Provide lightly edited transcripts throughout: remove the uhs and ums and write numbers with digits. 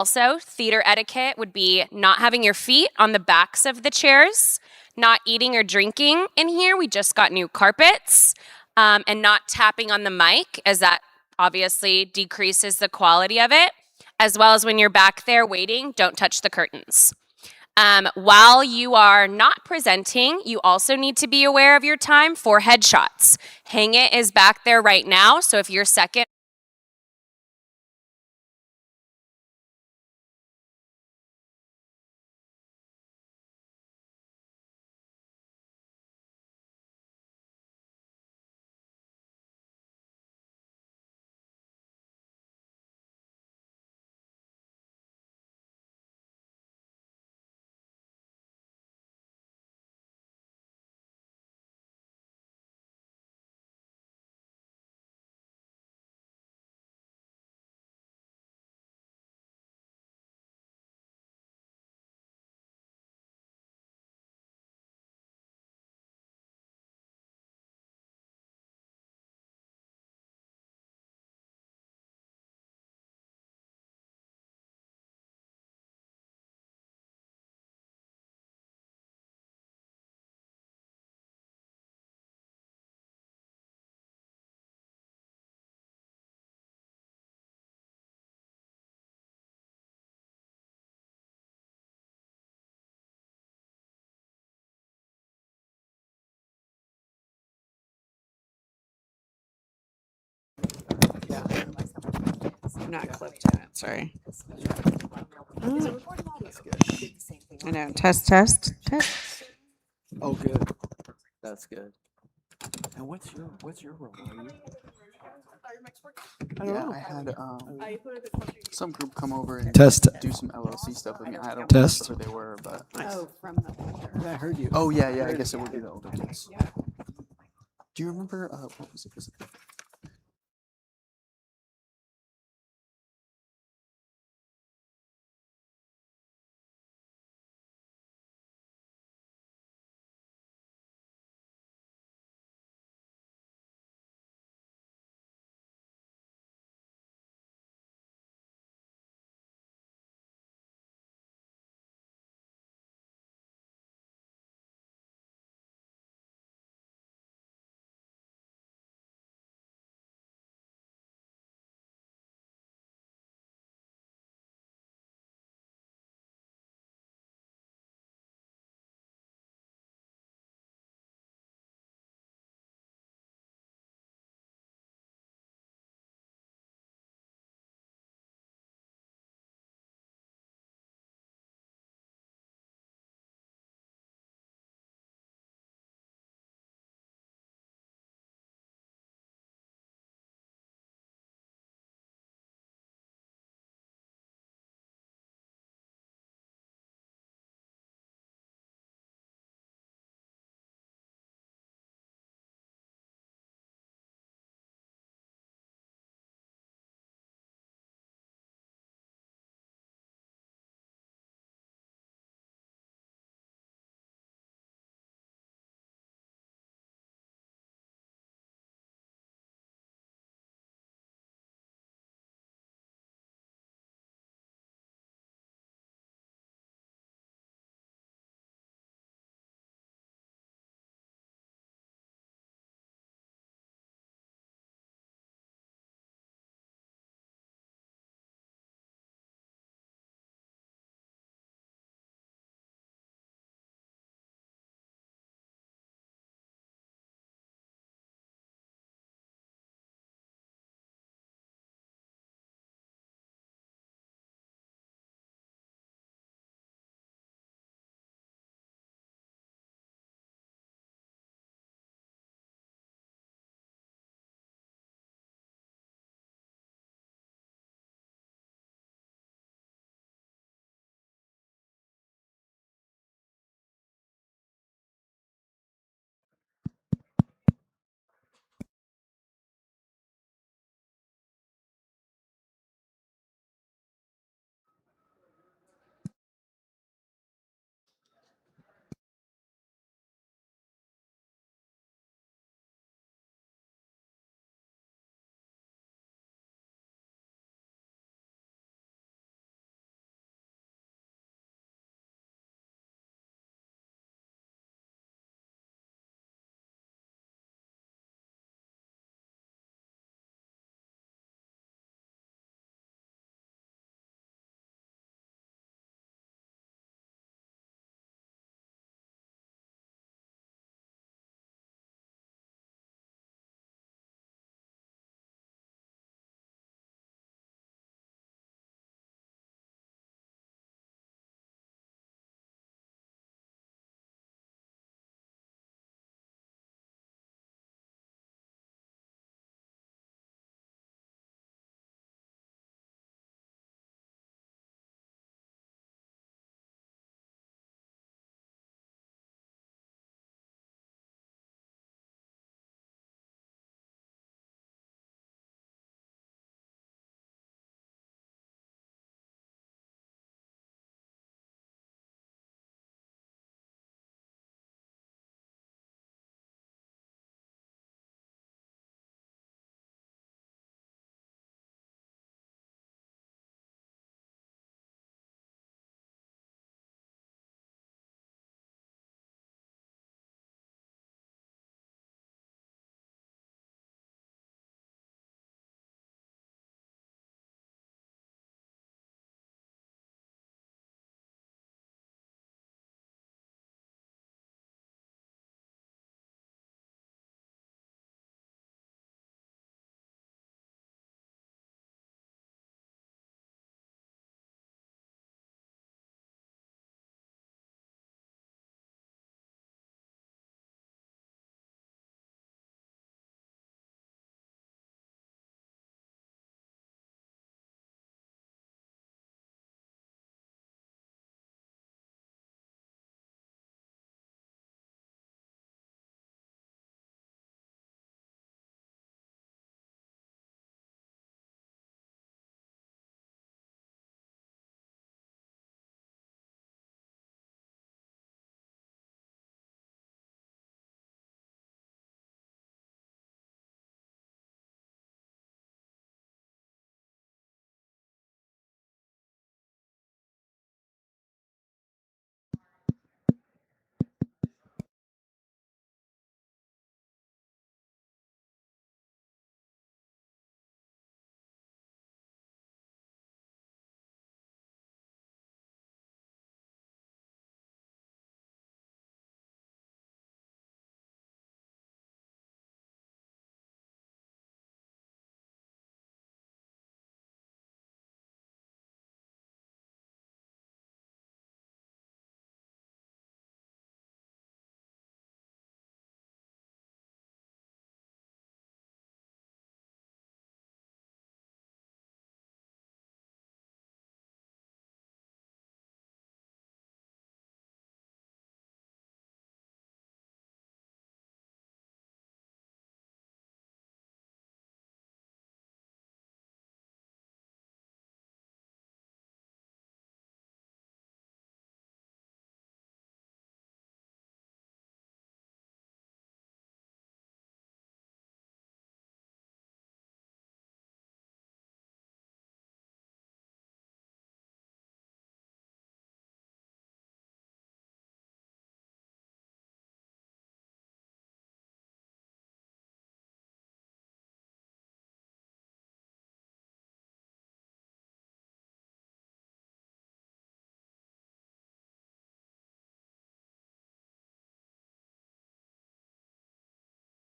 Also, theater etiquette would be not having your feet on the backs of the chairs, not eating or drinking in here. We just got new carpets, and not tapping on the mic, as that obviously decreases the quality of it. As well as when you're back there waiting, don't touch the curtains. While you are not presenting, you also need to be aware of your time for headshots. Hang It is back there right now, so if you're second, I'm not clipped in it. Sorry. I know. Test. Oh, good. That's good. And what's your role? Are you? Yeah, I had some group come over and Test. do some LLC stuff with me. I don't Test. remember who they were, but Oh, from the. I heard you. oh yeah, I guess it would be the older kids. Do you remember what was it?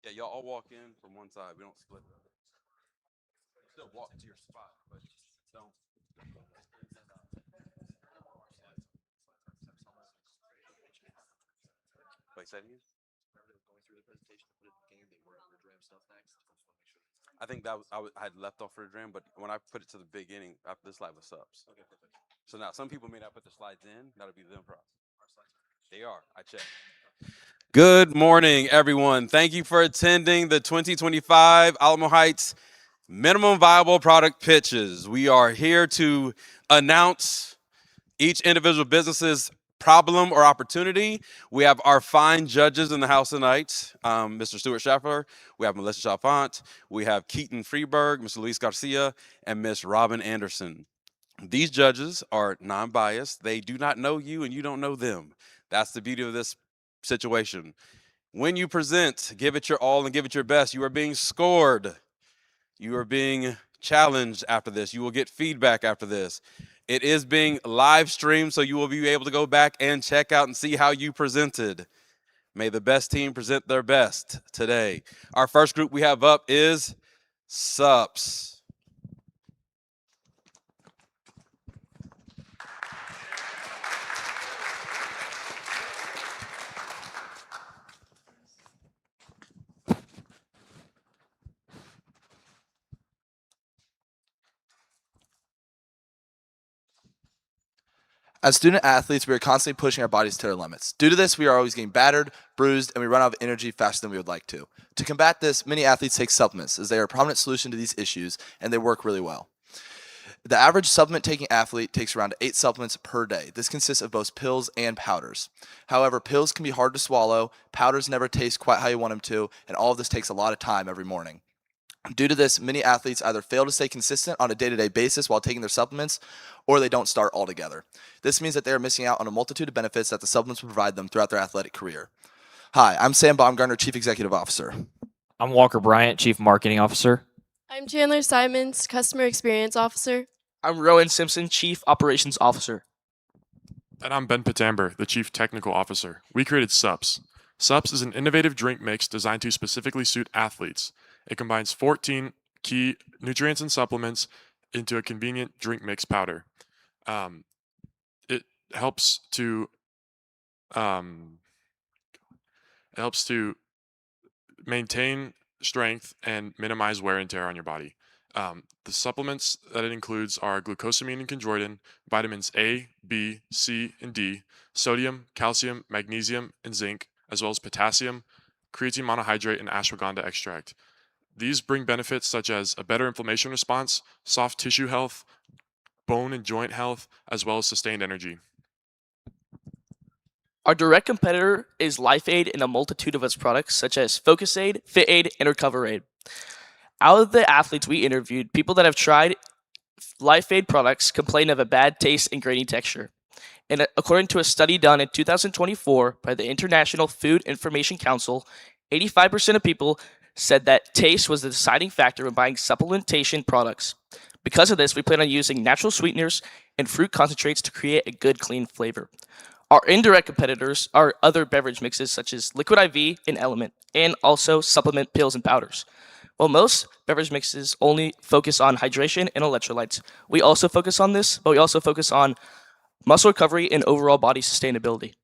Yeah, y'all all walk in from one side. We don't split. Still walk to your spot, but don't. Wait, say it again? I think that was, I had left off for the dream, but when I put it to the beginning, this slide was subs. Okay, perfect. So now some people may not put the slides in. That'll be them for us. They are. I checked. Good morning, everyone. Thank you for attending the 2025 Alamo Heights Minimum Viable Product Pitches. We are here to announce each individual business's problem or opportunity. We have our fine judges in the house tonight, Mr. Stuart Schaffer, we have Melissa Chalfant, we have Keaton Freeberg, Mr. Luis Garcia, and Miss Robin Anderson. These judges are non-biased. They do not know you and you don't know them. That's the beauty of this situation. When you present, give it your all and give it your best. You are being scored. You are being challenged after this. You will get feedback after this. It is being live streamed, so you will be able to go back and check out and see how you presented. May the best team present their best today. Our first group we have up is SUPS. As student athletes, we are constantly pushing our bodies to their limits. Due to this, we are always getting battered, bruised, and we run out of energy faster than we would like to. To combat this, many athletes take supplements, as they are a prominent solution to these issues, and they work really well. The average supplement-taking athlete takes around 8 supplements per day. This consists of both pills and powders. However, pills can be hard to swallow, powders never taste quite how you want them to, and all of this takes a lot of time every morning. Due to this, many athletes either fail to stay consistent on a day-to-day basis while taking their supplements, or they don't start altogether. This means that they are missing out on a multitude of benefits that the supplements will provide them throughout their athletic career. Hi, I'm Sam Baumgartner, Chief Executive Officer. I'm Walker Bryant, Chief Marketing Officer. I'm Chandler Simons, Customer Experience Officer. I'm Rowan Simpson, Chief Operations Officer. And I'm Ben Patamber, the Chief Technical Officer. We created SUPS. SUPS is an innovative drink mix designed to specifically suit athletes. It combines 14 key nutrients and supplements into a convenient drink mix powder. It helps to maintain strength and minimize wear and tear on your body. The supplements that it includes are glucosamine and chondroitin, vitamins A, B, C, and D, sodium, calcium, magnesium, and zinc, as well as potassium, creatine monohydrate, and ashwagandha extract. These bring benefits such as a better inflammation response, soft tissue health, bone and joint health, as well as sustained energy. Our direct competitor is LifeAid in a multitude of its products, such as FocusAid, FitAid, and RecoverAid. Out of the athletes we interviewed, people that have tried LifeAid products complain of a bad taste and grainy texture. And according to a study done in 2024 by the International Food Information Council, 85% of people said that taste was the deciding factor when buying supplementation products. Because of this, we plan on using natural sweeteners and fruit concentrates to create a good, clean flavor. Our indirect competitors are other beverage mixes such as Liquid IV and Element, and also supplement pills and powders. While most beverage mixes only focus on hydration and electrolytes, we also focus on this, but we also focus on muscle recovery and overall body sustainability.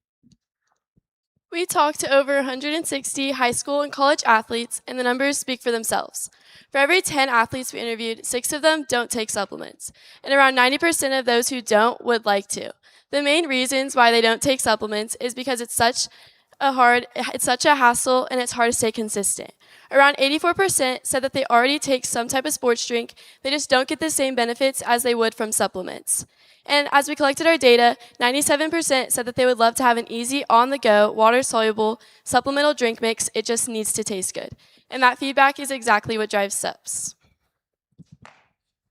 We talked to over 160 high school and college athletes, and the numbers speak for themselves. For every 10 athletes we interviewed, 6 of them don't take supplements, and around 90% of those who don't would like to. The main reasons why they don't take supplements is because it's such a hassle and it's hard to stay consistent. Around 84% said that they already take some type of sports drink, they just don't get the same benefits as they would from supplements. And as we collected our data, 97% said that they would love to have an easy, on-the-go, water-soluble, supplemental drink mix. It just needs to taste good. And that feedback is exactly what drives SUPS.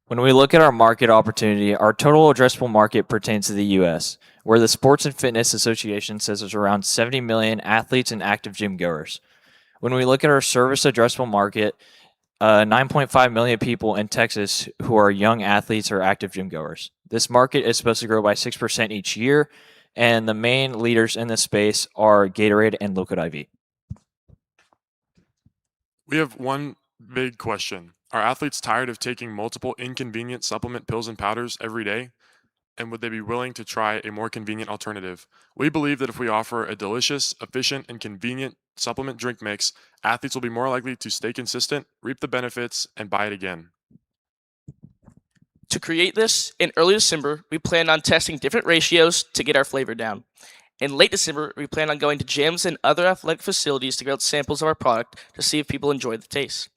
When we look at our market opportunity, our total addressable market pertains to the U.S., where the Sports and Fitness Association says there's around 70 million athletes and active gym goers. When we look at our service addressable market, 9.5 million people in Texas who are young athletes or active gym goers. This market is supposed to grow by 6% each year, and the main leaders in this space are Gatorade and Liquid IV. We have one big question. Are athletes tired of taking multiple inconvenient supplement pills and powders every day? And would they be willing to try a more convenient alternative? We believe that if we offer a delicious, efficient, and convenient supplement drink mix, athletes will be more likely to stay consistent, reap the benefits, and buy it again. To create this, in early December, we planned on testing different ratios to get our flavor down. In late December, we plan on going to gyms and other athletic facilities to get samples of our product to see if people enjoy the taste.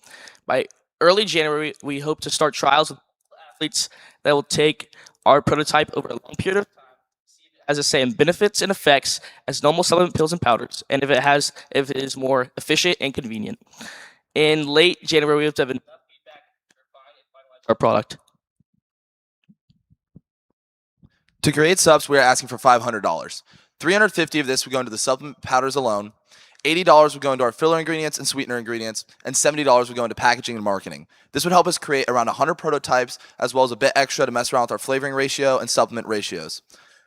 By early January, we hope to start trials with athletes that will take our prototype over a long period of time, see if it has the same benefits and effects as normal supplement pills and powders, and if it is more efficient and convenient. In late January, we have to have enough feedback to refine and finalize our product. To create subs, we are asking for $500. $350 of this would go into the supplement powders alone. $80 would go into our filler ingredients and sweetener ingredients, and $70 would go into packaging and marketing. This would help us create around 100 prototypes, as well as a bit extra to mess around with our flavoring ratio and supplement ratios.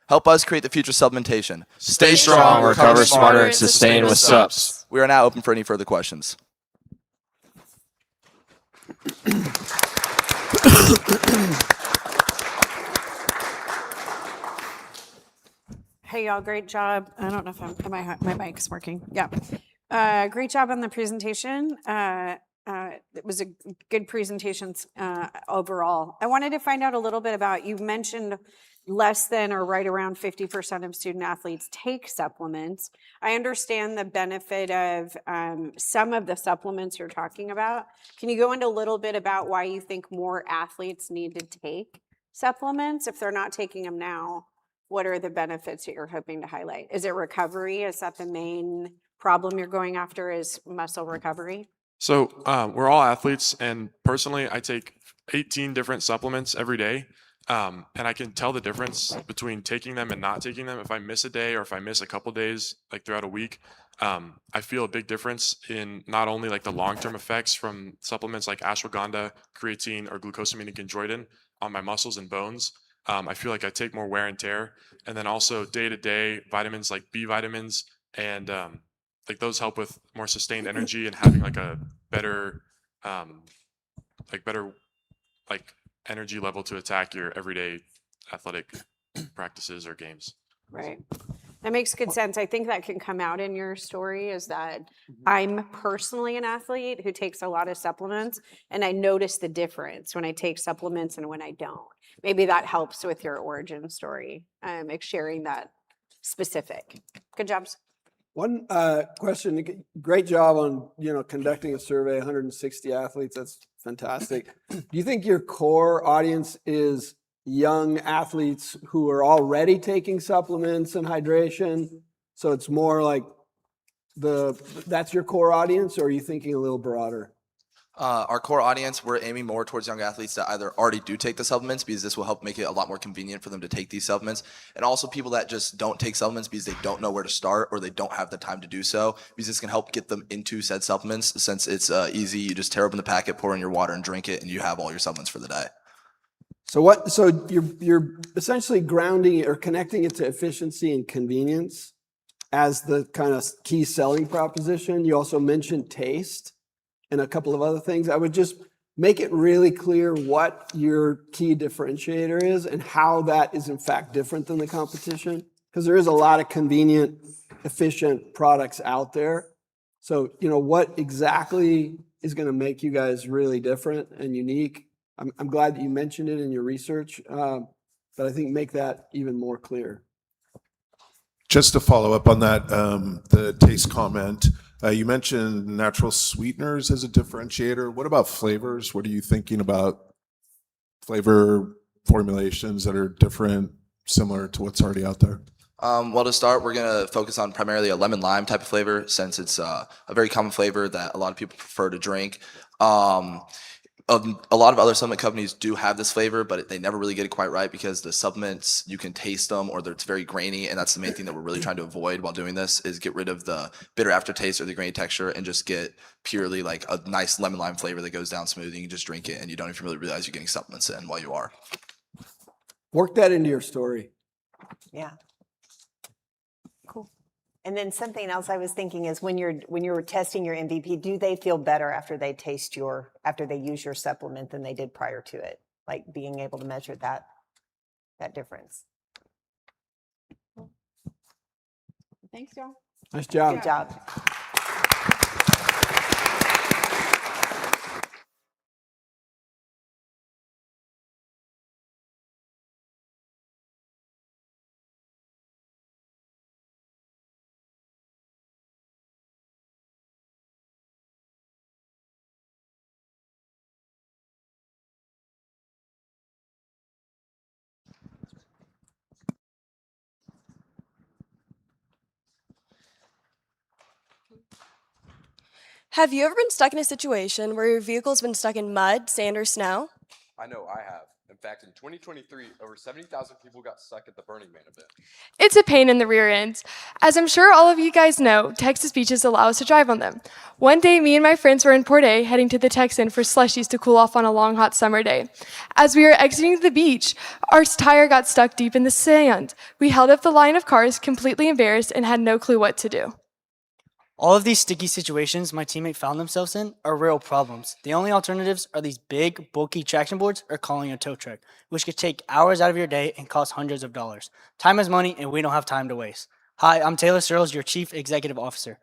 Help us create the future supplementation. Stay strong, recover smarter, and sustain with subs. We are now open for any further questions. Hey, y'all, great job. I don't know if my mic's working. Yeah. Great job on the presentation. It was a good presentation overall. I wanted to find out a little bit about, you mentioned less than or right around 50% of student athletes take supplements. I understand the benefit of some of the supplements you're talking about. Can you go into a little bit about why you think more athletes need to take supplements? If they're not taking them now, what are the benefits that you're hoping to highlight? Is it recovery? Is that the main problem you're going after, is muscle recovery? So we're all athletes, and personally, I take 18 different supplements every day, and I can tell the difference between taking them and not taking them. If I miss a day or if I miss a couple days, like throughout a week, I feel a big difference in not only like the long-term effects from supplements like ashwagandha, creatine, or glucosamine and chondroitin on my muscles and bones. I feel like I take more wear and tear, and then also day-to-day vitamins like B vitamins and like those help with more sustained energy and having like a better energy level to attack your everyday athletic practices or games. Right. That makes good sense. I think that can come out in your story, is that I'm personally an athlete who takes a lot of supplements, and I notice the difference when I take supplements and when I don't. Maybe that helps with your origin story, like sharing that specific. Good jobs. One question, great job on, conducting a survey, 160 athletes, that's fantastic. Do you think your core audience is young athletes who are already taking supplements and hydration? So it's more like that's your core audience, or are you thinking a little broader? Our core audience, we're aiming more towards young athletes that either already do take the supplements, because this will help make it a lot more convenient for them to take these supplements, and also people that just don't take supplements because they don't know where to start or they don't have the time to do so, because this can help get them into said supplements. Since it's easy, you just tear open the packet, pour in your water, and drink it, and you have all your supplements for the day. So you're essentially grounding or connecting it to efficiency and convenience as the kind of key selling proposition. You also mentioned taste and a couple of other things. I would just make it really clear what your key differentiator is and how that is in fact different than the competition, because there is a lot of convenient, efficient products out there. So, what exactly is going to make you guys really different and unique? I'm glad that you mentioned it in your research, but I think make that even more clear. Just to follow up on that, the taste comment, you mentioned natural sweeteners as a differentiator. What about flavors? What are you thinking about flavor formulations that are different, similar to what's already out there? Well, to start, we're going to focus on primarily a lemon lime type of flavor, since it's a very common flavor that a lot of people prefer to drink. A lot of other supplement companies do have this flavor, but they never really get it quite right, because the supplements, you can taste them, or it's very grainy, and that's the main thing that we're really trying to avoid while doing this, is get rid of the bitter aftertaste or the grainy texture and just get purely like a nice lemon lime flavor that goes down smooth, and you can just drink it and you don't even really realize you're getting supplements in while you are. Work that into your story. Yeah. Cool. And then something else I was thinking is when you're testing your MVP, do they feel better after they use your supplement than they did prior to it? Like being able to measure that difference. Thanks, y'all. Nice job. Good job. Have you ever been stuck in a situation where your vehicle's been stuck in mud, sand, or snow? I know I have. In fact, in 2023, over 70,000 people got stuck at the Burning Man event. It's a pain in the rear end. As I'm sure all of you guys know, Texas beaches allow us to drive on them. One day, me and my friends were in Port A heading to the Texan for slushies to cool off on a long, hot summer day. As we were exiting the beach, our tire got stuck deep in the sand. We held up the line of cars, completely embarrassed, and had no clue what to do. All of these sticky situations my teammate found themselves in are real problems. The only alternatives are these big, bulky traction boards or calling a tow truck, which could take hours out of your day and cost hundreds of dollars. Time is money, and we don't have time to waste. Hi, I'm Taylor Searles, your Chief Executive Officer.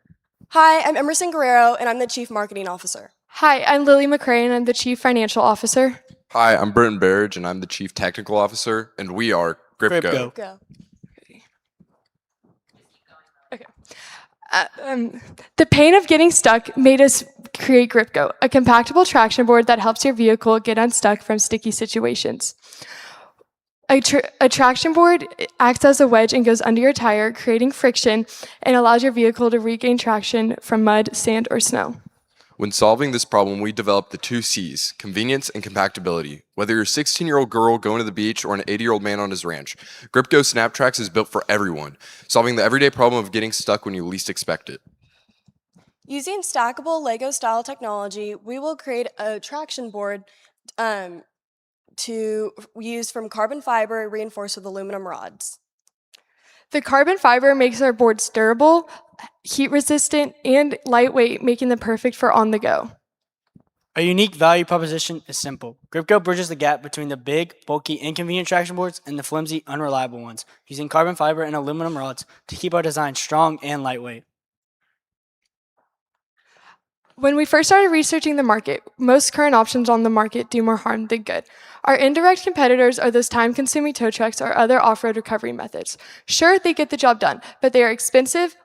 Hi, I'm Emerson Guerrero, and I'm the Chief Marketing Officer. Hi, I'm Lily McCray, and I'm the Chief Financial Officer. Hi, I'm Britton Barrage, and I'm the Chief Technical Officer, and we are GripGo. Go. The pain of getting stuck made us create GripGo, a compactable traction board that helps your vehicle get unstuck from sticky situations. A traction board acts as a wedge and goes under your tire, creating friction and allows your vehicle to regain traction from mud, sand, or snow. When solving this problem, we developed the 2 C's, convenience and compactability. Whether you're a 16-year-old girl going to the beach or an 80-year-old man on his ranch, GripGo SnapTrax is built for everyone, solving the everyday problem of getting stuck when you least expect it. Using stackable Lego-style technology, we will create a traction board to use from carbon fiber reinforced with aluminum rods. The carbon fiber makes our boards durable, heat-resistant, and lightweight, making them perfect for on the go. Our unique value proposition is simple. GripGo bridges the gap between the big, bulky, inconvenient traction boards and the flimsy, unreliable ones, using carbon fiber and aluminum rods to keep our design strong and lightweight. When we first started researching the market, most current options on the market do more harm than good. Our indirect competitors are those time-consuming tow trucks or other off-road recovery methods. Sure, they get the job done, but they are expensive,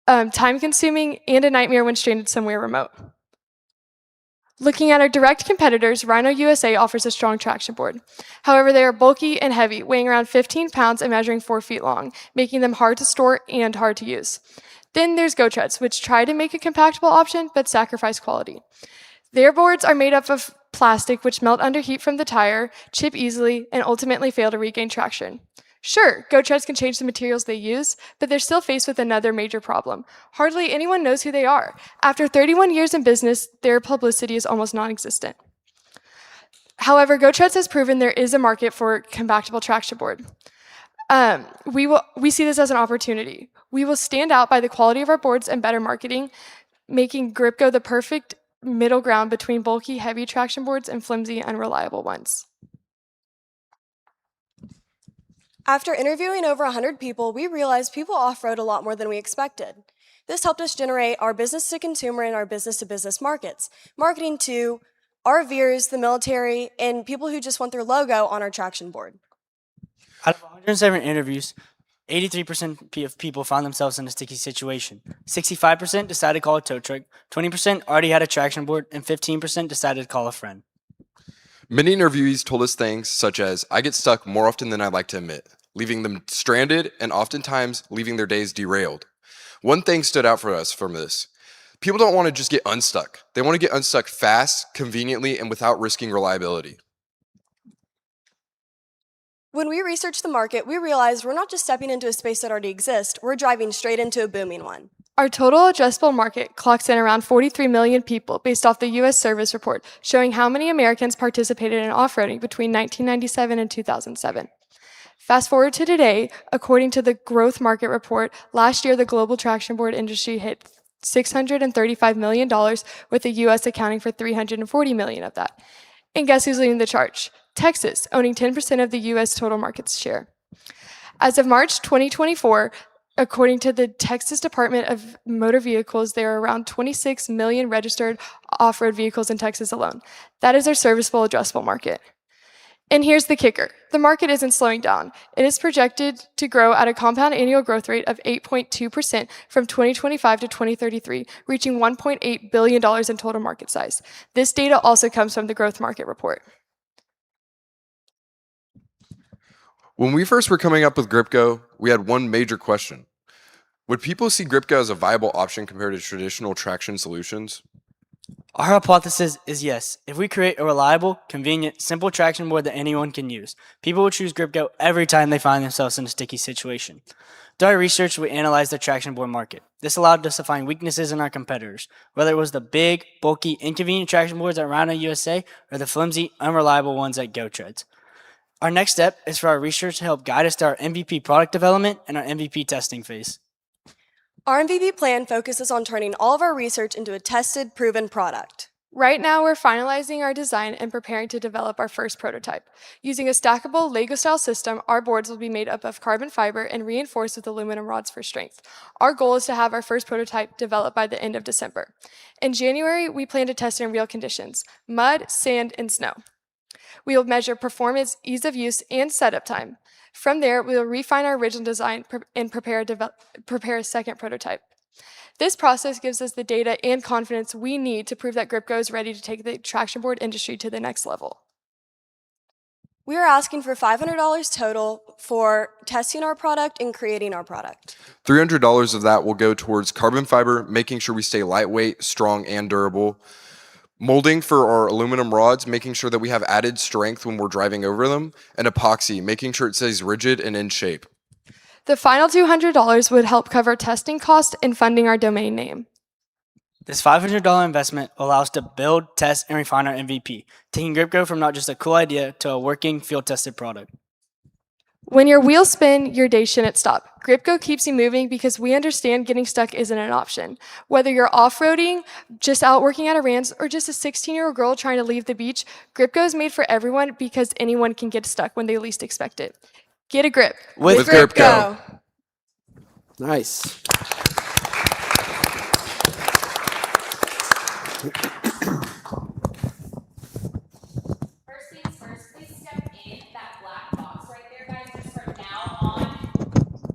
time-consuming, and a nightmare when stranded somewhere remote. Looking at our direct competitors, Rhino USA offers a strong traction board. However, they are bulky and heavy, weighing around 15 pounds and measuring 4 feet long, making them hard to store and hard to use. Then there's GoTreads, which try to make a compactable option but sacrifice quality. Their boards are made up of plastic, which melt under heat from the tire, chip easily, and ultimately fail to regain traction. Sure, GoTreads can change the materials they use, but they're still faced with another major problem. Hardly anyone knows who they are. After 31 years in business, their publicity is almost non-existent. However, GoTreads has proven there is a market for compactable traction board. We see this as an opportunity. We will stand out by the quality of our boards and better marketing, making GripGo the perfect middle ground between bulky, heavy traction boards and flimsy, unreliable ones. After interviewing over 100 people, we realized people off-road a lot more than we expected. This helped us generate our business-to-consumer and our business-to-business markets, marketing to RVers, the military, and people who just want their logo on our traction board. Out of 107 interviews, 83% of people found themselves in a sticky situation. 65% decided to call a tow truck, 20% already had a traction board, and 15% decided to call a friend. Many interviewees told us things such as, I get stuck more often than I'd like to admit, leaving them stranded and oftentimes leaving their days derailed. One thing stood out for us from this. People don't want to just get unstuck. They want to get unstuck fast, conveniently, and without risking reliability. When we researched the market, we realized we're not just stepping into a space that already exists, we're driving straight into a booming one. Our total addressable market clocks in around 43 million people based off the U.S. Service Report, showing how many Americans participated in off-roading between 1997 and 2007. Fast forward to today, according to the Growth Market Report, last year the global traction board industry hit $635 million, with the US accounting for $340 million of that. And guess who's leading the charge? Texas, owning 10% of the US total market share. As of March 2024, according to the Texas Department of Motor Vehicles, there are around 26 million registered off-road vehicles in Texas alone. That is our serviceable addressable market. And here's the kicker. The market isn't slowing down. It is projected to grow at a compound annual growth rate of 8.2% from 2025 to 2033, reaching $1.8 billion in total market size. This data also comes from the Growth Market Report. When we first were coming up with GripGo, we had one major question. Would people see GripGo as a viable option compared to traditional traction solutions? Our hypothesis is yes. If we create a reliable, convenient, simple traction board that anyone can use, people will choose GripGo every time they find themselves in a sticky situation. Through our research, we analyzed the traction board market. This allowed us to find weaknesses in our competitors, whether it was the big, bulky, inconvenient traction boards around the USA or the flimsy, unreliable ones at GoTreads. Our next step is for our research to help guide us to our MVP product development and our MVP testing phase. Our MVP plan focuses on turning all of our research into a tested, proven product. Right now, we're finalizing our design and preparing to develop our first prototype. Using a stackable Lego-style system, our boards will be made up of carbon fiber and reinforced with aluminum rods for strength. Our goal is to have our first prototype developed by the end of December. In January, we plan to test in real conditions: mud, sand, and snow. We will measure performance, ease of use, and setup time. From there, we will refine our original design and prepare a second prototype. This process gives us the data and confidence we need to prove that GripGo is ready to take the traction board industry to the next level. We are asking for $500 total for testing our product and creating our product. $300 of that will go towards carbon fiber, making sure we stay lightweight, strong, and durable. Molding for our aluminum rods, making sure that we have added strength when we're driving over them. And epoxy, making sure it stays rigid and in shape. The final $200 would help cover testing costs and funding our domain name. This $500 investment will allow us to build, test, and refine our MVP, taking GripGo from not just a cool idea to a working, field-tested product. When your wheels spin, your day shouldn't stop. GripGo keeps you moving because we understand getting stuck isn't an option. Whether you're off-roading, just out working at a ranch, or just a 16-year-old girl trying to leave the beach, GripGo is made for everyone because anyone can get stuck when they least expect it. Get a grip with GripGo. Nice. First things first, please step in that black box right there, guys. Just from now on,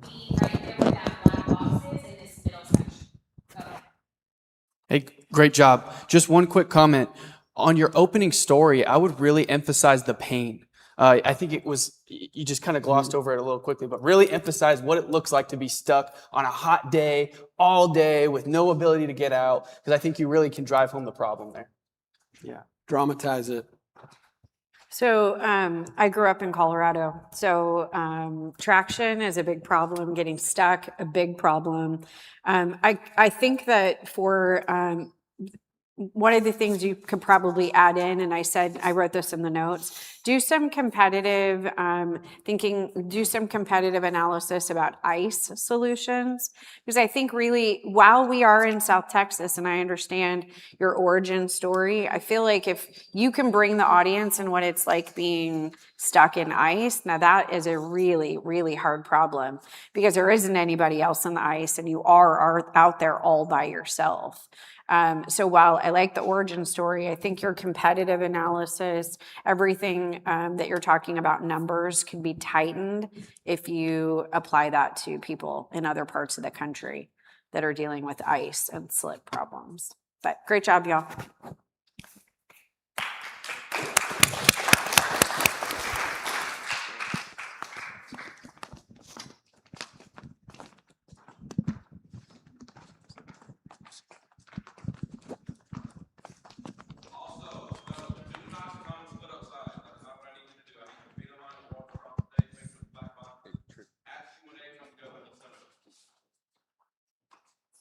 be right there where that black box is in this middle section. Okay. Hey, great job. Just one quick comment. On your opening story, I would really emphasize the pain. I think you just kind of glossed over it a little quickly, but really emphasize what it looks like to be stuck on a hot day, all day, with no ability to get out, because I think you really can drive home the problem there. Yeah, dramatize it. So I grew up in Colorado. So traction is a big problem. Getting stuck, a big problem. I think that for one of the things you could probably add in, and I wrote this in the notes, do some competitive analysis about ice solutions. Because I think really, while we are in South Texas, and I understand your origin story, I feel like if you can bring the audience and what it's like being stuck in ice, now that is a really, really hard problem because there isn't anybody else on the ice and you are out there all by yourself. So while I like the origin story, I think your competitive analysis, everything that you're talking about, numbers, can be tightened if you apply that to people in other parts of the country that are dealing with ice and slip problems. But great job, y'all.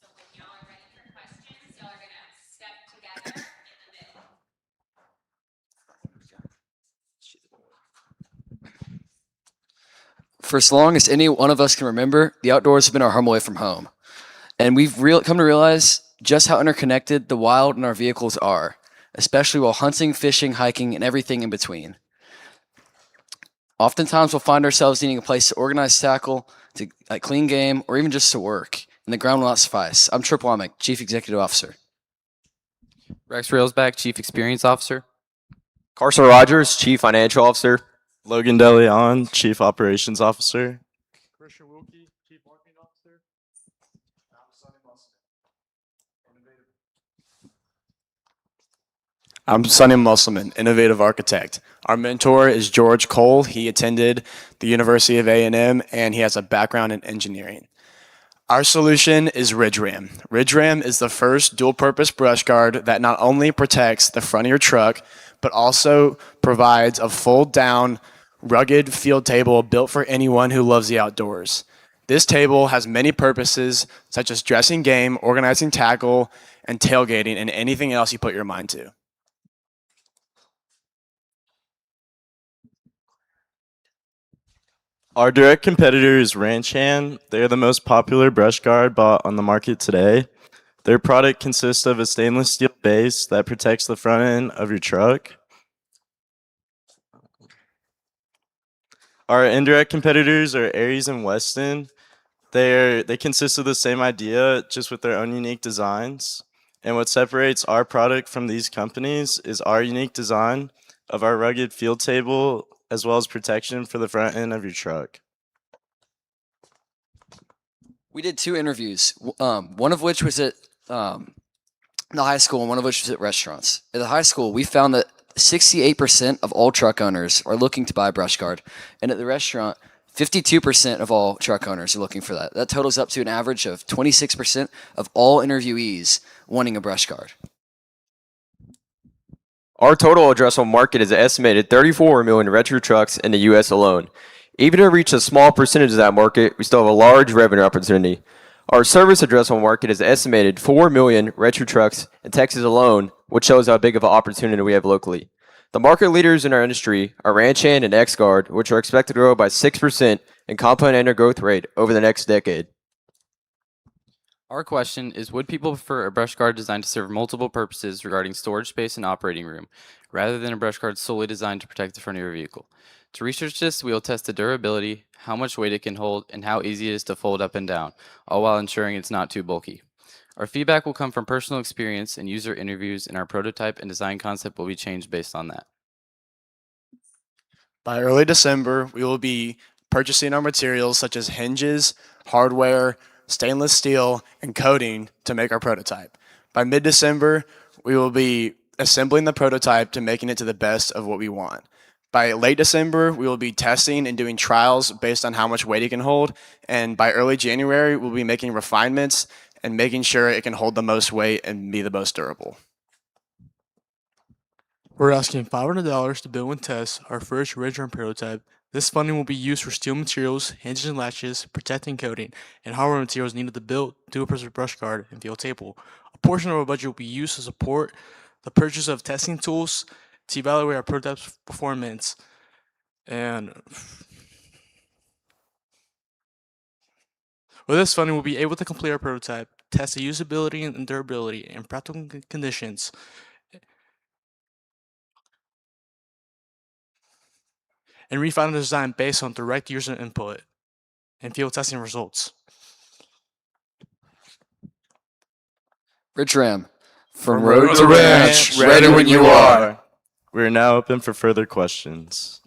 So when y'all are ready for questions, y'all are gonna step together in For as long as any one of us can remember, the outdoors have been our home away from home. And we've come to realize just how interconnected the wild and our vehicles are, especially while hunting, fishing, hiking, and everything in between. Oftentimes, we'll find ourselves needing a place to organize tackle, to clean game, or even just to work, and the ground will not suffice. I'm Trip Womack, Chief Executive Officer. Rex Railsback, Chief Experience Officer. Carson Rogers, Chief Financial Officer. Logan DeLeon, Chief Operations Officer. Christian Wilkie, Chief Marketing Officer. I'm Sonny Musselman, Innovative Architect. Our mentor is George Cole. He attended the University of A&M and he has a background in engineering. Our solution is Ridge Ram. Ridge Ram is the first dual-purpose brush guard that not only protects the front of your truck, but also provides a fold-down, rugged field table built for anyone who loves the outdoors. This table has many purposes, such as dressing game, organizing tackle, and tailgating, and anything else you put your mind to. Our direct competitor is Ranch Hand. They're the most popular brush guard bought on the market today. Their product consists of a stainless steel base that protects the front end of your truck. Our indirect competitors are Aries and Weston. They consist of the same idea, just with their own unique designs. And what separates our product from these companies is our unique design of our rugged field table, as well as protection for the front end of your truck. We did 2 interviews, one of which was at the high school and one of which was at restaurants. At the high school, we found that 68% of all truck owners are looking to buy a brush guard. And at the restaurant, 52% of all truck owners are looking for that. That totals up to an average of 26% of all interviewees wanting a brush guard. Our total addressable market is an estimated 34 million retro trucks in the U.S. alone. Even to reach a small percentage of that market, we still have a large revenue opportunity. Our service addressable market is an estimated 4 million retro trucks in Texas alone, which shows how big of an opportunity we have locally. The market leaders in our industry are Ranch Hand and X-Guard, which are expected to grow by 6% in compound annual growth rate over the next decade. Our question is, would people prefer a brush guard designed to serve multiple purposes regarding storage space and operating room, rather than a brush guard solely designed to protect the front of your vehicle? To research this, we will test the durability, how much weight it can hold, and how easy it is to fold up and down, all while ensuring it's not too bulky. Our feedback will come from personal experience and user interviews, and our prototype and design concept will be changed based on that. By early December, we will be purchasing our materials such as hinges, hardware, stainless steel, and coating to make our prototype. By mid-December, we will be assembling the prototype to making it to the best of what we want. By late December, we will be testing and doing trials based on how much weight it can hold. And by early January, we'll be making refinements and making sure it can hold the most weight and be the most durable. We're asking $500 to build and test our first Ridge Ram prototype. This funding will be used for steel materials, hinges and latches, protecting coating, and hardware materials needed to build dual-purpose brush guard and field table. A portion of our budget will be used to support the purchase of testing tools to evaluate our prototype's performance. And with this funding, we'll be able to complete our prototype, test the usability and durability in practical conditions, and refine the design based on direct user input and field testing results. Ridge Ram. From road to ranch, ready when you are. We are now open for further questions.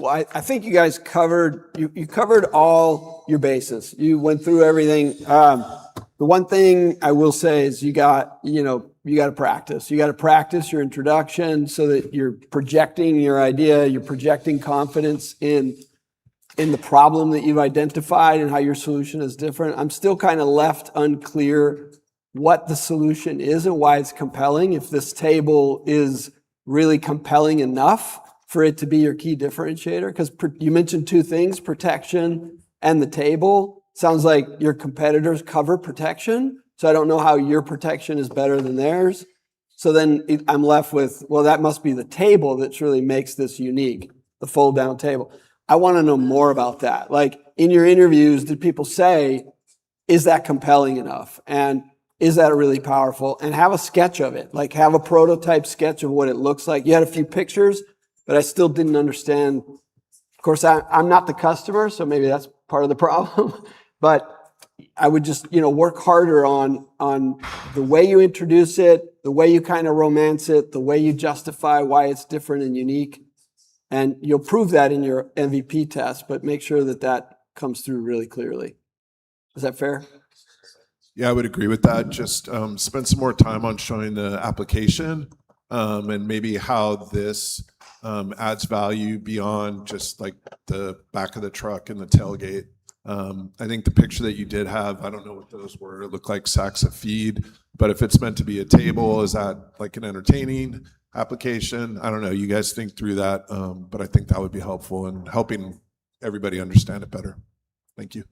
I think you guys covered, you covered all your bases. You went through everything. The one thing I will say is you got to practice. You got to practice your introduction so that you're projecting your idea, you're projecting confidence in the problem that you've identified and how your solution is different. I'm still kind of left unclear what the solution is and why it's compelling. If this table is really compelling enough for it to be your key differentiator, because you mentioned 2 things, protection and the table. Sounds like your competitors cover protection. So I don't know how your protection is better than theirs. So then I'm left with, well, that must be the table that really makes this unique, the fold down table. I want to know more about that. Like in your interviews, did people say, is that compelling enough? And is that really powerful? And have a sketch of it, like have a prototype sketch of what it looks like. You had a few pictures, but I still didn't understand. Of course, I'm not the customer, so maybe that's part of the problem. But I would just, work harder on the way you introduce it, the way you kind of romance it, the way you justify why it's different and unique. And you'll prove that in your MVP test, but make sure that that comes through really clearly. Is that fair? Yeah, I would agree with that. Just spend some more time on showing the application and maybe how this adds value beyond just like the back of the truck and the tailgate. I think the picture that you did have, I don't know what those were. It looked like sacks of feed, but if it's meant to be a table, is that like an entertaining application? I don't know. You guys think through that, but I think that would be helpful in helping everybody understand it better. Thank you.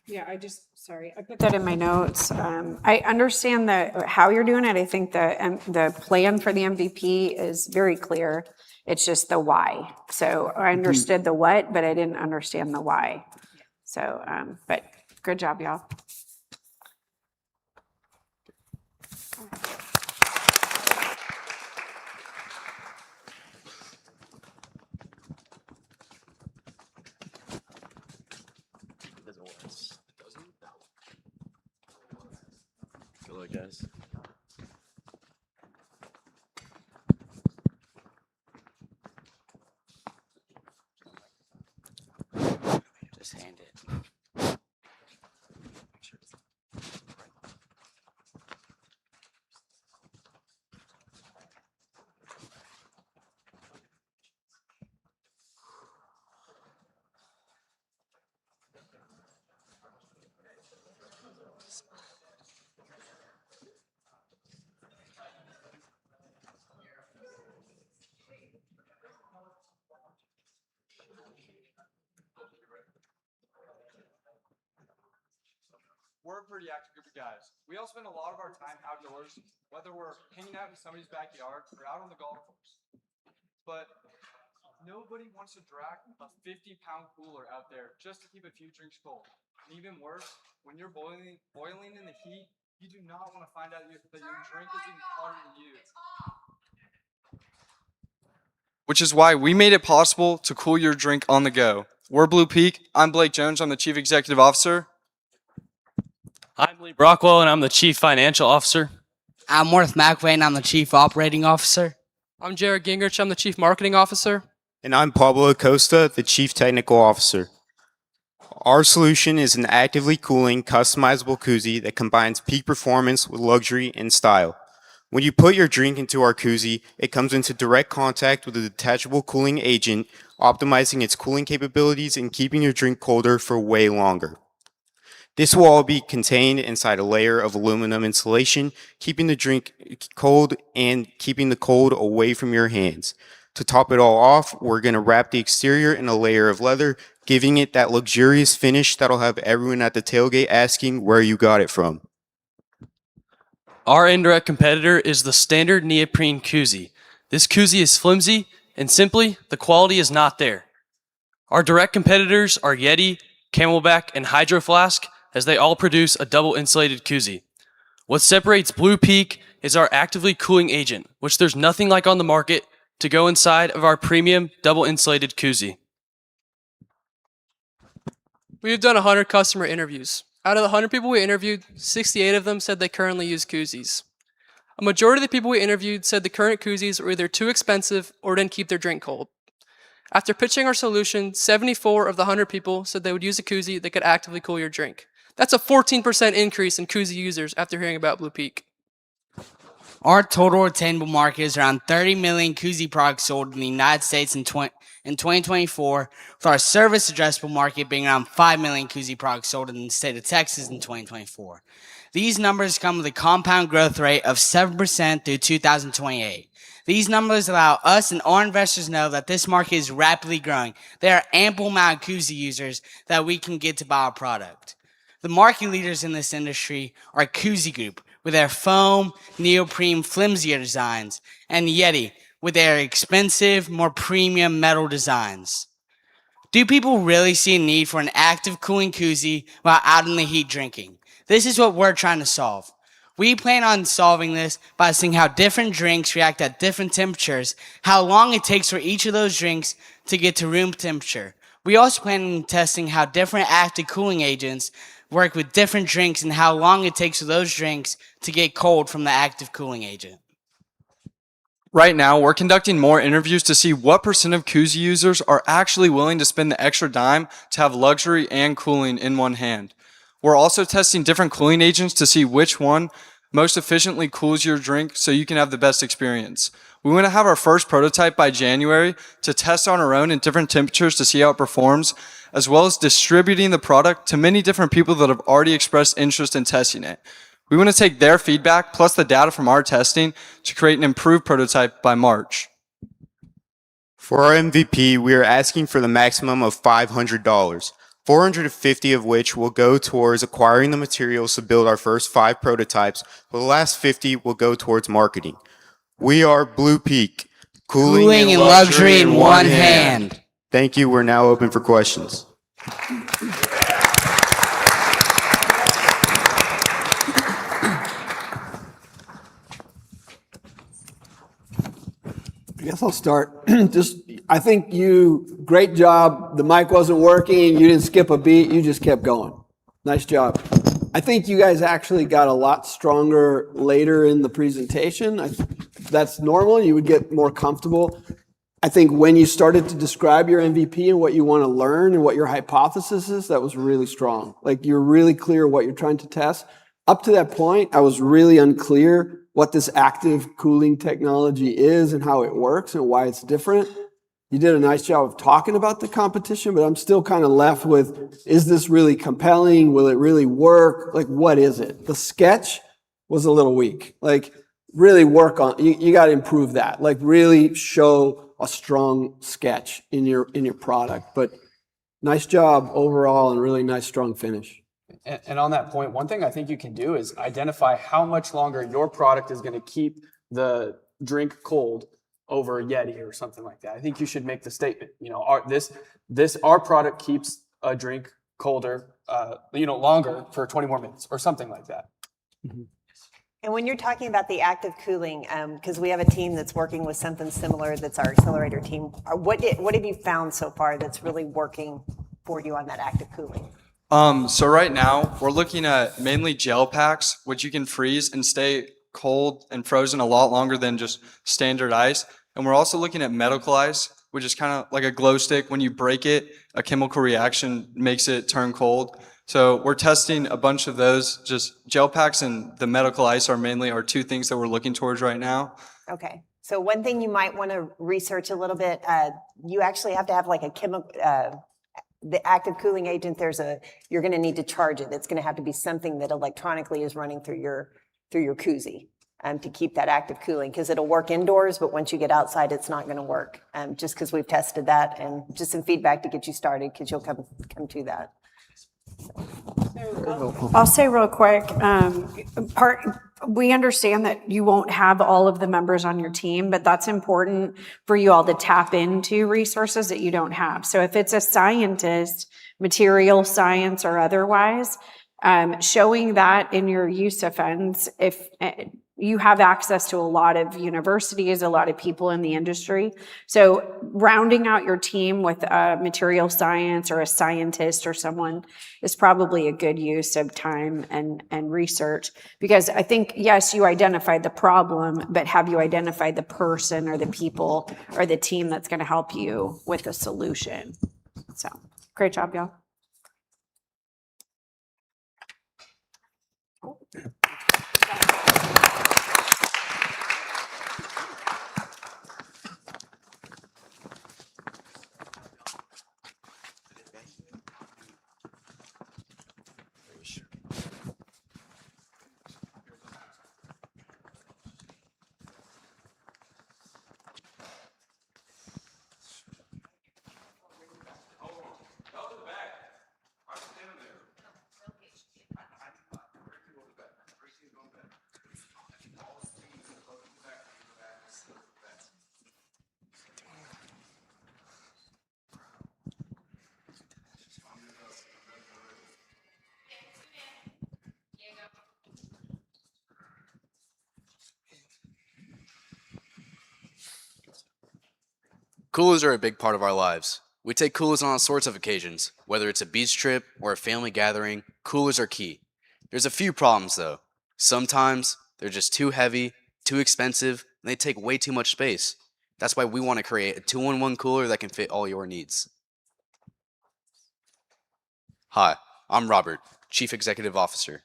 Yeah, I put that in my notes. I understand how you're doing it. I think the plan for the MVP is very clear. It's just the why. So I understood the what, but I didn't understand the why. So, but good job, y'all. Good luck, guys. Just hand it. We're a pretty active group of guys. We all spend a lot of our time outdoors, whether we're hanging out in somebody's backyard or out on the golf course. But nobody wants to drag a 50-pound cooler out there just to keep a few drinks cold. And even worse, when you're boiling in the heat, you do not want to find out that your drink is even hotter than you. Which is why we made it possible to cool your drink on the go. We're Blue Peak. I'm Blake Jones. I'm the Chief Executive Officer. I'm Lee Brockwell, and I'm the Chief Financial Officer. I'm Worth McWay, and I'm the Chief Operating Officer. I'm Jared Gingrich. I'm the Chief Marketing Officer. And I'm Pablo Acosta, the Chief Technical Officer. Our solution is an actively cooling, customizable koozie that combines peak performance with luxury and style. When you put your drink into our koozie, it comes into direct contact with a detachable cooling agent, optimizing its cooling capabilities and keeping your drink colder for way longer. This will all be contained inside a layer of aluminum insulation, keeping the drink cold and keeping the cold away from your hands. To top it all off, we're going to wrap the exterior in a layer of leather, giving it that luxurious finish that'll have everyone at the tailgate asking where you got it from. Our indirect competitor is the standard neoprene koozie. This koozie is flimsy, and simply, the quality is not there. Our direct competitors are Yeti, Camelback, and Hydro Flask, as they all produce a double insulated koozie. What separates Blue Peak is our actively cooling agent, which there's nothing like on the market to go inside of our premium double insulated koozie. We've done 100 customer interviews. Out of the 100 people we interviewed, 68 of them said they currently use koozies. A majority of the people we interviewed said the current koozies were either too expensive or didn't keep their drink cold. After pitching our solution, 74 of the 100 people said they would use a koozie that could actively cool your drink. That's a 14% increase in koozie users after hearing about Blue Peak. Our total attainable market is around 30 million koozie products sold in the United States in 2024, with our service addressable market being around 5 million koozie products sold in the state of Texas in 2024. These numbers come with a compound growth rate of 7% through 2028. These numbers allow us and our investors know that this market is rapidly growing. There are ample amount of koozie users that we can get to buy our product. The market leaders in this industry are Koozie Group with their foam, neoprene, flimsier designs, and Yeti with their expensive, more premium metal designs. Do people really see a need for an active cooling koozie while out in the heat drinking? This is what we're trying to solve. We plan on solving this by seeing how different drinks react at different temperatures, how long it takes for each of those drinks to get to room temperature. We also plan on testing how different active cooling agents work with different drinks and how long it takes for those drinks to get cold from the active cooling agent. Right now, we're conducting more interviews to see what % of koozie users are actually willing to spend the extra dime to have luxury and cooling in one hand. We're also testing different cooling agents to see which one most efficiently cools your drink so you can have the best experience. We want to have our first prototype by January to test on our own in different temperatures to see how it performs, as well as distributing the product to many different people that have already expressed interest in testing it. We want to take their feedback plus the data from our testing to create an improved prototype by March. For our MVP, we are asking for the maximum of $500, 450 of which will go towards acquiring the materials to build our first 5 prototypes, while the last 50 will go towards marketing. We are Blue Peak, Cooling and luxury in one hand. Thank you. We're now open for questions. I guess I'll start. I think great job. The mic wasn't working. You didn't skip a beat. You just kept going. Nice job. I think you guys actually got a lot stronger later in the presentation. That's normal. You would get more comfortable. I think when you started to describe your MVP and what you want to learn and what your hypothesis is, that was really strong. Like you're really clear what you're trying to test. Up to that point, I was really unclear what this active cooling technology is and how it works and why it's different. You did a nice job of talking about the competition, but I'm still kind of left with, is this really compelling? Will it really work? Like, what is it? The sketch was a little weak. Like, really work on, you got to improve that. Like, really show a strong sketch in your product. But nice job overall and really nice, strong finish. And on that point, one thing I think you can do is identify how much longer your product is going to keep the drink cold over Yeti or something like that. I think you should make the statement, our product keeps a drink colder, longer for 20 more minutes or something like that. Mm-hmm. And when you're talking about the active cooling, because we have a team that's working with something similar, that's our accelerator team, what have you found so far that's really working for you on that active cooling? So right now, we're looking at mainly gel packs, which you can freeze and stay cold and frozen a lot longer than just standard ice. And we're also looking at medical ice, which is kind of like a glow stick. When you break it, a chemical reaction makes it turn cold. So we're testing a bunch of those. Just gel packs and the medical ice are mainly our 2 things that we're looking towards right now. Okay. So one thing you might want to research a little bit, you actually have to have like a chemical, the active cooling agent, you're going to need to charge it. It's going to have to be something that electronically is running through your koozie to keep that active cooling, because it'll work indoors, but once you get outside, it's not going to work. Just because we've tested that, and just some feedback to get you started, because you'll come to that. I'll say real quick, we understand that you won't have all of the members on your team, but that's important for you all to tap into resources that you don't have. So if it's a scientist, material science or otherwise, showing that in your use offense, if you have access to a lot of universities, a lot of people in the industry. So rounding out your team with a material science or a scientist or someone is probably a good use of time and research. Because I think, yes, you identified the problem, but have you identified the person or the people or the team that's going to help you with the solution? So great job, y'all. Coolers are a big part of our lives. We take coolers on all sorts of occasions. Whether it's a beach trip or a family gathering, coolers are key. There's a few problems though. Sometimes they're just too heavy, too expensive, and they take way too much space. That's why we want to create a 2-in-1 cooler that can fit all your needs. Hi, I'm Robert, Chief Executive Officer.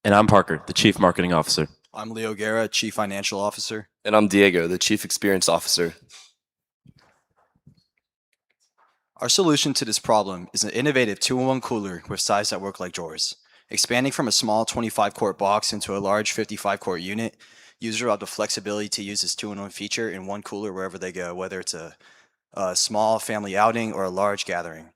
And I'm Parker, the Chief Marketing Officer. I'm Leo Guerra, Chief Financial Officer. And I'm Diego, the Chief Experience Officer. Our solution to this problem is an innovative 2-in-1 cooler with size that work like drawers. Expanding from a small 25-quart box into a large 55-quart unit, users will have the flexibility to use this 2-in-1 feature in one cooler wherever they go, whether it's a small family outing or a large gathering.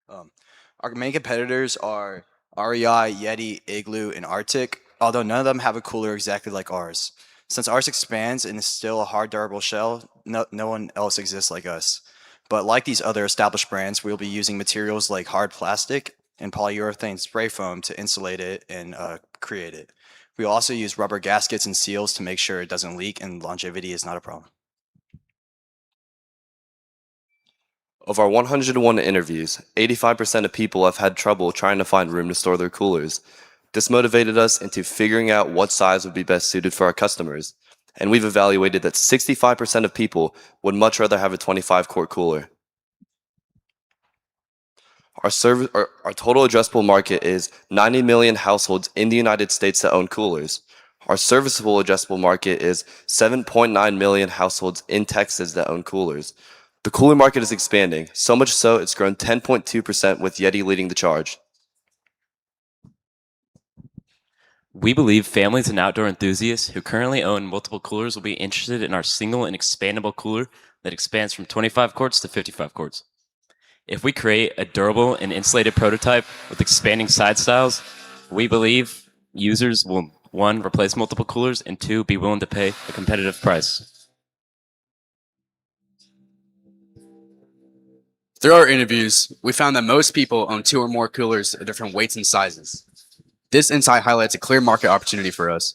Our main competitors are REI, Yeti, Igloo, and Arctic, although none of them have a cooler exactly like ours. Since ours expands and is still a hard, durable shell, no one else exists like us. But like these other established brands, we'll be using materials like hard plastic and polyurethane spray foam to insulate it and create it. We also use rubber gaskets and seals to make sure it doesn't leak, and longevity is not a problem. Of our 101 interviews, 85% of people have had trouble trying to find room to store their coolers. This motivated us into figuring out what size would be best suited for our customers, and we've evaluated that 65% of people would much rather have a 25-quart cooler. Our total addressable market is 90 million households in the United States that own coolers. Our serviceable addressable market is 7.9 million households in Texas that own coolers. The cooler market is expanding, so much so it's grown 10.2% with Yeti leading the charge. We believe families and outdoor enthusiasts who currently own multiple coolers will be interested in our single and expandable cooler that expands from 25 quarts to 55 quarts. If we create a durable and insulated prototype with expanding side styles, we believe users will, 1, replace multiple coolers, and 2, be willing to pay a competitive price. Through our interviews, we found that most people own 2 or more coolers of different weights and sizes. This insight highlights a clear market opportunity for us,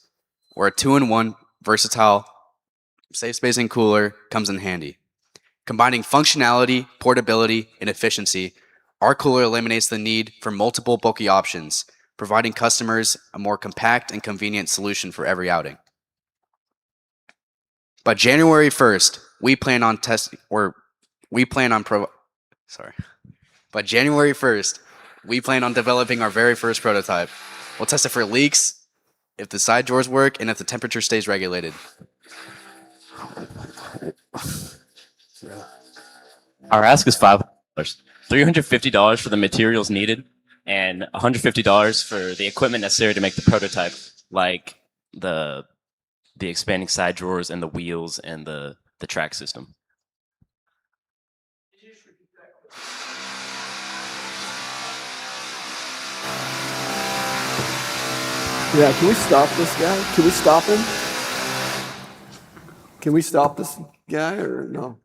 where a 2-in-1 versatile, safe spacing cooler comes in handy. Combining functionality, portability, and efficiency, our cooler eliminates the need for multiple bulky options, providing customers a more compact and convenient solution for every outing. By January 1st, By January 1st, we plan on developing our very first prototype. We'll test it for leaks, if the side drawers work, and if the temperature stays regulated. Our ask is $500, $350 for the materials needed, and $150 for the equipment necessary to make the prototype, like the expanding side drawers and the wheels and the track system. Yeah, can we stop this guy? Can we stop him? Can we stop this guy or no?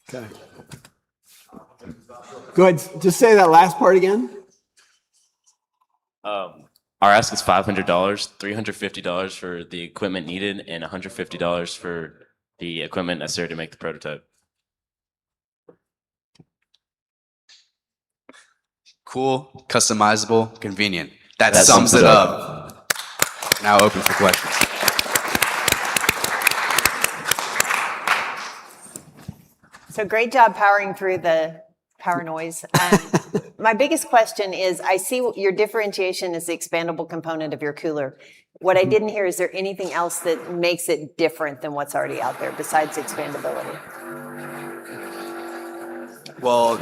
Okay. Go ahead. Just say that last part again. Our ask is $500, $350 for the equipment needed, and $150 for the equipment necessary to make the prototype. Cool, customizable, convenient. That sums it up. Now open for questions. So great job powering through the power noise. My biggest question is, I see your differentiation is the expandable component of your cooler. What I didn't hear, is there anything else that makes it different than what's already out there besides expandability? Well,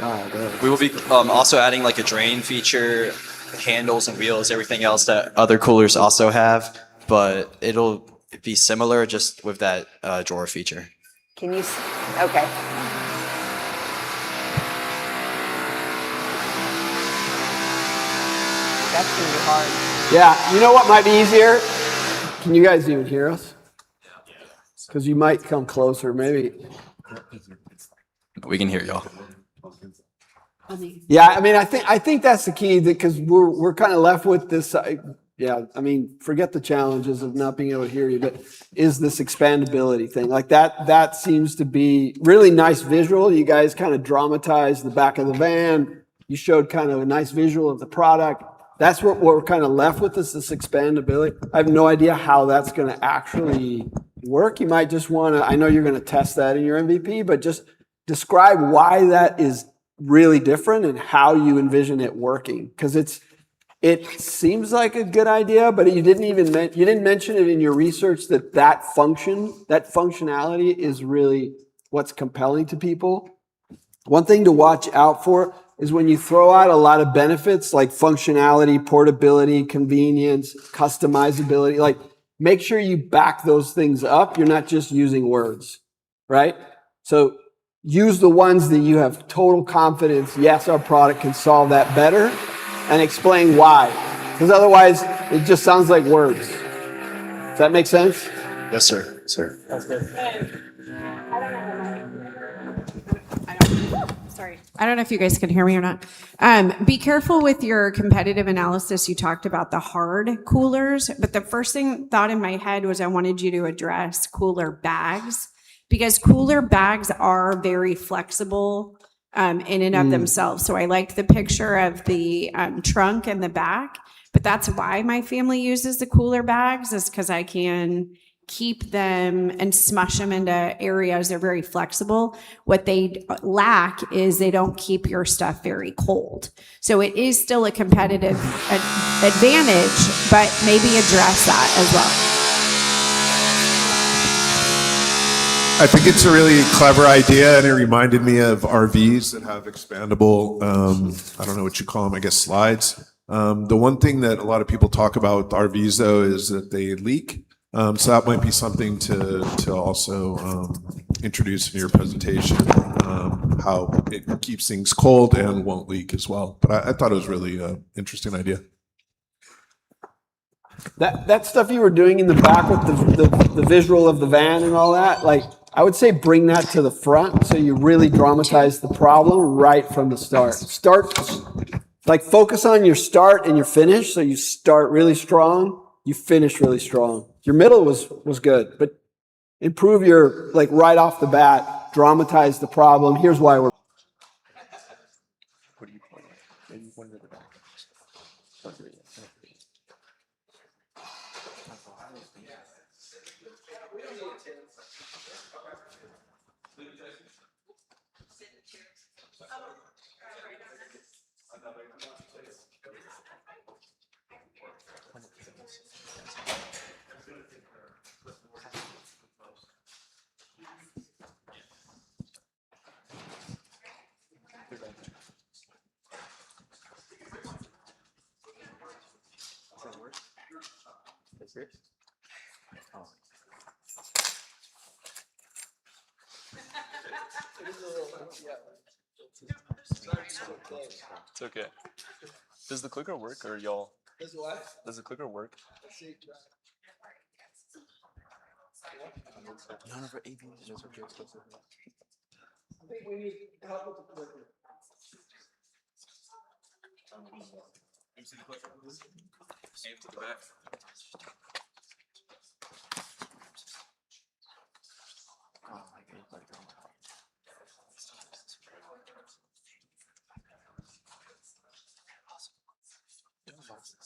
we will be also adding like a drain feature, handles and wheels, everything else that other coolers also have, but it'll be similar just with that drawer feature. Can you, okay. That's gonna be hard. Yeah, you know what might be easier? Can you guys even hear us? Because you might come closer, maybe. We can hear y'all. Yeah, I mean, I think that's the key, because we're kind of left with this. Yeah, I mean, forget the challenges of not being able to hear you, but is this expandability thing. Like that seems to be really nice visual. You guys kind of dramatized the back of the van. You showed kind of a nice visual of the product. That's what we're kind of left with is this expandability. I have no idea how that's going to actually work. You might just want to, I know you're going to test that in your MVP, but just describe why that is really different and how you envision it working. Because it seems like a good idea, but you didn't mention it in your research that functionality is really what's compelling to people. One thing to watch out for is when you throw out a lot of benefits like functionality, portability, convenience, customizability, like make sure you back those things up. You're not just using words, right? So use the ones that you have total confidence. Yes, our product can solve that better, and explain why. Because otherwise, it just sounds like words. Does that make sense? Yes, sir. Sir. That's good. Sorry. I don't know if you guys can hear me or not. Be careful with your competitive analysis. You talked about the hard coolers, but the first thing thought in my head was I wanted you to address cooler bags because cooler bags are very flexible in and of themselves. So I liked the picture of the trunk and the back, but that's why my family uses the cooler bags is because I can keep them and smush them into areas. They're very flexible. What they lack is they don't keep your stuff very cold. So it is still a competitive advantage, but maybe address that as well. I think it's a really clever idea, and it reminded me of RVs that have expandable, I don't know what you call them, I guess slides. The one thing that a lot of people talk about with RVs, though, is that they leak. So that might be something to also introduce in your presentation, how it keeps things cold and won't leak as well. But I thought it was really an interesting idea. That stuff you were doing in the back with the visual of the van and all that, like I would say bring that to the front so you really dramatize the problem right from the start. Like focus on your start and your finish. So you start really strong, you finish really strong. Your middle was good, but improve your, like right off the bat, dramatize the problem. Here's why we're. What do you point at? Maybe one to the back. It's okay. Does the clicker work or y'all? Does what? Does the clicker work? None of our AV users are good. I think we need help with the clicker. Aim to the back.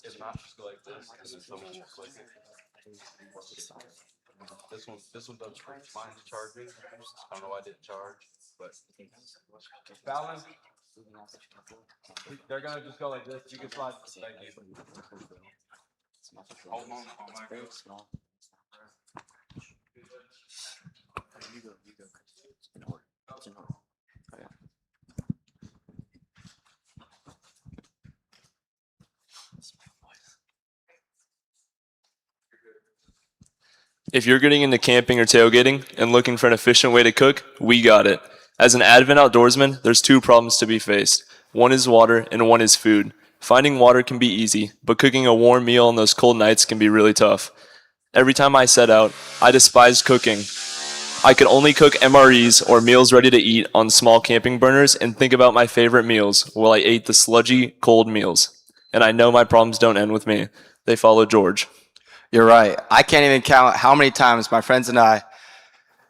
If not, just go like this, and then someone should click it. This one doesn't work. Mine's charging. I don't know why I didn't charge, but balance. They're gonna just go like this. You can slide. Thank you. Hold on. Very small. You go. It's in order. It's in order. Oh, yeah. If you're getting into camping or tailgating and looking for an efficient way to cook, we got it. As an Advent outdoorsman, there's two problems to be faced. One is water and one is food. Finding water can be easy, but cooking a warm meal on those cold nights can be really tough. Every time I set out, I despised cooking. I could only cook MREs or meals ready to eat on small camping burners and think about my favorite meals while I ate the sludgy, cold meals. And I know my problems don't end with me. They follow George. You're right. I can't even count how many times my friends and I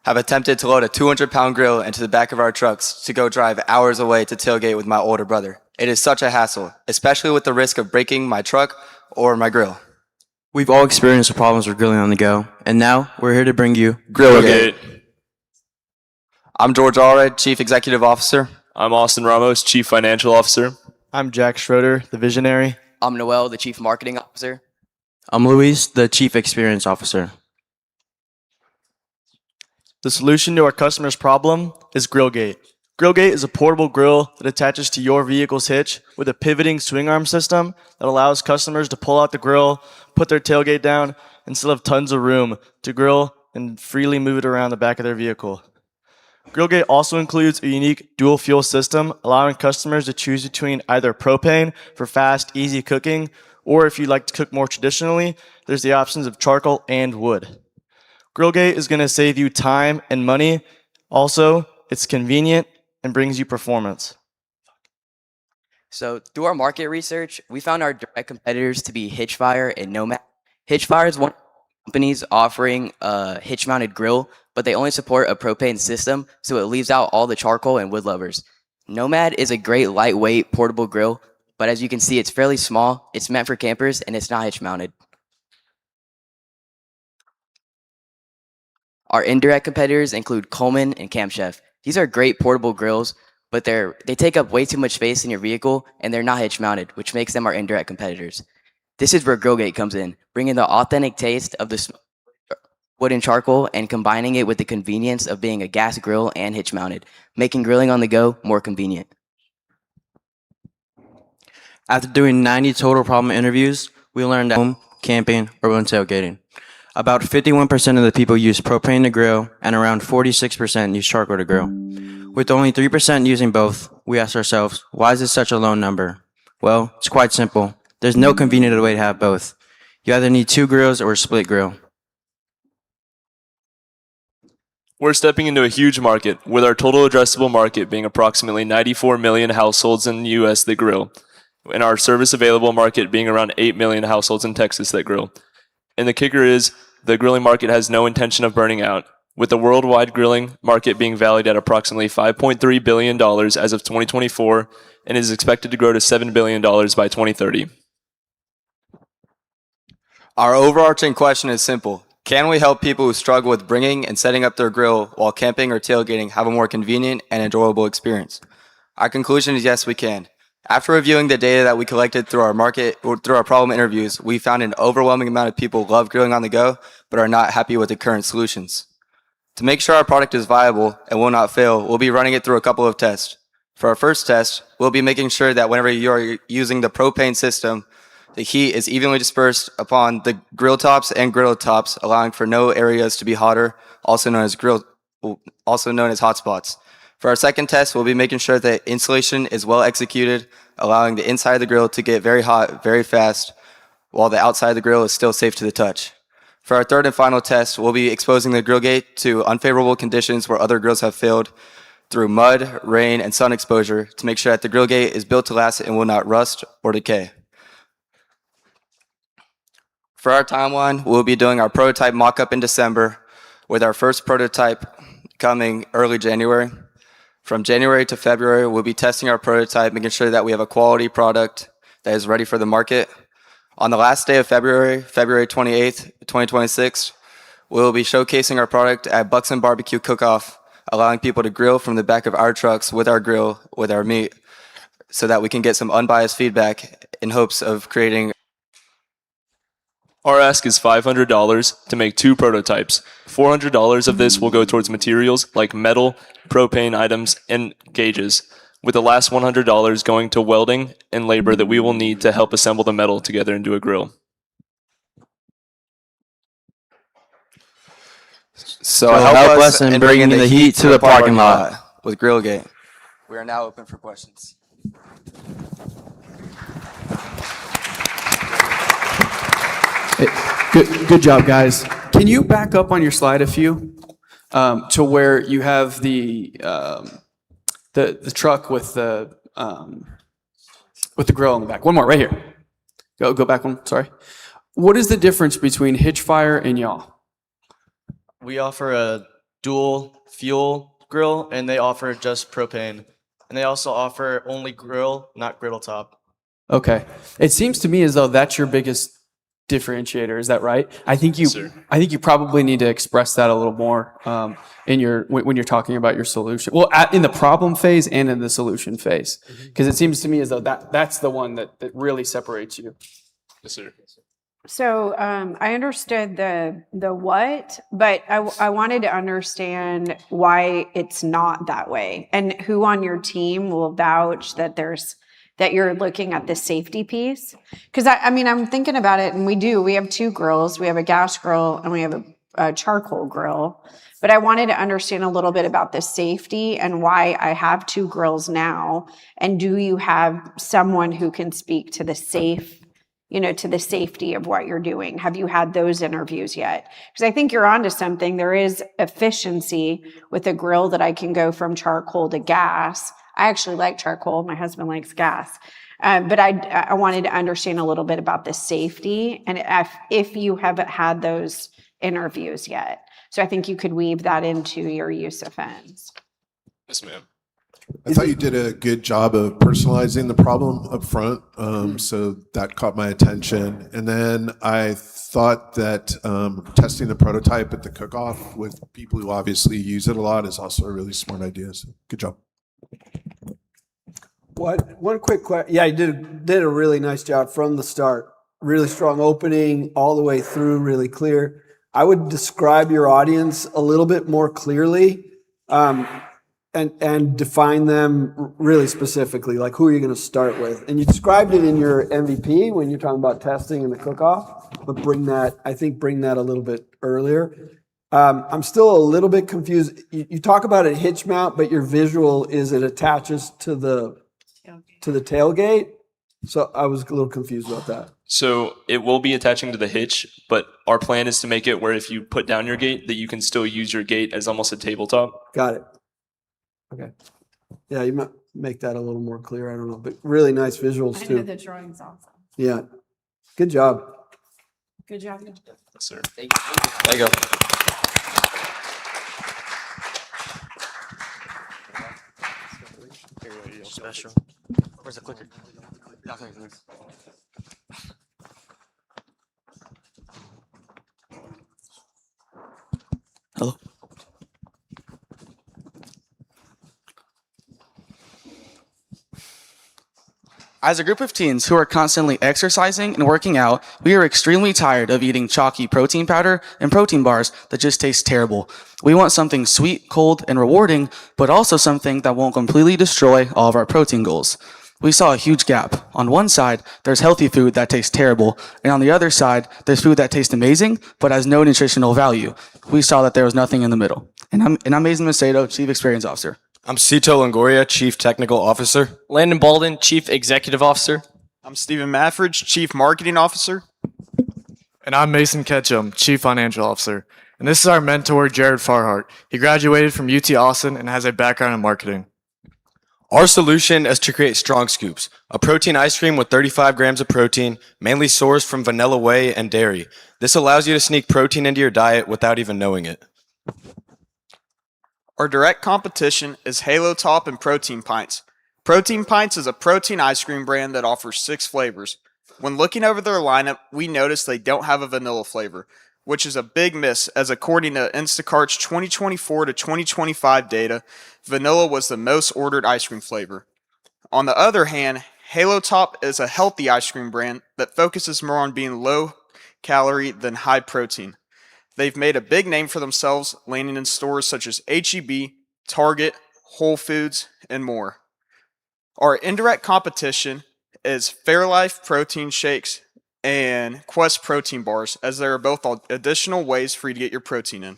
have attempted to load a 200-pound grill into the back of our trucks to go drive hours away to tailgate with my older brother. It is such a hassle, especially with the risk of breaking my truck or my grill. We've all experienced the problems with grilling on the go, and now we're here to bring you Grillgate. I'm George Allred, Chief Executive Officer. I'm Austin Ramos, Chief Financial Officer. I'm Jack Schroeder, the visionary. I'm Noel, the Chief Marketing Officer. I'm Luis, the Chief Experience Officer. The solution to our customer's problem is Grillgate. Grillgate is a portable grill that attaches to your vehicle's hitch with a pivoting swing arm system that allows customers to pull out the grill, put their tailgate down, and still have tons of room to grill and freely move it around the back of their vehicle. Grillgate also includes a unique dual fuel system, allowing customers to choose between either propane for fast, easy cooking, or if you'd like to cook more traditionally, there's the options of charcoal and wood. Grillgate is going to save you time and money. Also, it's convenient and brings you performance. So through our market research, we found our direct competitors to be Hitchfire and Nomad. Hitchfire is one of the companies offering a hitch-mounted grill, but they only support a propane system, so it leaves out all the charcoal and wood lovers. Nomad is a great lightweight portable grill, but as you can see, it's fairly small, it's meant for campers, and it's not hitch-mounted. Our indirect competitors include Coleman and Camp Chef. These are great portable grills, but they take up way too much space in your vehicle, and they're not hitch-mounted, which makes them our indirect competitors. This is where Grillgate comes in, bringing the authentic taste of the wood and charcoal and combining it with the convenience of being a gas grill and hitch-mounted, making grilling on the go more convenient. After doing 90 total problem interviews, we learned that home, camping, or when tailgating. About 51% of the people use propane to grill, and around 46% use charcoal to grill. With only 3% using both, we asked ourselves, why is this such a low number? Well, it's quite simple. There's no convenient way to have both. You either need two grills or a split grill. We're stepping into a huge market, with our total addressable market being approximately 94 million households in the U.S. that grill, and our service available market being around 8 million households in Texas that grill. And the kicker is, the grilling market has no intention of burning out, with the worldwide grilling market being valued at approximately $5.3 billion as of 2024 and is expected to grow to $7 billion by 2030. Our overarching question is simple. Can we help people who struggle with bringing and setting up their grill while camping or tailgating have a more convenient and enjoyable experience? Our conclusion is yes, we can. After reviewing the data that we collected through our problem interviews, we found an overwhelming amount of people love grilling on the go, but are not happy with the current solutions. To make sure our product is viable and will not fail, we'll be running it through a couple of tests. For our first test, we'll be making sure that whenever you're using the propane system, the heat is evenly dispersed upon the grill tops and griddle tops, allowing for no areas to be hotter, also known as hot spots. For our second test, we'll be making sure that insulation is well executed, allowing the inside of the grill to get very hot very fast, while the outside of the grill is still safe to the touch. For our third and final test, we'll be exposing the Grillgate to unfavorable conditions where other grills have failed through mud, rain, and sun exposure to make sure that the Grillgate is built to last and will not rust or decay. For our timeline, we'll be doing our prototype mock-up in December, with our first prototype coming early January. From January to February, we'll be testing our prototype, making sure that we have a quality product that is ready for the market. On the last day of February, February 28th, 2026, we'll be showcasing our product at Bucks and Barbecue Cook-Off, allowing people to grill from the back of our trucks with our grill, with our meat, so that we can get some unbiased feedback in hopes of creating. Our ask is $500 to make 2 prototypes. $400 of this will go towards materials like metal, propane items, and gauges, with the last $100 going to welding and labor that we will need to help assemble the metal together into a grill. So help us in bringing the heat to the parking lot with Grillgate. We are now open for questions. Good job, guys. Can you back up on your slide a few to where you have the truck with the grill on the back? One more, right here. Go back one. Sorry. What is the difference between Hitchfire and y'all? We offer a dual fuel grill, and they offer just propane. And they also offer only grill, not griddle top. Okay. It seems to me as though that's your biggest differentiator. Is that right? I think you probably need to express that a little more when you're talking about your solution. Well, in the problem phase and in the solution phase, because it seems to me as though that's the one that really separates you. Yes, sir. So I understood the what, but I wanted to understand why it's not that way, and who on your team will vouch that you're looking at the safety piece. Because I mean, I'm thinking about it, and we have two grills. We have a gas grill and we have a charcoal grill. But I wanted to understand a little bit about the safety and why I have two grills now. And do you have someone who can speak to the safety of what you're doing? Have you had those interviews yet? Because I think you're onto something. There is efficiency with a grill that I can go from charcoal to gas. I actually like charcoal. My husband likes gas. But I wanted to understand a little bit about the safety and if you haven't had those interviews yet. So I think you could weave that into your use of fins. Yes, ma'am. I thought you did a good job of personalizing the problem up front, so that caught my attention. And then I thought that testing the prototype at the cook-off with people who obviously use it a lot is also a really smart idea. So good job. One quick question. Yeah, you did a really nice job from the start. Really strong opening all the way through, really clear. I would describe your audience a little bit more clearly. And define them really specifically, like who are you going to start with? And you described it in your MVP when you're talking about testing and the cook-off, but bring that a little bit earlier. I'm still a little bit confused. You talk about a hitch mount, but your visual is it attaches to the tailgate. So I was a little confused about that. So it will be attaching to the hitch, but our plan is to make it where if you put down your gate, that you can still use your gate as almost a tabletop. Got it. Okay. Yeah, you might make that a little more clear. I don't know, but really nice visuals I too. know the drawing's awesome. Yeah. Good job. Good job. Yes, sir. Thank you. There you go. Special. Where's the clicker? Hello. As a group of teens who are constantly exercising and working out, we are extremely tired of eating chalky protein powder and protein bars that just taste terrible. We want something sweet, cold, and rewarding, but also something that won't completely destroy all of our protein goals. We saw a huge gap. On one side, there's healthy food that tastes terrible, and on the other side, there's food that tastes amazing, but has no nutritional value. We saw that there was nothing in the middle. And I'm Mason Macedo, Chief Experience Officer. I'm Cito Longoria, Chief Technical Officer. Landon Balden, Chief Executive Officer. I'm Stephen Maffridge, Chief Marketing Officer. And I'm Mason Ketchum, Chief Financial Officer. And this is our mentor, Jared Farhart. He graduated from UT Austin and has a background in marketing. Our solution is to create Strong Scoops, a protein ice cream with 35 grams of protein, mainly sourced from vanilla whey and dairy. This allows you to sneak protein into your diet without even knowing it. Our direct competition is Halo Top and Protein Pints. Protein Pints is a protein ice cream brand that offers 6 flavors. When looking over their lineup, we noticed they don't have a vanilla flavor, which is a big miss as according to Instacart's 2024 to 2025 data, vanilla was the most ordered ice cream flavor. On the other hand, Halo Top is a healthy ice cream brand that focuses more on being low calorie than high protein. They've made a big name for themselves, landing in stores such as H-E-B, Target, Whole Foods, and more. Our indirect competition is Fairlife Protein Shakes and Quest Protein Bars, as they are both additional ways for you to get your protein in.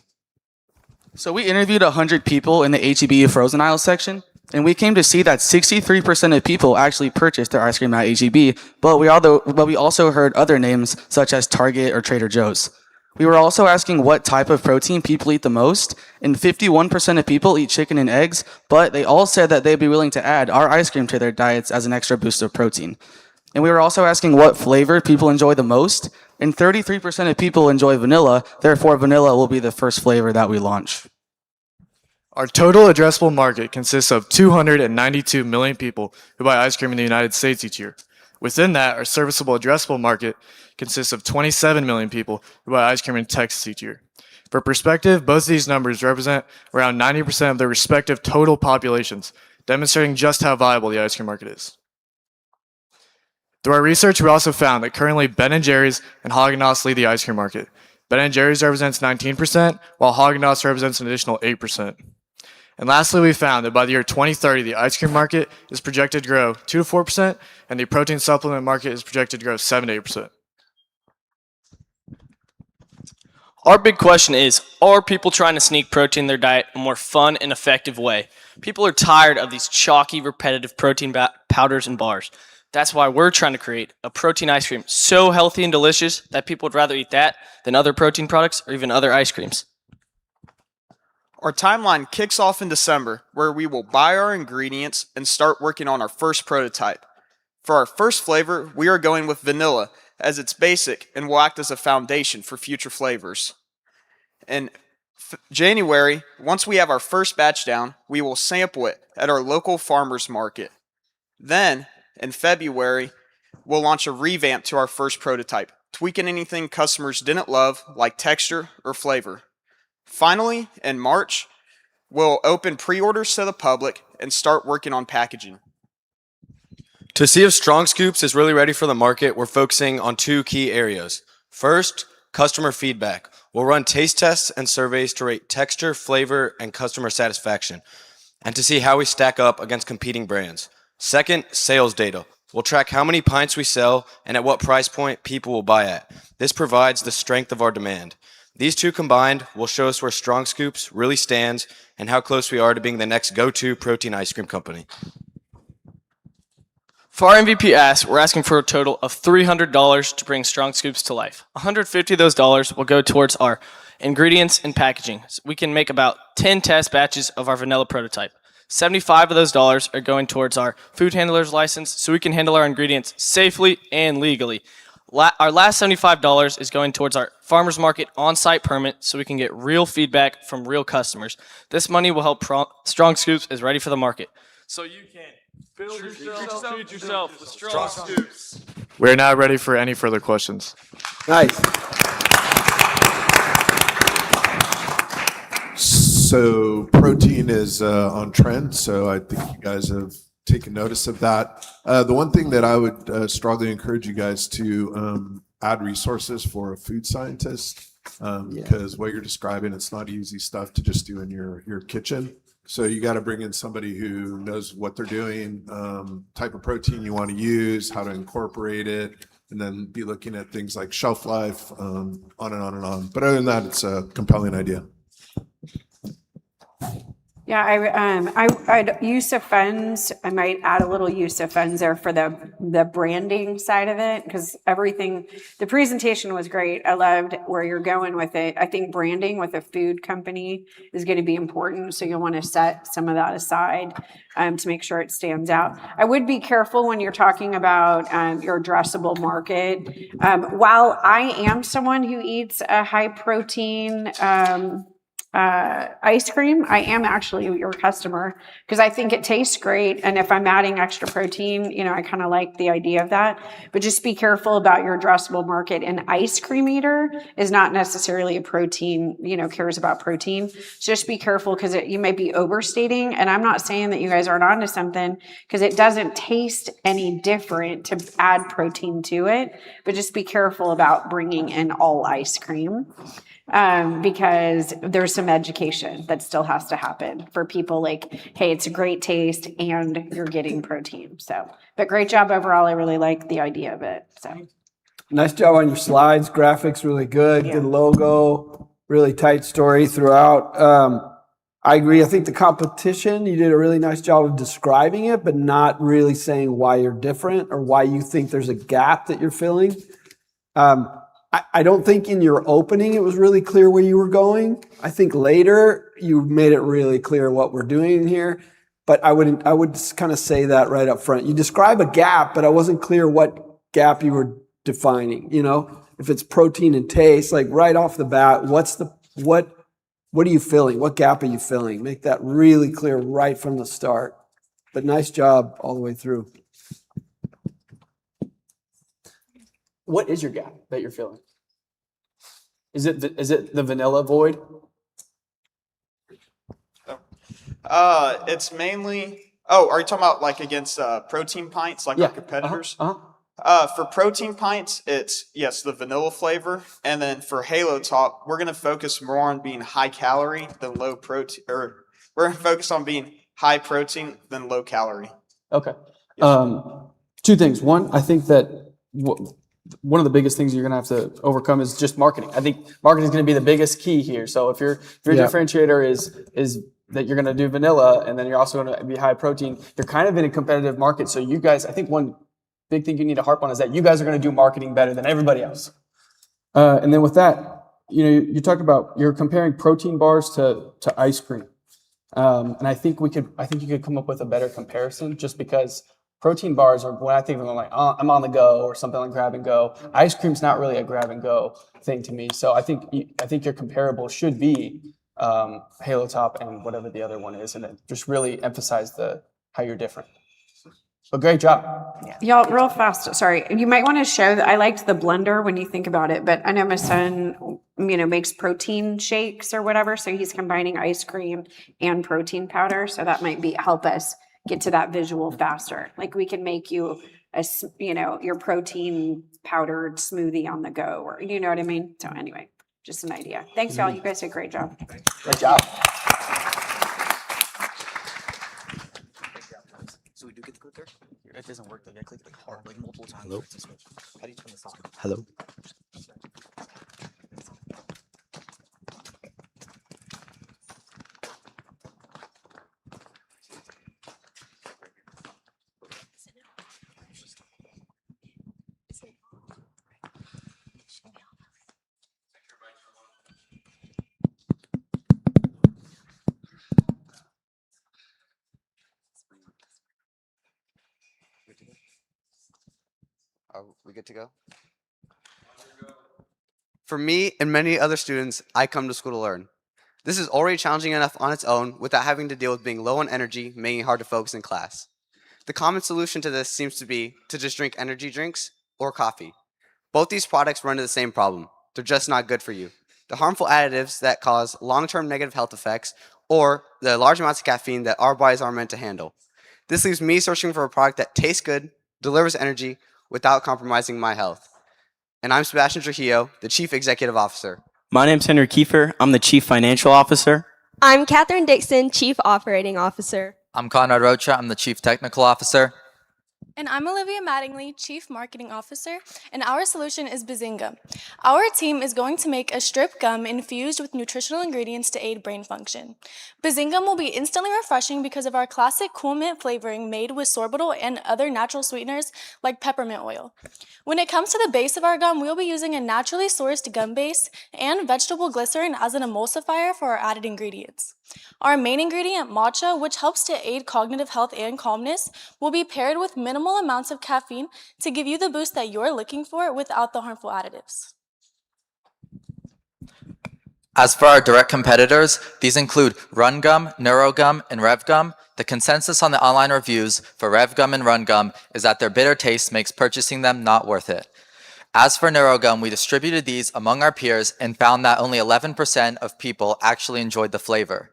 So we interviewed 100 people in the H-E-B frozen aisle section, and we came to see that 63% of people actually purchased their ice cream at H-E-B, but we also heard other names such as Target or Trader Joe's. We were also asking what type of protein people eat the most, and 51% of people eat chicken and eggs, but they all said that they'd be willing to add our ice cream to their diets as an extra boost of protein. And we were also asking what flavor people enjoy the most. And 33% of people enjoy vanilla. Therefore, vanilla will be the first flavor that we launch. Our total addressable market consists of 292 million people who buy ice cream in the United States each year. Within that, our serviceable addressable market consists of 27 million people who buy ice cream in Texas each year. For perspective, both of these numbers represent around 90% of their respective total populations, demonstrating just how viable the ice cream market is. Through our research, we also found that currently Ben & Jerry's and Haagen-Dazs lead the ice cream market. Ben & Jerry's represents 19%, while Haagen-Dazs represents an additional 8%. And lastly, we found that by the year 2030, the ice cream market is projected to grow 2 to 4%, and the protein supplement market is projected to grow 7 to 8%. Our big question is, are people trying to sneak protein in their diet in a more fun and effective way? People are tired of these chalky, repetitive protein powders and bars. That's why we're trying to create a protein ice cream so healthy and delicious that people would rather eat that than other protein products or even other ice creams. Our timeline kicks off in December, where we will buy our ingredients and start working on our first prototype. For our first flavor, we are going with vanilla, as it's basic and will act as a foundation for future flavors. In January, once we have our first batch down, we will sample it at our local farmers market. Then, in February, we'll launch a revamp to our first prototype, tweaking anything customers didn't love, like texture or flavor. Finally, in March, we'll open pre-orders to the public and start working on packaging. To see if Strong Scoops is really ready for the market, we're focusing on 2 key areas. First, customer feedback. We'll run taste tests and surveys to rate texture, flavor, and customer satisfaction, and to see how we stack up against competing brands. Second, sales data. We'll track how many pints we sell and at what price point people will buy at. This provides the strength of our demand. These 2 combined will show us where Strong Scoops really stands and how close we are to being the next go-to protein ice cream company. For our MVP ask, we're asking for a total of $300 to bring Strong Scoops to life. $150 of those dollars will go towards our ingredients and packaging. So we can make about 10 test batches of our vanilla prototype. 75 of those dollars are going towards our food handler's license so we can handle our ingredients safely and legally. Our last $75 is going towards our farmers market on-site permit so we can get real feedback from real customers. This money will help Strong Scoops is ready for the market. So you can build yourself, feed yourself with Strong Scoops. We're now ready for any further questions. Nice. So protein is on trend, so I think you guys have taken notice of that. The one thing that I would strongly encourage you guys to add resources for a food scientist, because what you're describing, it's not easy stuff to just do in your kitchen. So you got to bring in somebody who knows what they're doing, type of protein you want to use, how to incorporate it, and then be looking at things like shelf life, on and on and on. But other than that, it's a compelling idea. Yeah, I'd use of funds. I might add a little use of funds there for the branding side of it, because everything, the presentation was great. I loved where you're going with it. I think branding with a food company is going to be important, so you'll want to set some of that aside to make sure it stands out. I would be careful when you're talking about your addressable market. While I am someone who eats a high protein ice cream, I am actually your customer because I think it tastes great. And if I'm adding extra protein, I kind of like the idea of that. But just be careful about your addressable market. An ice cream eater is not necessarily a protein, cares about protein. So just be careful because you might be overstating. And I'm not saying that you guys aren't onto something, because it doesn't taste any different to add protein to it. But just be careful about bringing in all ice cream. Because there's some education that still has to happen for people like, hey, it's a great taste and you're getting protein. So, but great job overall. I really like the idea of it. So nice job on your slides. Graphics really good. Good logo. Really tight story throughout. I agree. I think the competition, you did a really nice job of describing it, but not really saying why you're different or why you think there's a gap that you're filling. I don't think in your opening it was really clear where you were going. I think later you made it really clear what we're doing here. But I would kind of say that right up front. You describe a gap, but I wasn't clear what gap you were defining. You know, if it's protein and taste, like right off the bat, what are you filling? What gap are you filling? Make that really clear right from the start. But nice job all the way through. What is your gap that you're filling? Is it the vanilla void? It's mainly. Oh, are you talking about like against protein pints, like our competitors? For protein pints, it's yes the vanilla flavor, and then for Halo Top, we're gonna focus more on being high calorie than low protein, or we're gonna focus on being high protein than low calorie. Okay. Two things. One, I think that one of the biggest things you're going to have to overcome is just marketing. I think marketing is going to be the biggest key here. So if your differentiator is that you're going to do vanilla and then you're also going to be high protein, you're kind of in a competitive market. So you guys, I think one big thing you need to harp on is that you guys are going to do marketing better than everybody else. And then with that, you talked about you're comparing protein bars to ice cream. And I think you could come up with a better comparison just because protein bars are, when I think of them, like, oh, I'm on the go or something like grab and go. Ice cream's not really a grab and go thing to me. So I think your comparable should be Halo Top and whatever the other one is, and it just really emphasize how you're different. But great job. Y'all, real fast, sorry. You might want to show that I liked the blender when you think about it, but I know my son, makes protein shakes or whatever, so he's combining ice cream and protein powder, so that might help us get to that visual faster. Like we can make you your protein powdered smoothie on the go, or you know what I mean? So anyway, just an idea. Thanks, y'all. You guys did a great job. Great job. So we do get the clicker? It doesn't work though. You gotta click it hard, multiple times. Hello? How do you turn this on? Hello? Are we good to go? For me and many other students, I come to school to learn. This is already challenging enough on its own without having to deal with being low on energy, making it hard to focus in class. The common solution to this seems to be to just drink energy drinks or coffee. Both these products run into the same problem. They're just not good for you. The harmful additives that cause long-term negative health effects or the large amounts of caffeine that our bodies aren't meant to handle. This leaves me searching for a product that tastes good, delivers energy, without compromising my health. And I'm Sebastian Trujillo, the Chief Executive Officer. My name's Henry Kiefer. I'm the Chief Financial Officer. I'm Catherine Dixon, Chief Operating Officer. I'm Conrad Rocha. I'm the Chief Technical Officer. And I'm Olivia Mattingly, Chief Marketing Officer, and our solution is Bazinga. Our team is going to make a strip gum infused with nutritional ingredients to aid brain function. Bazinga will be instantly refreshing because of our classic cool mint flavoring made with sorbitol and other natural sweeteners like peppermint oil. When it comes to the base of our gum, we'll be using a naturally sourced gum base and vegetable glycerin as an emulsifier for our added ingredients. Our main ingredient, matcha, which helps to aid cognitive health and calmness, will be paired with minimal amounts of caffeine to give you the boost that you're looking for without the harmful additives. As for our direct competitors, these include Run Gum, NeuroGum, and Rev Gum. The consensus on the online reviews for Rev Gum and Run Gum is that their bitter taste makes purchasing them not worth it. As for NeuroGum, we distributed these among our peers and found that only 11% of people actually enjoyed the flavor.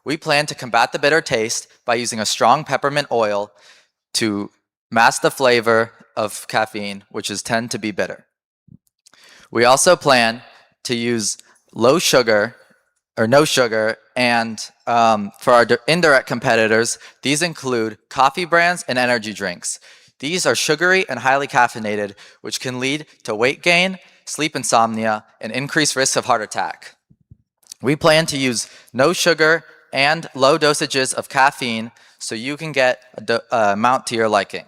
We plan to combat the bitter taste by using a strong peppermint oil to mask the flavor of caffeine, which tend to be bitter. We also plan to use low sugar or no sugar, and for our indirect competitors, these include coffee brands and energy drinks. These are sugary and highly caffeinated, which can lead to weight gain, sleep insomnia, and increased risk of heart attack. We plan to use no sugar and low dosages of caffeine so you can get an amount to your liking.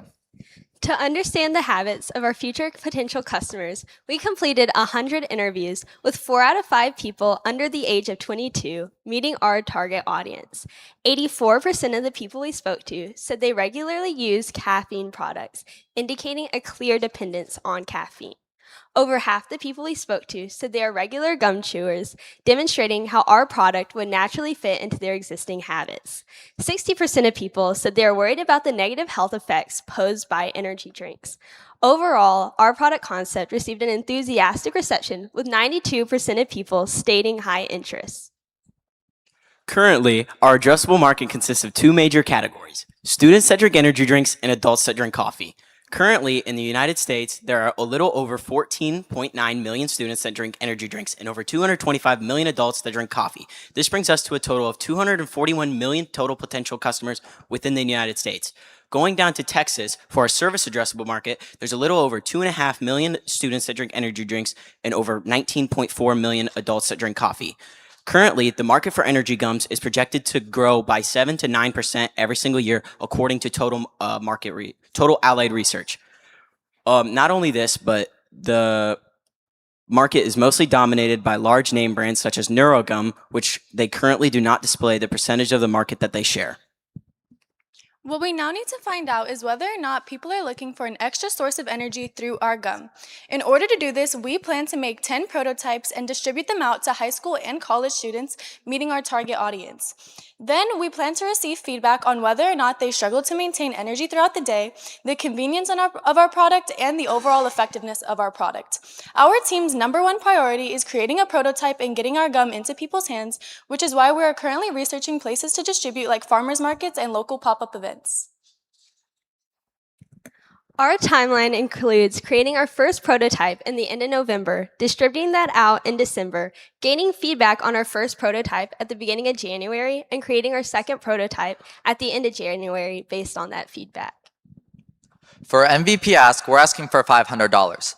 To understand the habits of our future potential customers, we completed 100 interviews with 4 out of 5 people under the age of 22 meeting our target audience. 84% of the people we spoke to said they regularly use caffeine products, indicating a clear dependence on caffeine. Over half the people we spoke to said they are regular gum chewers, demonstrating how our product would naturally fit into their existing habits. 60% of people said they are worried about the negative health effects posed by energy drinks. Overall, our product concept received an enthusiastic reception, with 92% of people stating high interest. Currently, our addressable market consists of 2 major categories: student-centric energy drinks and adults that drink coffee. Currently, in the United States, there are a little over 14.9 million students that drink energy drinks and over 225 million adults that drink coffee. This brings us to a total of 241 million total potential customers within the United States. Going down to Texas, for our service addressable market, there's a little over 2.5 million students that drink energy drinks and over 19.4 million adults that drink coffee. Currently, the market for energy gums is projected to grow by 7 to 9% every single year, according to Total Allied Research. Not only this, but the market is mostly dominated by large name brands such as NeuroGum, which they currently do not display the percentage of the market that they share. What we now need to find out is whether or not people are looking for an extra source of energy through our gum. In order to do this, we plan to make 10 prototypes and distribute them out to high school and college students, meeting our target audience. Then we plan to receive feedback on whether or not they struggle to maintain energy throughout the day, the convenience of our product, and the overall effectiveness of our product. Our team's #1 priority is creating a prototype and getting our gum into people's hands, which is why we are currently researching places to distribute, like farmers markets and local pop-up events. Our timeline includes creating our first prototype in the end of November, distributing that out in December, gaining feedback on our first prototype at the beginning of January, and creating our second prototype at the end of January based on that feedback. For our MVP ask, we're asking for $500.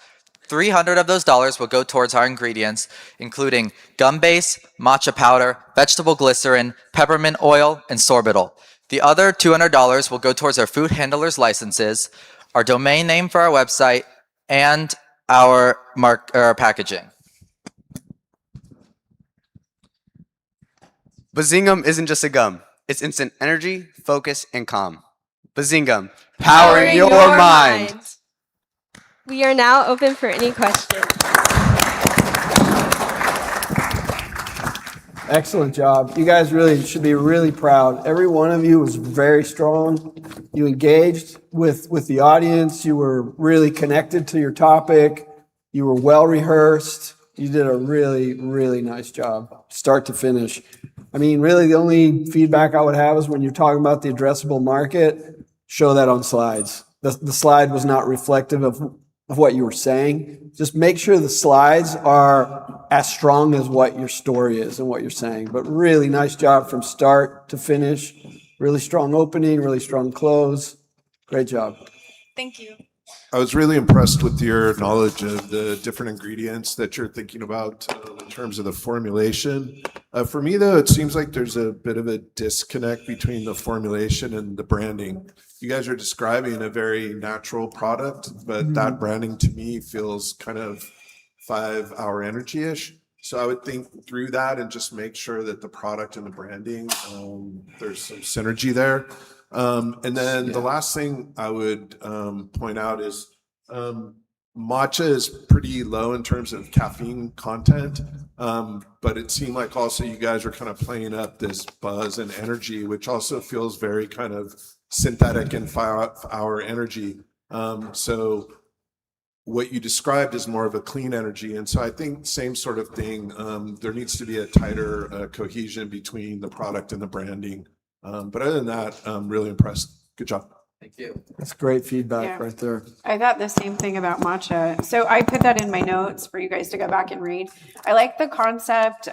$300 of those dollars will go towards our ingredients, including gum base, matcha powder, vegetable glycerin, peppermint oil, and sorbitol. The other $200 will go towards our food handlers' licenses, our domain name for our website, and our packaging. Bazingum isn't just a gum. It's instant energy, focus, and calm. Bazingum, powering your mind. We are now open for any questions. Excellent job. You guys really should be really proud. Every one of you was very strong. You engaged with the audience. You were really connected to your topic. You were well rehearsed. You did a really, really nice job, start to finish. I mean, really the only feedback I would have is when you're talking about the addressable market, show that on slides. The slide was not reflective of what you were saying. Just make sure the slides are as strong as what your story is and what you're saying. But really nice job from start to finish. Really strong opening, really strong close. Great job. Thank you. I was really impressed with your knowledge of the different ingredients that you're thinking about in terms of the formulation. For me, though, it seems like there's a bit of a disconnect between the formulation and the branding. You guys are describing a very natural product, but that branding to me feels kind of 5-hour energy-ish. So I would think through that and just make sure that the product and the branding, there's some synergy there. And then the last thing I would point out is matcha is pretty low in terms of caffeine content, but it seemed like also you guys were kind of playing up this buzz and energy, which also feels very kind of synthetic and 5-hour energy. So what you described is more of a clean energy. And so I think same sort of thing, there needs to be a tighter cohesion between the product and the branding. But other than that, I'm really impressed. Good job. Thank you. That's great feedback Yeah. right there. I thought the same thing about matcha. So I put that in my notes for you guys to go back and read. I like the concept.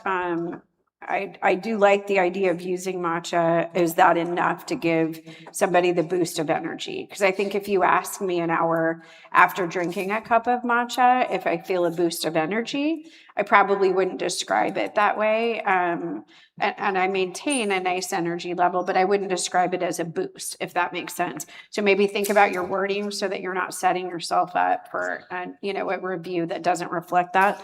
I do like the idea of using matcha. Is that enough to give somebody the boost of energy? Because I think if you ask me an hour after drinking a cup of matcha, if I feel a boost of energy, I probably wouldn't describe it that way. And I maintain a nice energy level, but I wouldn't describe it as a boost, if that makes sense. So maybe think about your wording so that you're not setting yourself up for, a review that doesn't reflect that.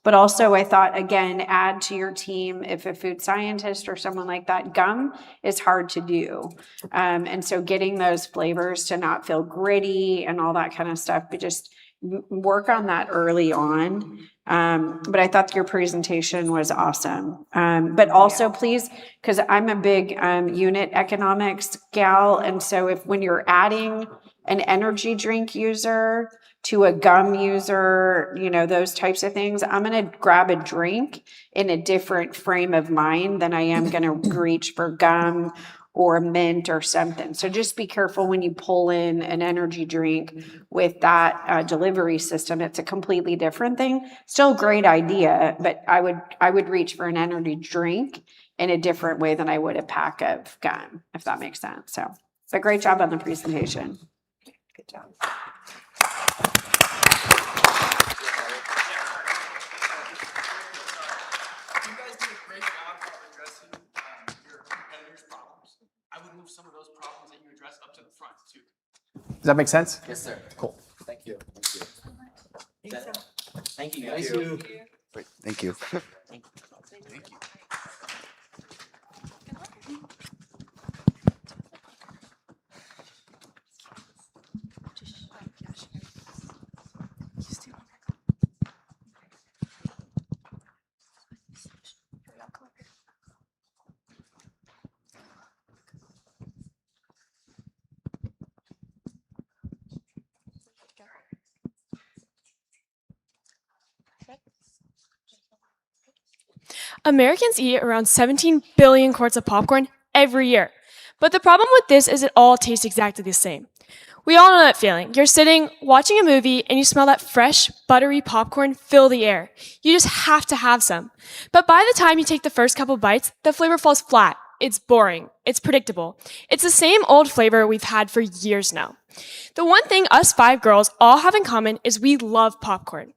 But also, I thought, again, add to your team, if a food scientist or someone like that, gum is hard to do. And so getting those flavors to not feel gritty and all that kind of stuff, but just work on that early on. But I thought your presentation was awesome. But also, please, because I'm a big unit economics gal, and so when you're adding an energy drink user to a gum user, those types of things, I'm going to grab a drink in a different frame of mind than I am going to reach for gum or mint or something. So just be careful when you pull in an energy drink with that delivery system. It's a completely different thing. Still a great idea, but I would reach for an energy drink in a different way than I would a pack of gum, if that makes sense. So, but great job on the presentation. Good job. Some of those problems that you address up to the front too. Does that make sense? Yes, sir. Cool. Thank you. Thank you. Thank you. Great. Thank you. Thank you. Americans eat around 17 billion quarts of popcorn every year. But the problem with this is it all tastes exactly the same. We all know that feeling. You're sitting, watching a movie, and you smell that fresh, buttery popcorn fill the air. You just have to have some. But by the time you take the first couple bites, the flavor falls flat. It's boring. It's predictable. It's the same old flavor we've had for years now. The one thing us 5 girls all have in common is we love popcorn.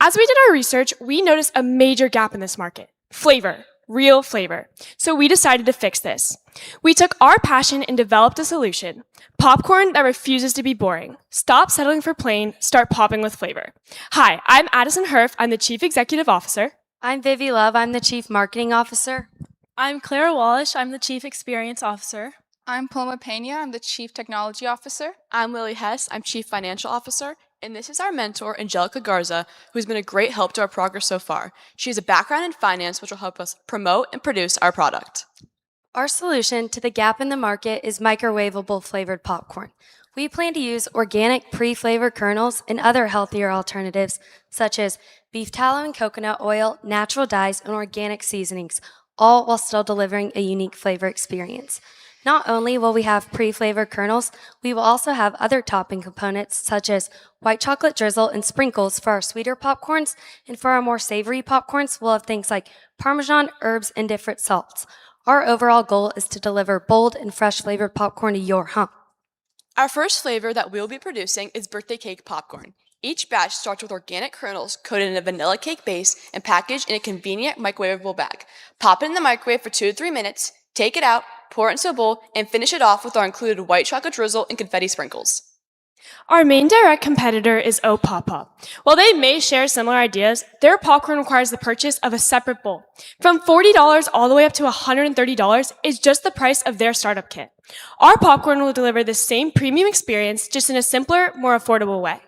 As we did our research, we noticed a major gap in this market. Flavor. Real flavor. So we decided to fix this. We took our passion and developed a solution. Popcorn that refuses to be boring. Stop settling for plain, start popping with flavor. Hi, I'm Addison Herf. I'm the Chief Executive Officer. I'm Vivi Love. I'm the Chief Marketing Officer. I'm Clara Wallish. I'm the Chief Experience Officer. I'm Paloma Pena. I'm the Chief Technology Officer. I'm Lily Hess. I'm Chief Financial Officer. And this is our mentor, Angelica Garza, who's been a great help to our progress so far. She has a background in finance, which will help us promote and produce our product. Our solution to the gap in the market is microwavable flavored popcorn. We plan to use organic pre-flavored kernels and other healthier alternatives, such as beef tallow and coconut oil, natural dyes, and organic seasonings, all while still delivering a unique flavor experience. Not only will we have pre-flavored kernels, we will also have other topping components such as white chocolate drizzle and sprinkles for our sweeter popcorns, and for our more savory popcorns, we'll have things like Parmesan, herbs, and different salts. Our overall goal is to deliver bold and fresh flavored popcorn to your home. Our first flavor that we'll be producing is birthday cake popcorn. Each batch starts with organic kernels coated in a vanilla cake base and packaged in a convenient microwavable bag. Pop it in the microwave for 2 to 3 minutes, take it out, pour it into a bowl, and finish it off with our included white chocolate drizzle and confetti sprinkles. Our main direct competitor is O Pop Pop. While they may share similar ideas, their popcorn requires the purchase of a separate bowl. From $40 all the way up to $130 is just the price of their startup kit. Our popcorn will deliver the same premium experience, just in a simpler, more affordable way.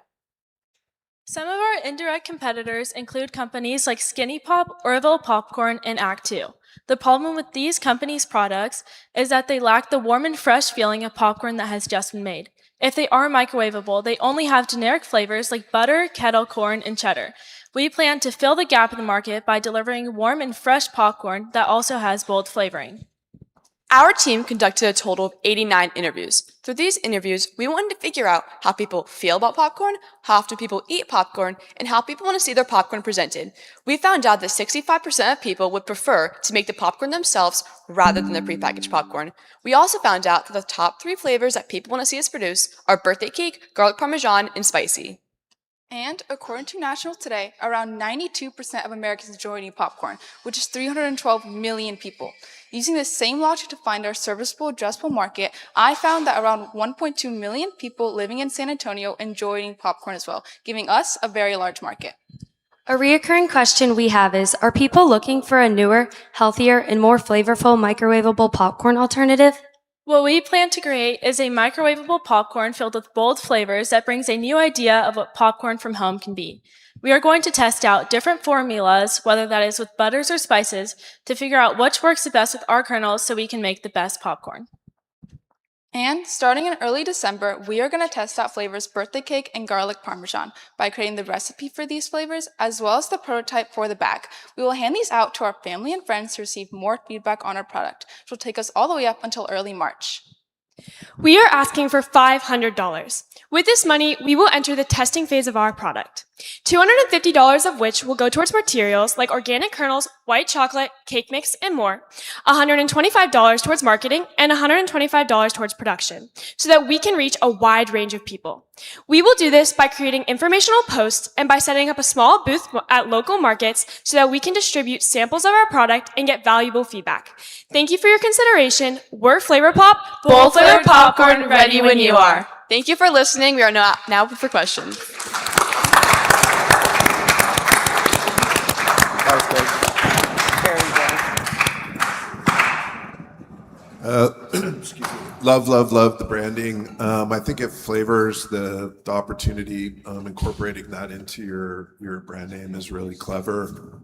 Some of our indirect competitors include companies like Skinny Pop, Orville Popcorn, and Act 2. The problem with these companies' products is that they lack the warm and fresh feeling of popcorn that has just been made. If they are microwavable, they only have generic flavors like butter, kettle corn, and cheddar. We plan to fill the gap in the market by delivering warm and fresh popcorn that also has bold flavoring. Our team conducted a total of 89 interviews. Through these interviews, we wanted to figure out how people feel about popcorn, how often people eat popcorn, and how people want to see their popcorn presented. We found out that 65% of people would prefer to make the popcorn themselves rather than the prepackaged popcorn. We also found out that the top 3 flavors that people want to see us produce are birthday cake, garlic parmesan, and spicy. And according to National Today, around 92% of Americans enjoy eating popcorn, which is 312 million people. Using the same logic to find our serviceable addressable market, I found that around 1.2 million people living in San Antonio enjoy eating popcorn as well, giving us a very large market. A reoccurring question we have is, are people looking for a newer, healthier, and more flavorful microwavable popcorn alternative? What we plan to create is a microwavable popcorn filled with bold flavors that brings a new idea of what popcorn from home can be. We are going to test out different formulas, whether that is with butters or spices, to figure out which works the best with our kernels so we can make the best popcorn. And starting in early December, we are going to test out flavors birthday cake and garlic parmesan by creating the recipe for these flavors as well as the prototype for the bag. We will hand these out to our family and friends to receive more feedback on our product, which will take us all the way up until early March. We are asking for $500. With this money, we will enter the testing phase of our product. $250 of which will go towards materials like organic kernels, white chocolate, cake mix, and more. $125 towards marketing and $125 towards production, so that we can reach a wide range of people. We will do this by creating informational posts and by setting up a small booth at local markets so that we can distribute samples of our product and get valuable feedback. Thank you for your consideration. We're Flavor Pop, bold flavored popcorn, ready when you are. Thank you for listening. We are now open for questions. Excuse me. Love the branding. I think it flavors the opportunity, incorporating that into your brand name is really clever.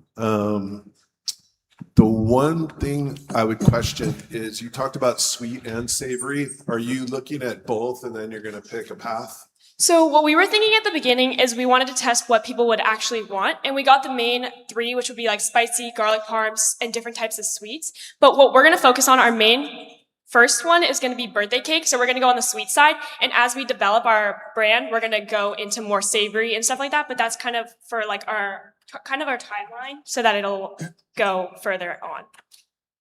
The one thing I would question is you talked about sweet and savory. Are you looking at both and then you're going to pick a path? So what we were thinking at the beginning is we wanted to test what people would actually want, and we got the main 3, which would be like spicy, garlic parms, and different types of sweets. But what we're going to focus on, our main first one is going to be birthday cake, so we're going to go on the sweet side, and as we develop our brand, we're going to go into more savory and stuff like that, but that's kind of for like our timeline so that it'll go further on.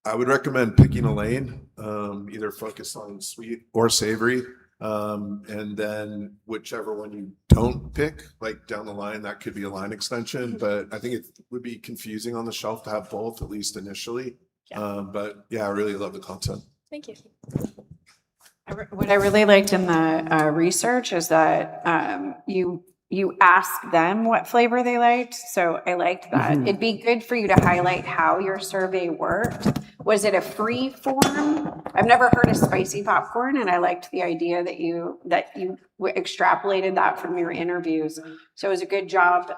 I would recommend picking a lane, either focus on sweet or savory. And then whichever one you don't pick, like down the line, that could be a line extension, but I think it would be confusing on the shelf to have both, at least initially. But yeah, I really love the content. Thank you. What I really liked in the research is that you asked them what flavor they liked. So I liked that. It'd be good for you to highlight how your survey worked. Was it a free form? I've never heard of spicy popcorn, and I liked the idea that you extrapolated that from your interviews. So it was a good job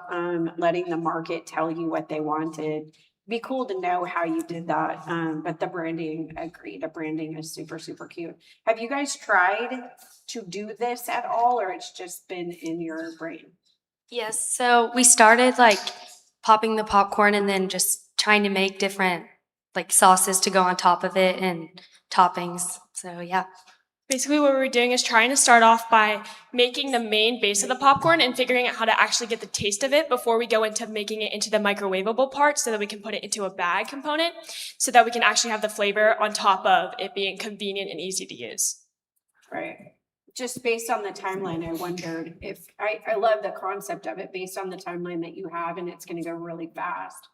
letting the market tell you what they wanted. Be cool to know how you did that. But the branding, agreed. The branding is super, super cute. Have you guys tried to do this at all, or it's just been in your brain? Yes, so we started like popping the popcorn and then just trying to make different like sauces to go on top of it and toppings. So yeah. Basically what we were doing is trying to start off by making the main base of the popcorn and figuring out how to actually get the taste of it before we go into making it into the microwavable part so that we can put it into a bag component so that we can actually have the flavor on top of it being convenient and easy to use. Right. Just based on the timeline, I wondered if, I love the concept of it based on the timeline that you have, and it's going to go really fast.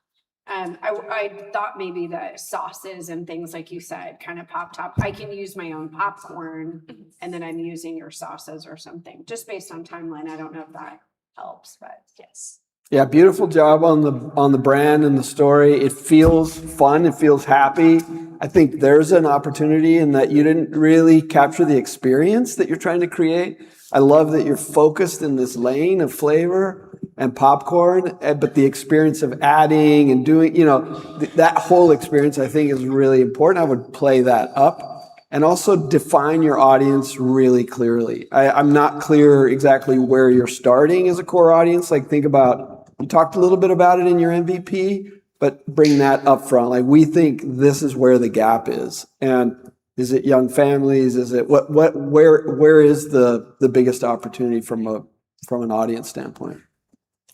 I thought maybe the sauces and things like you said kind of popped up. I can use my own popcorn and then I'm using your sauces or something just based on timeline. I don't know if that helps, but yes. Yeah, beautiful job on the brand and the story. It feels fun. It feels happy. I think there's an opportunity in that you didn't really capture the experience that you're trying to create. I love that you're focused in this lane of flavor and popcorn, but the experience of adding and doing, that whole experience I think is really important. I would play that up and also define your audience really clearly. I'm not clear exactly where you're starting as a core audience. Like think about, you talked a little bit about it in your MVP, but bring that up front. Like we think this is where the gap is. And Is it young families? Is it where is the biggest opportunity from an audience standpoint?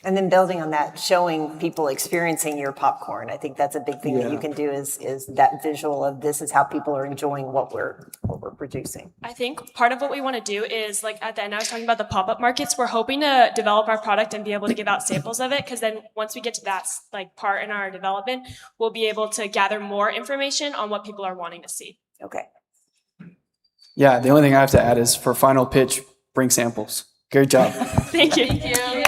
And then building on that, showing people experiencing your popcorn. I think that's a big thing that you can do is that visual of this is how people are enjoying what we're producing. I think part of what we want to do is, like at the end I was talking about the pop-up markets, we're hoping to develop our product and be able to give out samples of it, because then once we get to that like part in our development, we'll be able to gather more information on what people are wanting to see. Okay. Yeah, the only thing I have to add is for final pitch, bring samples. Great job. Thank you. Thank you.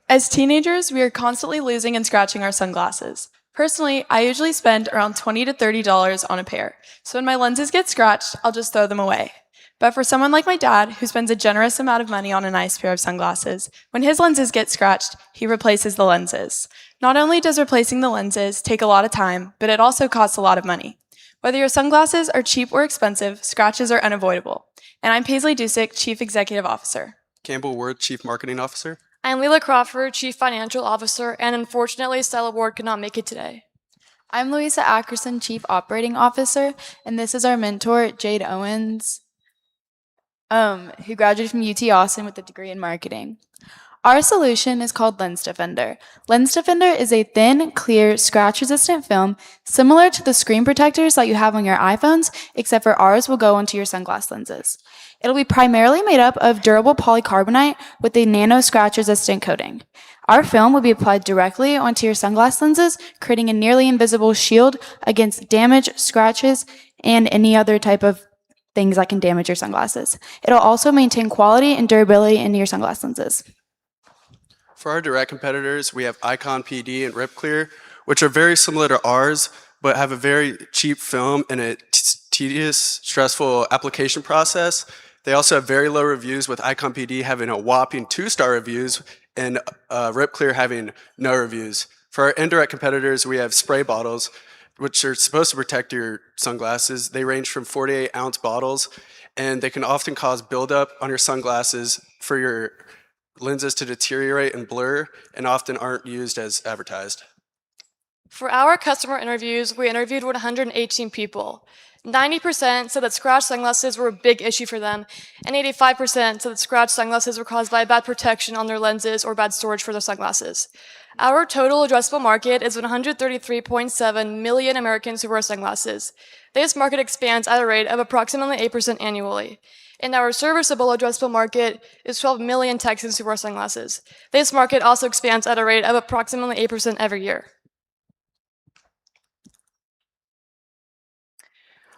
As teenagers, we are constantly losing and scratching our sunglasses. Personally, I usually spend around $20 to $30 on a pair, so when my lenses get scratched, I'll just throw them away. But for someone like my dad, who spends a generous amount of money on a nice pair of sunglasses, when his lenses get scratched, he replaces the lenses. Not only does replacing the lenses take a lot of time, but it also costs a lot of money. Whether your sunglasses are cheap or expensive, scratches are unavoidable. And I'm Paisley Dusick, Chief Executive Officer. Campbell Ward, Chief Marketing Officer. I'm Leila Crawford, Chief Financial Officer, and unfortunately, Stella Ward could not make it today. I'm Louisa Ackerson, Chief Operating Officer, and this is our mentor, Jade Owens, who graduated from UT Austin with a degree in marketing. Our solution is called Lens Defender. Lens Defender is a thin, clear, scratch-resistant film similar to the screen protectors that you have on your iPhones, except for ours will go onto your sunglass lenses. It'll be primarily made up of durable polycarbonate with a nano scratch-resistant coating. Our film will be applied directly onto your sunglass lenses, creating a nearly invisible shield against damage, scratches, and any other type of things that can damage your sunglasses. It'll also maintain quality and durability in your sunglass lenses. For our direct competitors, we have Icon PD and Rip Clear, which are very similar to ours, but have a very cheap film and a tedious, stressful application process. They also have very low reviews, with Icon PD having a whopping 2-star reviews and Rip Clear having no reviews. For our indirect competitors, we have spray bottles, which are supposed to protect your sunglasses. They range from 48-ounce bottles, and they can often cause buildup on your sunglasses for your lenses to deteriorate and blur, and often aren't used as advertised. For our customer interviews, we interviewed 118 people. 90% said that scratched sunglasses were a big issue for them, and 85% said that scratched sunglasses were caused by bad protection on their lenses or bad storage for their sunglasses. Our total addressable market is 133.7 million Americans who wear sunglasses. This market expands at a rate of approximately 8% annually. And our serviceable addressable market is 12 million Texans who wear sunglasses. This market also expands at a rate of approximately 8% every year.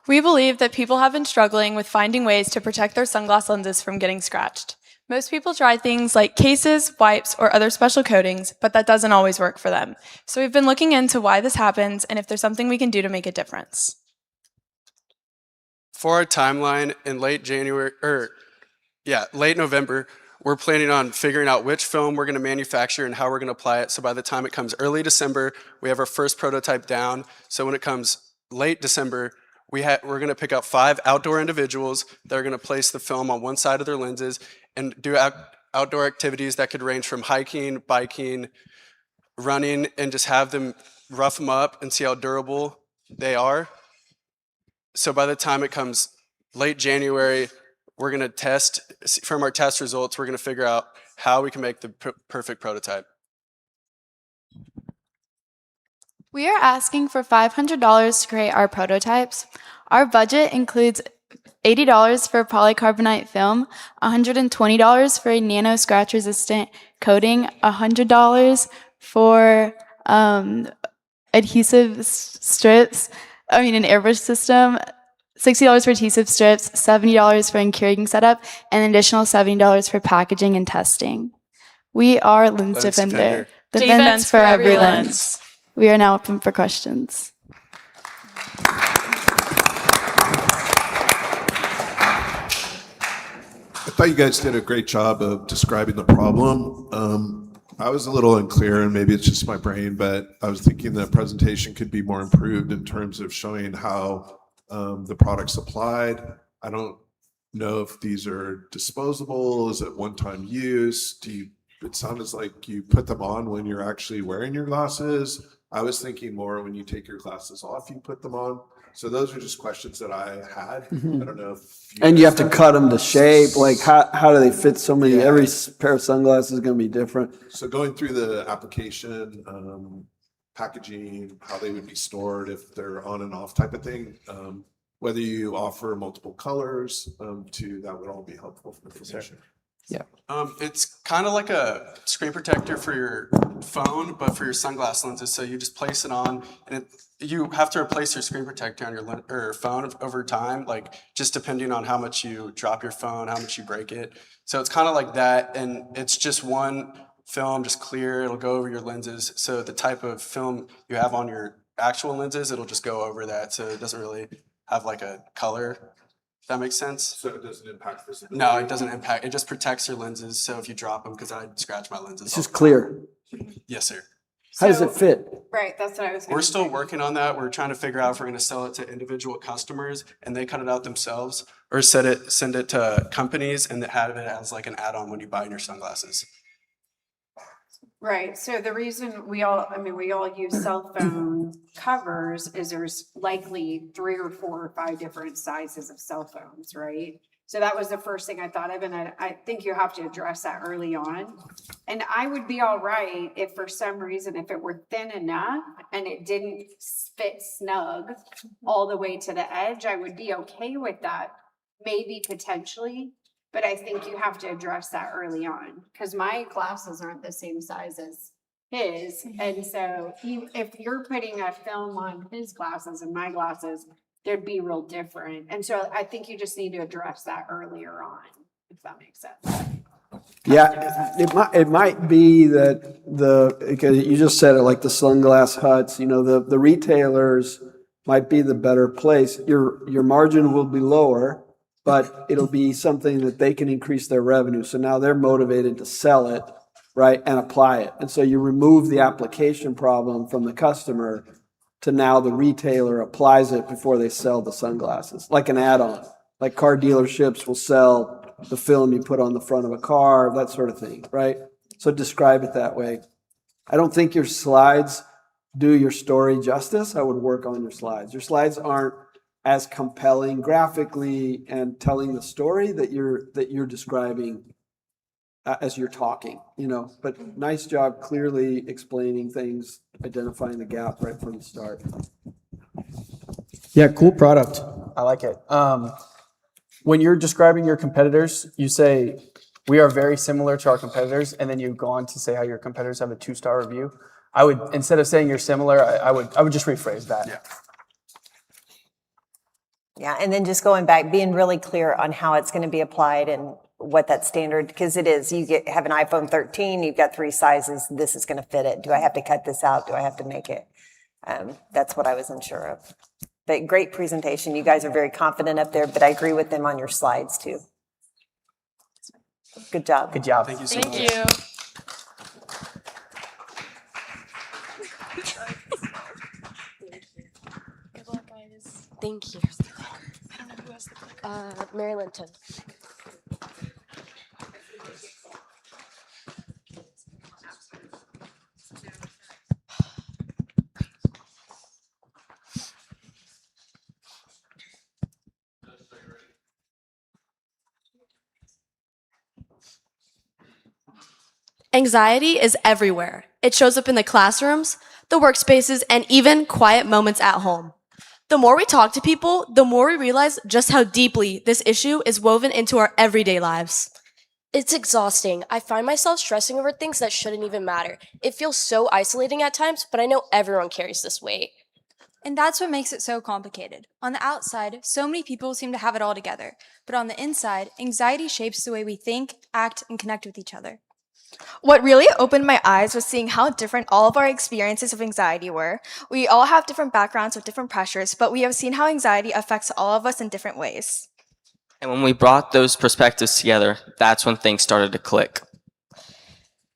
We believe that people have been struggling with finding ways to protect their sunglass lenses from getting scratched. Most people try things like cases, wipes, or other special coatings, but that doesn't always work for them. So we've been looking into why this happens and if there's something we can do to make a difference. For our timeline in late November, we're planning on figuring out which film we're going to manufacture and how we're going to apply it. So by the time it comes early December, we have our first prototype down. So when it comes late December, we're going to pick up 5 outdoor individuals that are going to place the film on one side of their lenses and do outdoor activities that could range from hiking, biking, running, and just have them rough them up and see how durable they are. So by the time it comes late January, we're going to test, from our test results, we're going to figure out how we can make the perfect prototype. We are asking for $500 to create our prototypes. Our budget includes $80 for polycarbonate film, $120 for a nano scratch resistant coating, $100 for adhesive strips, an airbrush system, $60 for adhesive strips, $70 for curing setup, and an additional $70 for packaging and testing. We are Lens Defender. Defense for every lens. We are now open for questions. thought you guys did a great job of describing the problem. I was a little unclear, and maybe it's just my brain, but I was thinking the presentation could be more improved in terms of showing how the product's applied. I don't know if these are disposable. Is it one-time use? It sounds like you put them on when you're actually wearing your glasses. I was thinking more when you take your glasses off, you put them on. So those are just questions that I had. I don't know if And you have to cut them to shape. Like how do they fit so many? Every pair of sunglasses is going to be different. So going through the application, packaging, how they would be stored if they're on and off type of thing, whether you offer multiple colors, that would all be helpful for information. Yeah. It's kind of like a screen protector for your phone, but for your sunglass lenses. So you just place it on, and you have to replace your screen protector on your phone over time, like just depending on how much you drop your phone, how much you break it. So it's kind of like that, and it's just one film, just clear. It'll go over your lenses. So the type of film you have on your actual lenses, it'll just go over that. So it doesn't really have like a color. If that makes sense. So it doesn't impact visibility? No, it doesn't impact. It just protects your lenses. So if you drop them, because I scratch my lenses. It's just clear. Yes, sir. How does it fit? Right, that's what I was We're still working on that. We're trying to figure out if we're going to sell it to individual customers and they cut it out themselves, or send it to companies and have it as like an add-on when you buy your sunglasses. Right, so the reason we all use cell phone covers is there's likely 3 or 4 or 5 different sizes of cell phones, right? So that was the first thing I thought of, and I think you have to address that early on. And I would be all right if for some reason, if it were thin enough and it didn't fit snug all the way to the edge, I would be okay with that, maybe potentially. But I think you have to address that early on, because my glasses aren't the same size as his. And so if you're putting a film on his glasses and my glasses, they'd be real different. And so I think you just need to address that earlier on, if that makes sense. Yeah, it might be that because you just said it, like the sunglass huts, the retailers might be the better place. Your margin will be lower, but it'll be something that they can increase their revenue. So now they're motivated to sell it, right, and apply it. And so you remove the application problem from the customer to now the retailer applies it before they sell the sunglasses, like an add-on. Like car dealerships will sell the film you put on the front of a car, that sort of thing, right? So describe it that way. I don't think your slides do your story justice. I would work on your slides. Your slides aren't as compelling graphically and telling the story that you're describing as you're talking, but nice job clearly explaining things, identifying the gap right from the start. Yeah, cool product. I like it. When you're describing your competitors, you say, we are very similar to our competitors, and then you go on to say how your competitors have a 2-star review. I would, instead of saying you're similar, I would just rephrase that. Yeah. Yeah, and then just going back, being really clear on how it's going to be applied and what that standard, because it is, have an iPhone 13, you've got 3 sizes, this is going to fit it. Do I have to cut this out? Do I have to make it? That's what I was unsure of. But great presentation. You guys are very confident up there, but I agree with them on your slides too. Good job. Good job. Thank you so much. Thank you. Good luck, guys. Thank you. I don't know who has the clicker. Mary Linton. Anxiety is everywhere. It shows up in the classrooms, the workspaces, and even quiet moments at home. The more we talk to people, the more we realize just how deeply this issue is woven into our everyday lives. It's exhausting. I find myself stressing over things that shouldn't even matter. It feels so isolating at times, but I know everyone carries this weight. And that's what makes it so complicated. On the outside, so many people seem to have it all together. But on the inside, anxiety shapes the way we think, act, and connect with each other. What really opened my eyes was seeing how different all of our experiences of anxiety were. We all have different backgrounds with different pressures, but we have seen how anxiety affects all of us in different ways. And when we brought those perspectives together, that's when things started to click.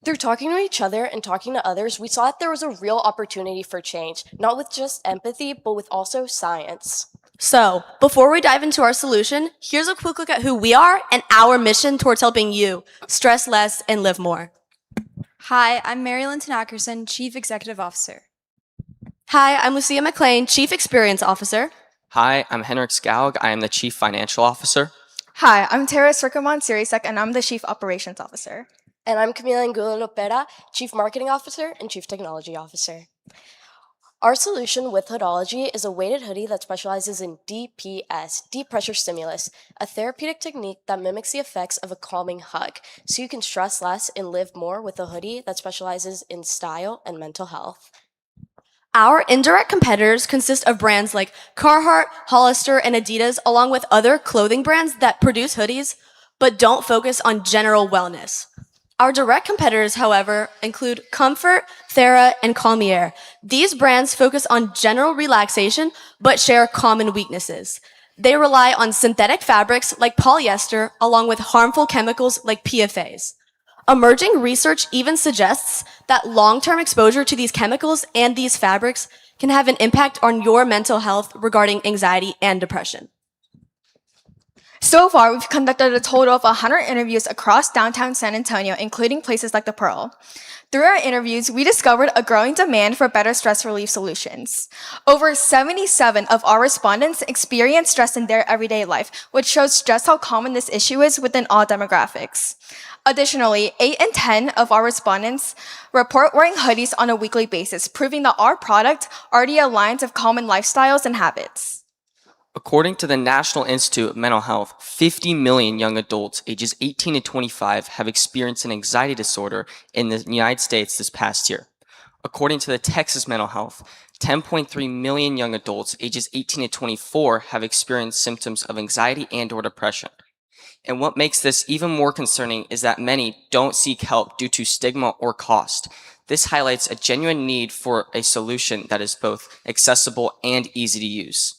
Through talking to each other and talking to others, we saw that there was a real opportunity for change, not with just empathy, but with also science. So, before we dive into our solution, here's a quick look at who we are and our mission towards helping you stress less and live more. Hi, I'm Marilyn Tanakerson, Chief Executive Officer. Hi, I'm Lucia McLean, Chief Experience Officer. Hi, I'm Henrik Skaug. I am the Chief Financial Officer. Hi, I'm Tara Circumon-Sirisek, and I'm the Chief Operations Officer. And I'm Camila Angulo Lopera, Chief Marketing Officer and Chief Technology Officer. Our solution with Hoodology is a weighted hoodie that specializes in DPS, deep pressure stimulus, a therapeutic technique that mimics the effects of a calming hug, so you can stress less and live more with a hoodie that specializes in style and mental health. Our indirect competitors consist of brands like Carhartt, Hollister, and Adidas, along with other clothing brands that produce hoodies, but don't focus on general wellness. Our direct competitors, however, include Comfort, Thera, and Calmier. These brands focus on general relaxation, but share common weaknesses. They rely on synthetic fabrics like polyester, along with harmful chemicals like PFAs. Emerging research even suggests that long-term exposure to these chemicals and these fabrics can have an impact on your mental health regarding anxiety and depression. So far, we've conducted a total of 100 interviews across downtown San Antonio, including places like the Pearl. Through our interviews, we discovered a growing demand for better stress relief solutions. Over 77 of our respondents experience stress in their everyday life, which shows just how common this issue is within all demographics. Additionally, 8 in 10 of our respondents report wearing hoodies on a weekly basis, proving that our product already aligns with common lifestyles and habits. According to the National Institute of Mental Health, 50 million young adults ages 18 to 25 have experienced an anxiety disorder in the United States this past year. According to the Texas Mental Health, 10.3 million young adults ages 18 to 24 have experienced symptoms of anxiety and/or depression. And what makes this even more concerning is that many don't seek help due to stigma or cost. This highlights a genuine need for a solution that is both accessible and easy to use.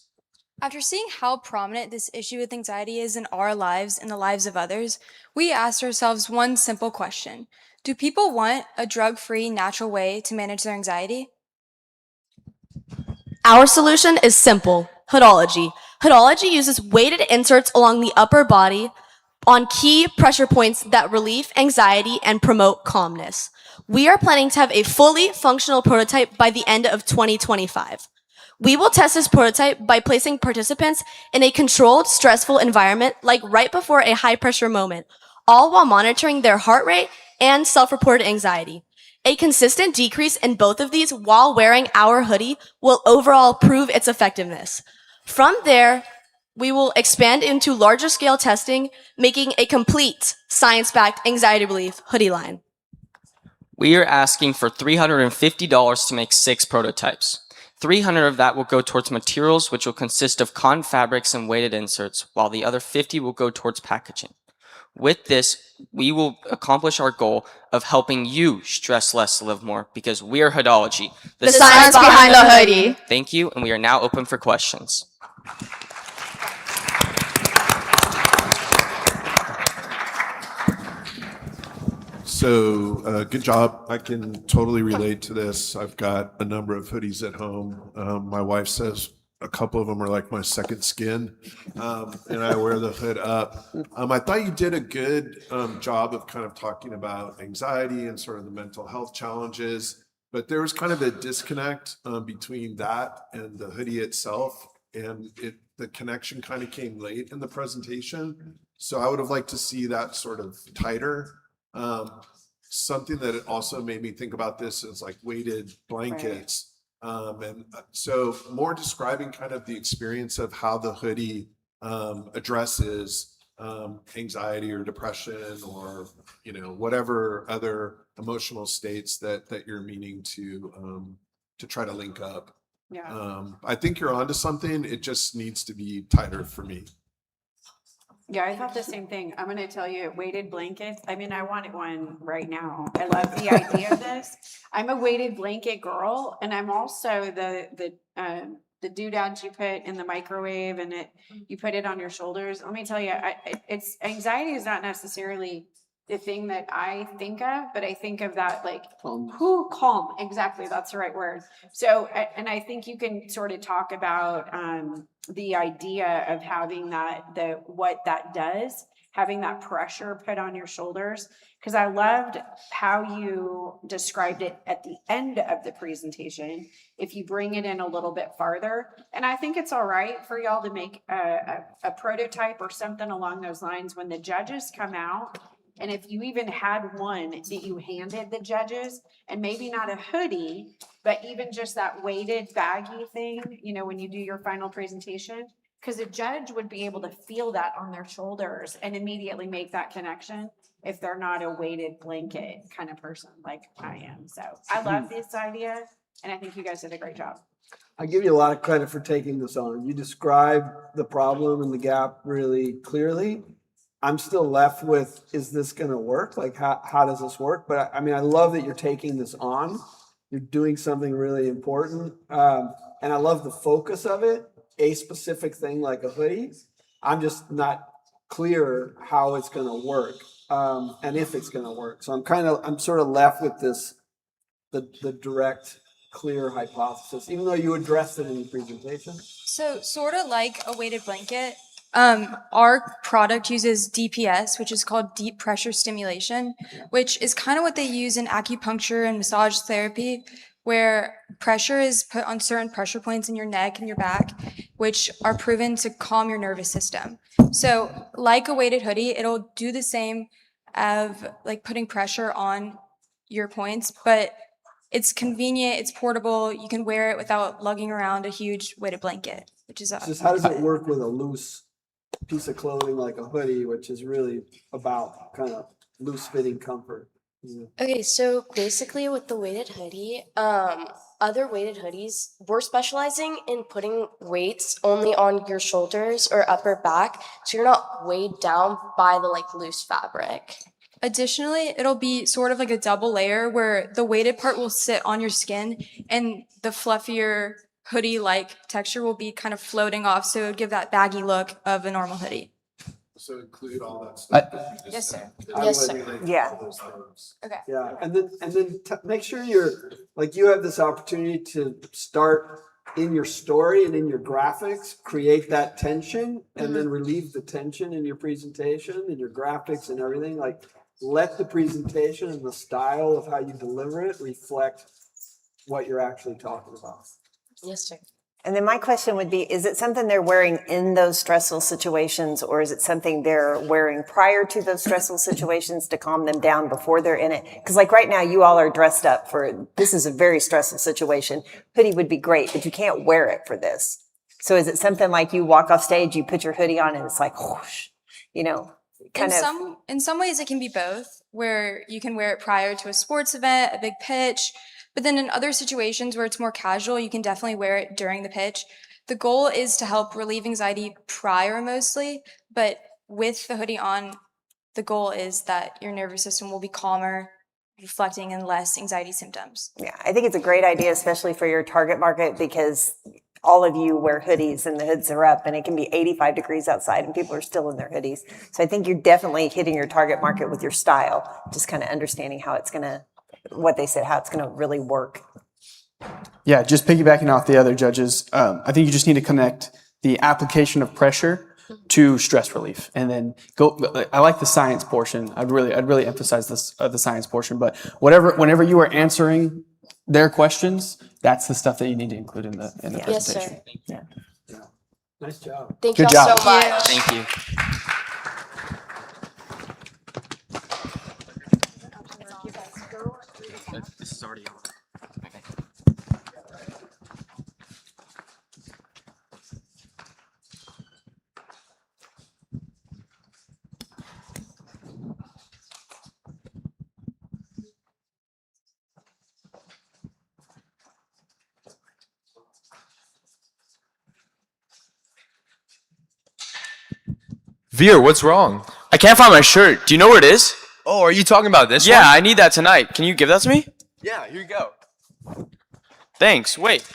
After seeing how prominent this issue with anxiety is in our lives and the lives of others, we asked ourselves one simple question. Do people want a drug-free, natural way to manage their anxiety? Our solution is simple: Hoodology. Hoodology uses weighted inserts along the upper body on key pressure points that relieve anxiety and promote calmness. We are planning to have a fully functional prototype by the end of 2025. We will test this prototype by placing participants in a controlled, stressful environment, like right before a high-pressure moment, all while monitoring their heart rate and self-reported anxiety. A consistent decrease in both of these while wearing our hoodie will overall prove its effectiveness. From there, we will expand into larger-scale testing, making a complete science-backed anxiety relief hoodie line. We are asking for $350 to make 6 prototypes. $300 of that will go towards materials, which will consist of cotton fabrics and weighted inserts, while the other $50 will go towards packaging. With this, we will accomplish our goal of helping you stress less to live more, because we are Hoodology, the science behind the hoodie. Thank you, and we are now open for questions. So good job. I can totally relate to this. I've got a number of hoodies at home. My wife says a couple of them are like my second skin, and I wear the hood up. I thought you did a good job of kind of talking about anxiety and sort of the mental health challenges, but there was kind of a disconnect between that and the hoodie itself, and the connection kind of came late in the presentation. So I would have liked to see that sort of tighter. Something that it also made me think about this is like weighted blankets. Right. And so more describing kind of the experience of how the hoodie addresses anxiety or depression or, whatever other emotional states that you're meaning to try to link up. Yeah. I think you're onto something. It just needs to be tighter for me. Yeah, I thought the same thing. I'm going to tell you, weighted blankets. I mean, I wanted one right now. I love the idea of this. I'm a weighted blanket girl, and I'm also the the doodads you put in the microwave and you put it on your shoulders. Let me tell you, it's anxiety is not necessarily the thing that I think of, but I think of that like calm. Exactly, that's the right word. So, and I think you can sort of talk about the idea of having what that does, having that pressure put on your shoulders. Because I loved how you described it at the end of the presentation. If you bring it in a little bit farther, and I think it's all right for y'all to make a prototype or something along those lines when the judges come out. And if you even had one that you handed the judges, and maybe not a hoodie, but even just that weighted baggy thing, when you do your final presentation, because a judge would be able to feel that on their shoulders and immediately make that connection if they're not a weighted blanket kind of person like I am. So I love this idea, and I think you guys did a great job. I give you a lot of credit for taking this on. You described the problem and the gap really clearly. I'm still left with, is this going to work? Like, how does this work? But I mean, I love that you're taking this on. You're doing something really important. And I love the focus of it, a specific thing like a hoodie. I'm just not clear how it's going to work and if it's going to work. So I'm sort of left with the direct, clear hypothesis, even though you addressed it in the presentation. So sort of like a weighted blanket, our product uses DPS, which is called deep pressure stimulation, which is kind of what they use in acupuncture and massage therapy, where pressure is put on certain pressure points in your neck and your back, which are proven to calm your nervous system. So like a weighted hoodie, it'll do the same of like putting pressure on your points, but it's convenient, it's portable, you can wear it without lugging around a huge weighted blanket, which is Just how does it work with a loose piece of clothing like a hoodie, which is really about kind of loose fitting comfort? Okay, so basically with the weighted hoodie, other weighted hoodies, we're specializing in putting weights only on your shoulders or upper back, so you're not weighed down by the loose fabric. Additionally, it'll be sort of like a double layer where the weighted part will sit on your skin and the fluffier hoodie-like texture will be kind of floating off, so it would give that baggy look of a normal hoodie. So include all that stuff. that you Yes, just sir. said. Yes, sir. Like Yeah. all those terms. Okay. Yeah, and then make sure you have this opportunity to start in your story and in your graphics, create that tension, and then relieve the tension in your presentation and your graphics and everything. Like, let the presentation and the style of how you deliver it reflect what you're actually talking about. Yes, sir. And then my question would be, is it something they're wearing in those stressful situations, or is it something they're wearing prior to those stressful situations to calm them down before they're in it? Because like right now, you all are dressed up this is a very stressful situation. Hoodie would be great, but you can't wear it for this. So is it something like you walk off stage, you put your hoodie on and it's like, whoosh, In some ways it can be both, where you can wear it prior to a sports event, a big pitch, but then in other situations where it's more casual, you can definitely wear it during the pitch. The goal is to help relieve anxiety prior mostly, but with the hoodie on, the goal is that your nervous system will be calmer, reflecting in less anxiety symptoms. Yeah, I think it's a great idea, especially for your target market, because all of you wear hoodies and the hoods are up and it can be 85 degrees outside and people are still in their hoodies. So I think you're definitely hitting your target market with your style, just kind of understanding how it's going to, what they said, how it's going to really work. Yeah, just piggybacking off the other judges, I think you just need to connect the application of pressure to stress relief, and then go. I like the science portion. I'd really emphasize this the science portion. But whenever you are answering their questions, that's the stuff that you need to include in the Yes, presentation. sir. Yeah. Nice job. Thank Good you job. so much. Thank you. This is already on. Veer, what's wrong? I can't find my shirt. Do you know where it is? Oh, are you talking about this Yeah, one? I need that tonight. Can you give that to me? Yeah, here you go. Thanks. Wait.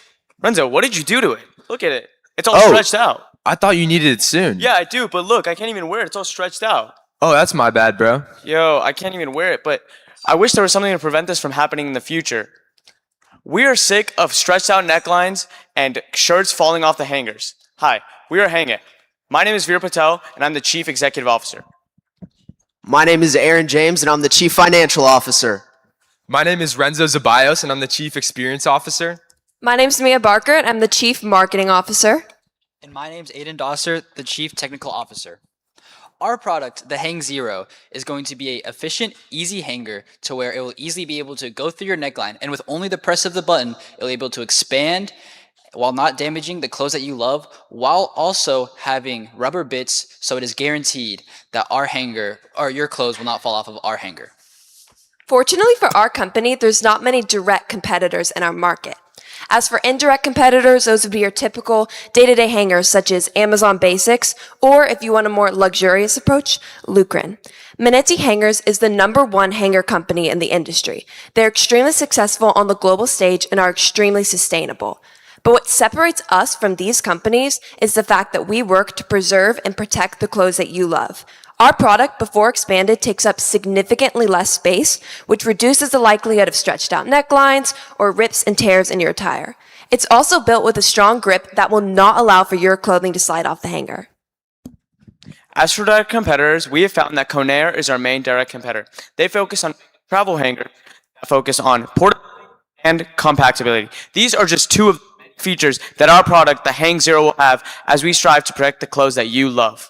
Renzo, what did you do to it? Look at it. It's all Oh. stretched out. I thought you needed it soon. Yeah, I do, but look, I can't even wear it. It's all stretched out. Oh, that's my bad, bro. Yo, I can't even wear it, but I wish there was something to prevent this from happening in the future. We are sick of stretched out necklines and shirts falling off the hangers. Hi, we are Hang It. My name is Veer Patel, and I'm the Chief Executive Officer. My name is Aaron James, and I'm the Chief Financial Officer. My name is Renzo Zabayos, and I'm the Chief Experience Officer. My name's Mia Barker, and I'm the Chief Marketing Officer. And my name's Aiden Dosser, the Chief Technical Officer. Our product, the Hang Zero, is going to be an efficient, easy hanger to where it will easily be able to go through your neckline, and with only the press of the button, it will be able to expand while not damaging the clothes that you love, while also having rubber bits, so it is guaranteed that our hanger, or your clothes will not fall off of our hanger. Fortunately for our company, there's not many direct competitors in our market. As for indirect competitors, those would be your typical day-to-day hangers such as Amazon Basics, or if you want a more luxurious approach, Lucrin. Manetti Hangers is the #1 hanger company in the industry. They're extremely successful on the global stage and are extremely sustainable. But what separates us from these companies is the fact that we work to preserve and protect the clothes that you love. Our product, before expanded, takes up significantly less space, which reduces the likelihood of stretched out necklines or rips and tears in your attire. It's also built with a strong grip that will not allow for your clothing to slide off the hanger. As for direct competitors, we have found that Conair is our main direct competitor. They focus on travel hangers, focus on portability and compactability. These are just two of the features that our product, the Hang Zero, will have as we strive to protect the clothes that you love.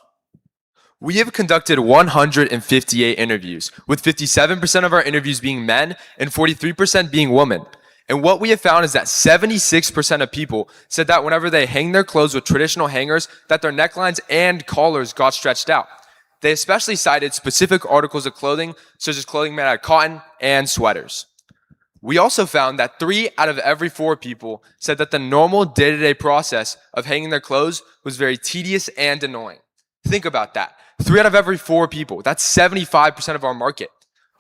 We have conducted 158 interviews, with 57% of our interviews being men and 43% being women. And what we have found is that 76% of people said that whenever they hang their clothes with traditional hangers, that their necklines and collars got stretched out. They especially cited specific articles of clothing, such as clothing made out of cotton and sweaters. We also found that 3 out of every 4 people said that the normal day-to-day process of hanging their clothes was very tedious and annoying. Think about that. 3 out of every 4 people. That's 75% of our market.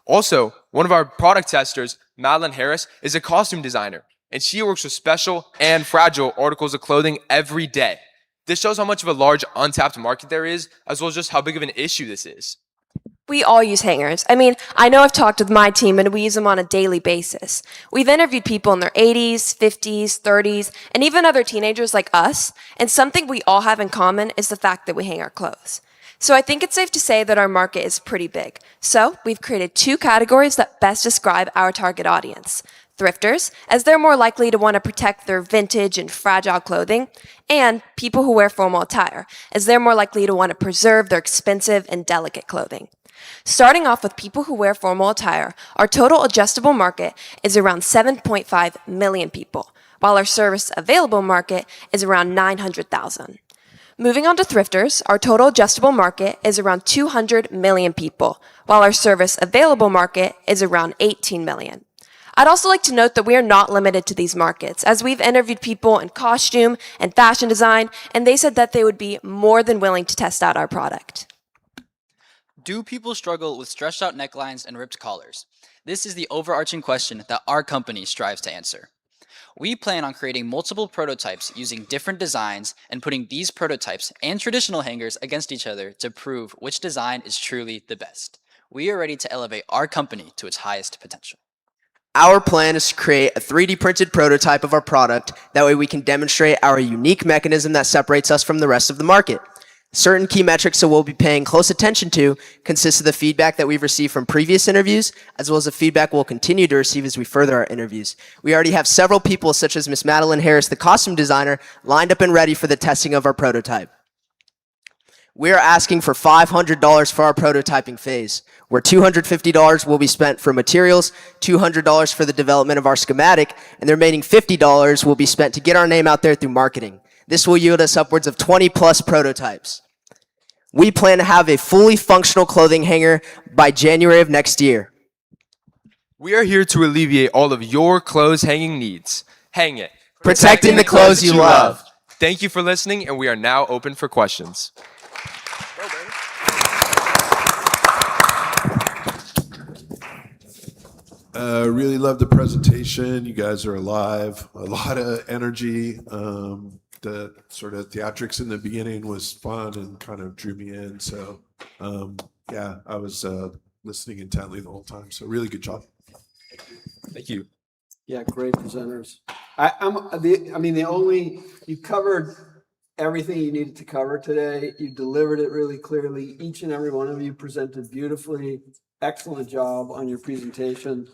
Also, one of our product testers, Madeline Harris, is a costume designer, and she works with special and fragile articles of clothing every day. This shows how much of a large untapped market there is, as well as just how big of an issue this is. We all use hangers. I know I've talked with my team and we use them on a daily basis. We've interviewed people in their 80s, 50s, 30s, and even other teenagers like us, and something we all have in common is the fact that we hang our clothes. So I think it's safe to say that our market is pretty big. So we've created 2 categories that best describe our target audience. Thrifters, as they're more likely to want to protect their vintage and fragile clothing, and people who wear formal attire, as they're more likely to want to preserve their expensive and delicate clothing. Starting off with people who wear formal attire, our total adjustable market is around 7.5 million people, while our service available market is around 900,000. Moving on to thrifters, our total adjustable market is around 200 million people, while our service available market is around 18 million. I'd also like to note that we are not limited to these markets, as we've interviewed people in costume and fashion design, and they said that they would be more than willing to test out our product. Do people struggle with stretched out necklines and ripped collars? This is the overarching question that our company strives to answer. We plan on creating multiple prototypes using different designs and putting these prototypes and traditional hangers against each other to prove which design is truly the best. We are ready to elevate our company to its highest potential. Our plan is to create a 3D printed prototype of our product. That way we can demonstrate our unique mechanism that separates us from the rest of the market. Certain key metrics that we'll be paying close attention to consist of the feedback that we've received from previous interviews, as well as the feedback we'll continue to receive as we further our interviews. We already have several people, such as Miss Madeline Harris, the costume designer, lined up and ready for the testing of our prototype. We are asking for $500 for our prototyping phase, where $250 will be spent for materials, $200 for the development of our schematic, and the remaining $50 will be spent to get our name out there through marketing. This will yield us upwards of 20 plus prototypes. We plan to have a fully functional clothing hanger by January of next year. We are here to alleviate all of your clothes hanging needs. Hang it. Protecting the clothes you love. Thank you for listening, and we are now open for questions. Really love the presentation. You guys are alive. A lot of energy. the sort of theatrics in the beginning was fun and kind of drew me in. So yeah, I was listening intently the whole time. So really good job. Thank you. Yeah, great presenters. You covered everything you needed to cover today. You delivered it really clearly. Each and every one of you presented beautifully. Excellent job on your presentation.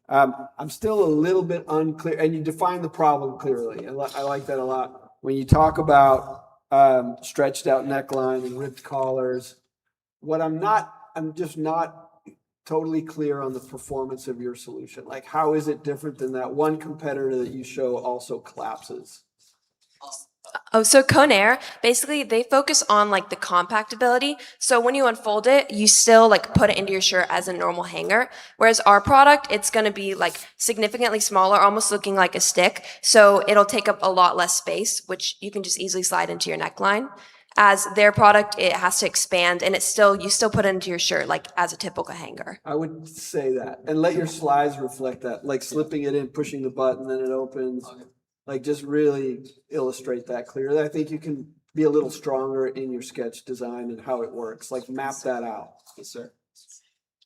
I'm still a little bit unclear, and you defined the problem clearly. I like that a lot. When you talk about stretched out neckline and ripped collars, I'm just not totally clear on the performance of your solution. Like, how is it different than that one competitor that you show also collapses? Oh, so Conair, basically they focus on like the compactability. So when you unfold it, you still like put it into your shirt as a normal hanger. Whereas our product, it's going to be like significantly smaller, almost looking like a stick. So it'll take up a lot less space, which you can just easily slide into your neckline. As their product, it has to expand and you still put it into your shirt like as a typical hanger. I would say that, and let your slides reflect that, like slipping it in, pushing the button, then it opens. Like, just really illustrate that clearly. I think you can be a little stronger in your sketch design and how it works. Like, map that out. Yes, sir.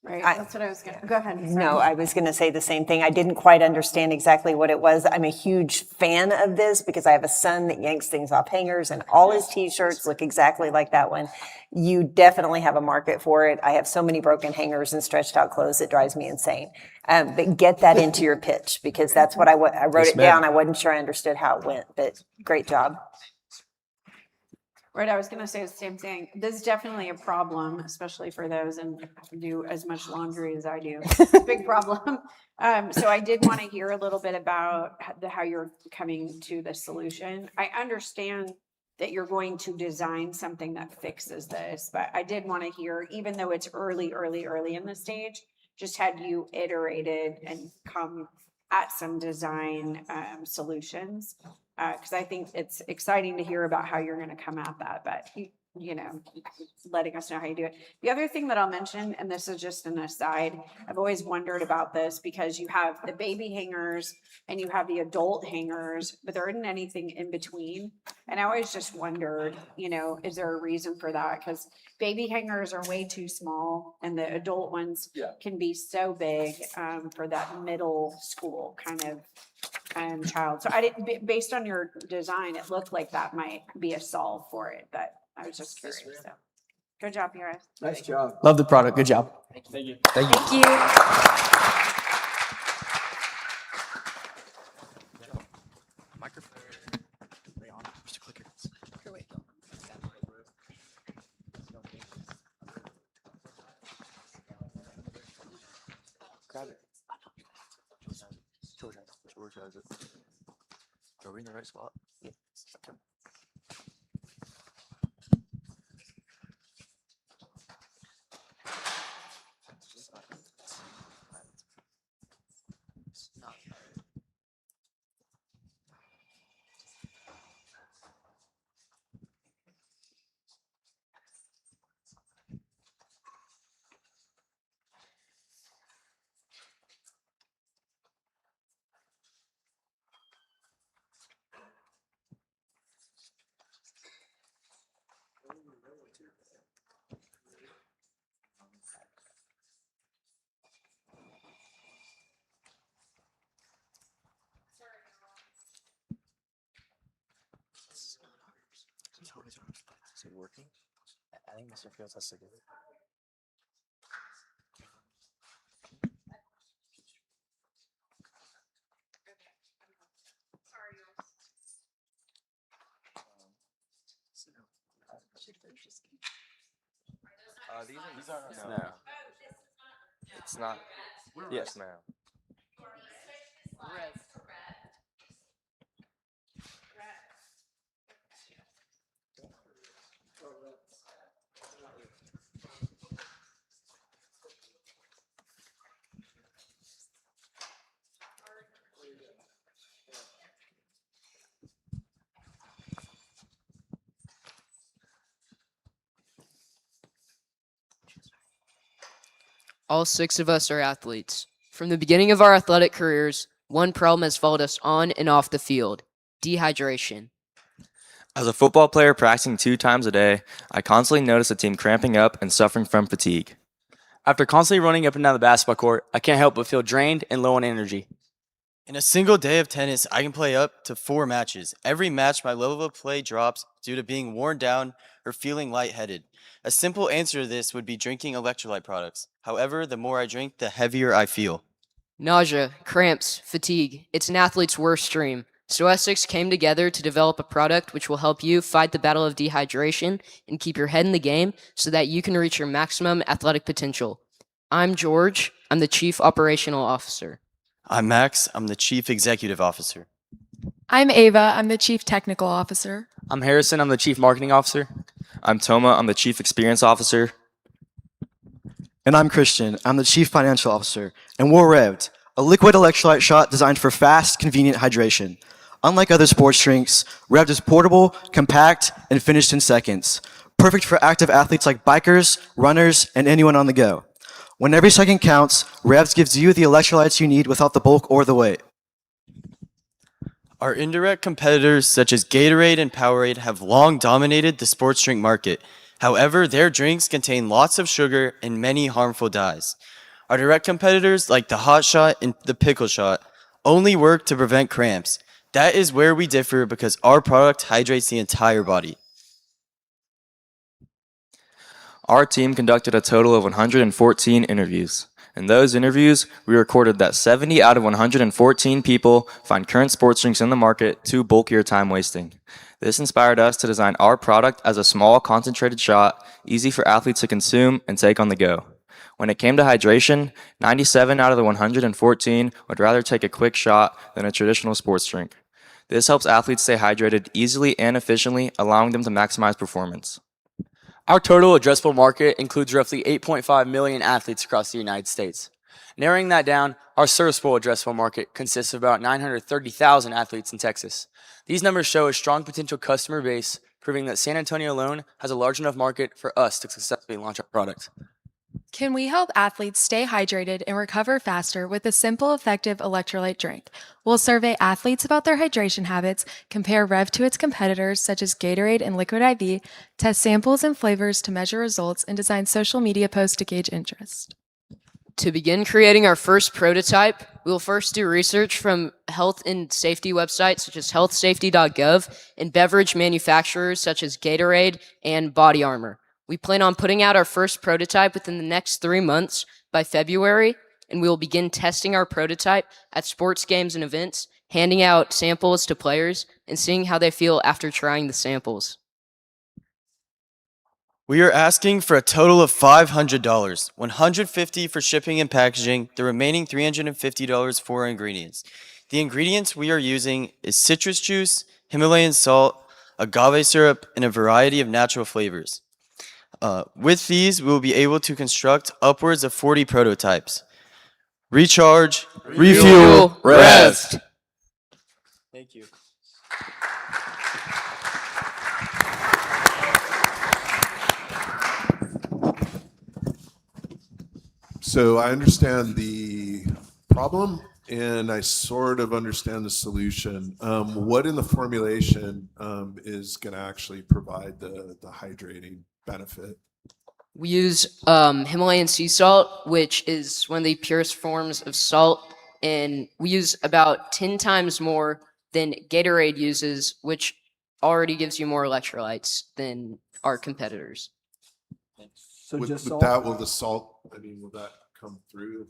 Right, that's what I was gonna, go ahead. No, I was going to say the same thing. I didn't quite understand exactly what it was. I'm a huge fan of this because I have a son that yanks things off hangers and all his t-shirts look exactly like that one. You definitely have a market for it. I have so many broken hangers and stretched out clothes, it drives me insane. But get that into your pitch because that's what I wrote it down. I wasn't sure I understood how it went, but great job. Right, I was gonna say the same thing. This is definitely a problem, especially for those and do as much laundry as I do. It's a big problem. So I did want to hear a little bit about how you're coming to the solution. I understand that you're going to design something that fixes this, but I did want to hear, even though it's early in the stage, just had you iterated and come at some design solutions. Because I think it's exciting to hear about how you're going to come at that, but letting us know how you do it. The other thing that I'll mention, and this is just an aside, I've always wondered about this because you have the baby hangers and you have the adult hangers, but there isn't anything in between. And I always just wondered, is there a reason for that? Because baby hangers are way too small and the adult ones can be so big for that middle school kind of child. So based on your design, it looked like that might be a solve for it, but I was just curious. So good job, Mira. Nice job. Love the product. Good job. Thank you. Thank you. Grab it. George has it. Are we in the right spot? Yeah. Okay. Is it working? I think Mr. Fields has to do it. These are no. It's not. Yes, ma'am. All 6 of us are athletes. From the beginning of our athletic careers, one problem has followed us on and off the field: dehydration. As a football player practicing 2 times a day, I constantly notice the team cramping up and suffering from fatigue. After constantly running up and down the basketball court, I can't help but feel drained and low on energy. In a single day of tennis, I can play up to 4 matches. Every match, my level of play drops due to being worn down or feeling lightheaded. A simple answer to this would be drinking electrolyte products. However, the more I drink, the heavier I feel. Nausea, cramps, fatigue. It's an athlete's worst dream. So Essex came together to develop a product which will help you fight the battle of dehydration and keep your head in the game so that you can reach your maximum athletic potential. I'm George. I'm the Chief Operational Officer. I'm Max. I'm the Chief Executive Officer. I'm Ava. I'm the Chief Technical Officer. I'm Harrison. I'm the Chief Marketing Officer. I'm Toma. I'm the Chief Experience Officer. And I'm Christian. I'm the Chief Financial Officer. And we're Revved, a liquid electrolyte shot designed for fast, convenient hydration. Unlike other sports drinks, Revved is portable, compact, and finished in seconds. Perfect for active athletes like bikers, runners, and anyone on the go. When every second counts, Revved gives you the electrolytes you need without the bulk or the weight. Our indirect competitors, such as Gatorade and Powerade, have long dominated the sports drink market. However, their drinks contain lots of sugar and many harmful dyes. Our direct competitors, like the Hot Shot and the Pickle Shot, only work to prevent cramps. That is where we differ because our product hydrates the entire body. Our team conducted a total of 114 interviews. In those interviews, we recorded that 70 out of 114 people find current sports drinks in the market too bulky or time wasting. This inspired us to design our product as a small, concentrated shot, easy for athletes to consume and take on the go. When it came to hydration, 97 out of the 114 would rather take a quick shot than a traditional sports drink. This helps athletes stay hydrated easily and efficiently, allowing them to maximize performance. Our total addressable market includes roughly 8.5 million athletes across the United States. Narrowing that down, our serviceable addressable market consists of about 930,000 athletes in Texas. These numbers show a strong potential customer base, proving that San Antonio alone has a large enough market for us to successfully launch our product. Can we help athletes stay hydrated and recover faster with a simple, effective electrolyte drink? We'll survey athletes about their hydration habits, compare Rev to its competitors such as Gatorade and Liquid IV, test samples and flavors to measure results, and design social media posts to gauge interest. To begin creating our first prototype, we will first do research from health and safety websites such as healthsafety.gov and beverage manufacturers such as Gatorade and Body Armor. We plan on putting out our first prototype within the next 3 months by February, and we will begin testing our prototype at sports games and events, handing out samples to players, and seeing how they feel after trying the samples. We are asking for a total of $500, $150 for shipping and packaging, the remaining $350 for ingredients. The ingredients we are using is citrus juice, Himalayan salt, agave syrup, and a variety of natural flavors. With these, we will be able to construct upwards of 40 prototypes. Recharge, refuel, rest. Thank you. So I understand the problem and I sort of understand the solution. What in the formulation is going to actually provide the hydrating benefit? We use Himalayan sea salt, which is one of the purest forms of salt, and we use about 10 times more than Gatorade uses, which already gives you more electrolytes than our competitors. So With just salt? that, will the salt, I mean, will that come through?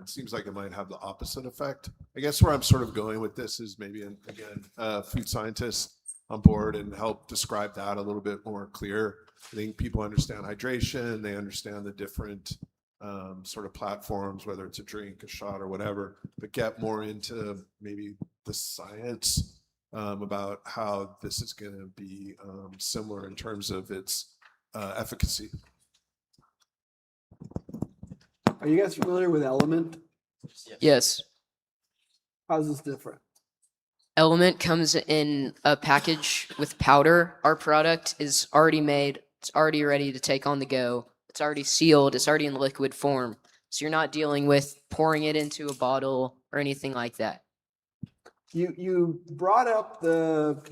It seems like it might have the opposite effect. I guess where I'm sort of going with this is maybe, again, food scientists on board and help describe that a little bit more clear. I think people understand hydration, they understand the different sort of platforms, whether it's a drink, a shot, or whatever, but get more into maybe the science about how this is going to be similar in terms of its efficacy. Are you guys familiar with Element? Yes. How's this different? Element comes in a package with powder. Our product is already made. It's already ready to take on the go. It's already sealed. It's already in liquid form. So you're not dealing with pouring it into a bottle or anything like that. You brought up the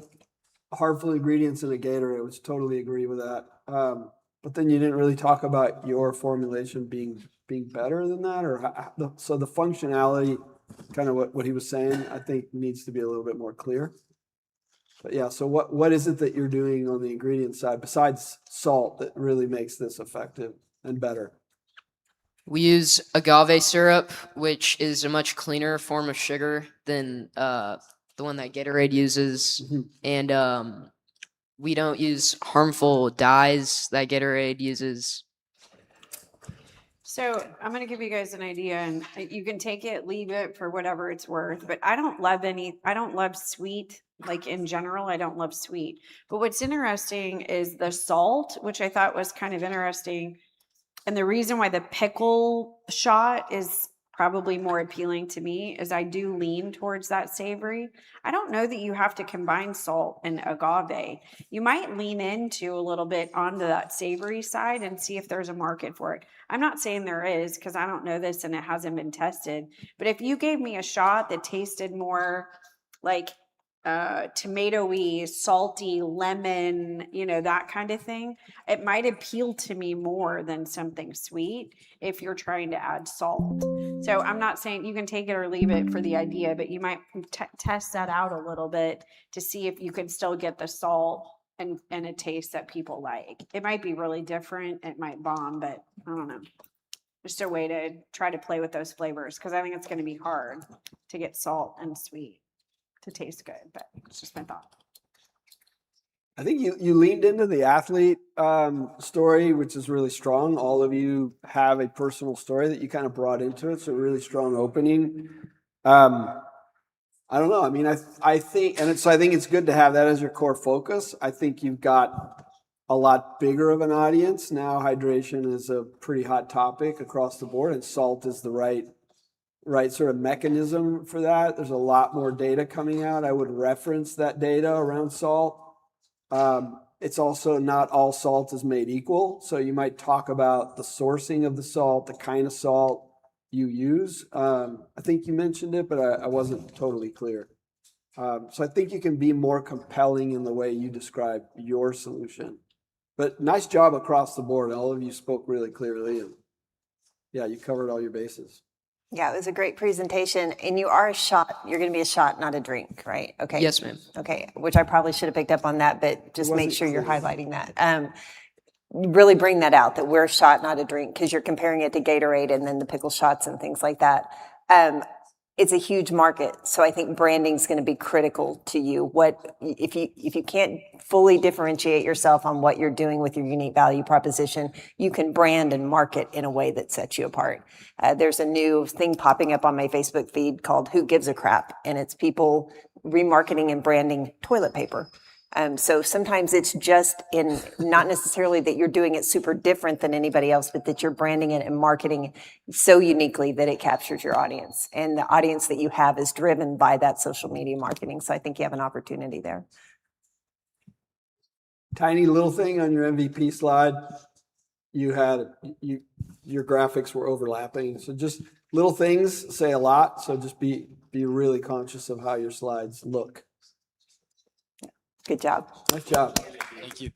harmful ingredients in a Gatorade, which totally agree with that. But then you didn't really talk about your formulation being better than that, or so the functionality, kind of what he was saying, I think needs to be a little bit more clear. But yeah, so what is it that you're doing on the ingredient side besides salt that really makes this effective and better? We use agave syrup, which is a much cleaner form of sugar than the one that Gatorade uses, and we don't use harmful dyes that Gatorade uses. So I'm going to give you guys an idea, and you can take it, leave it for whatever it's worth. But I don't love sweet, like in general, I don't love sweet. But what's interesting is the salt, which I thought was kind of interesting. And the reason why the pickle shot is probably more appealing to me is I do lean towards that savory. I don't know that you have to combine salt and agave. You might lean into a little bit onto that savory side and see if there's a market for it. I'm not saying there is because I don't know this and it hasn't been tested. But if you gave me a shot that tasted more like tomatoey, salty, lemon, that kind of thing, it might appeal to me more than something sweet if you're trying to add salt. So I'm not saying you can take it or leave it for the idea, but you might test that out a little bit to see if you can still get the salt and a taste that people like. It might be really different. It might bomb, but I don't know. Just a way to try to play with those flavors because I think it's going to be hard to get salt and sweet to taste good, but it's just my thought. I think you leaned into the athlete story, which is really strong. All of you have a personal story that you kind of brought into it, so a really strong opening. I don't know. I mean, I think, so I think it's good to have that as your core focus. I think you've got a lot bigger of an audience now. Hydration is a pretty hot topic across the board, and salt is the right sort of mechanism for that. There's a lot more data coming out. I would reference that data around salt. It's also not all salt is made equal. So you might talk about the sourcing of the salt, the kind of salt you use. I think you mentioned it, but I wasn't totally clear. So I think you can be more compelling in the way you describe your solution. But nice job across the board. All of you spoke really clearly. And yeah, you covered all your bases. Yeah, it was a great presentation. And you are a shot. You're going to be a shot, not a drink, right? Okay. Yes, ma'am. Okay, which I probably should have picked up on that, but just make sure you're clear. highlighting that. Really bring that out, that we're a shot, not a drink, because you're comparing it to Gatorade and then the pickle shots and things like that. It's a huge market, so I think branding is going to be critical to you. What if you can't fully differentiate yourself on what you're doing with your unique value proposition, you can brand and market in a way that sets you apart. There's a new thing popping up on my Facebook feed called "Who Gives a Crap," and it's people remarketing and branding toilet paper. So sometimes it's just in not necessarily that you're doing it super different than anybody else, but that you're branding it and marketing so uniquely that it captures your audience. And the audience that you have is driven by that social media marketing. So I think you have an opportunity there. Tiny little thing on your MVP slide, your graphics were overlapping. So just little things say a lot. So just be really conscious of how your slides look. Good job. Nice job. Thank you.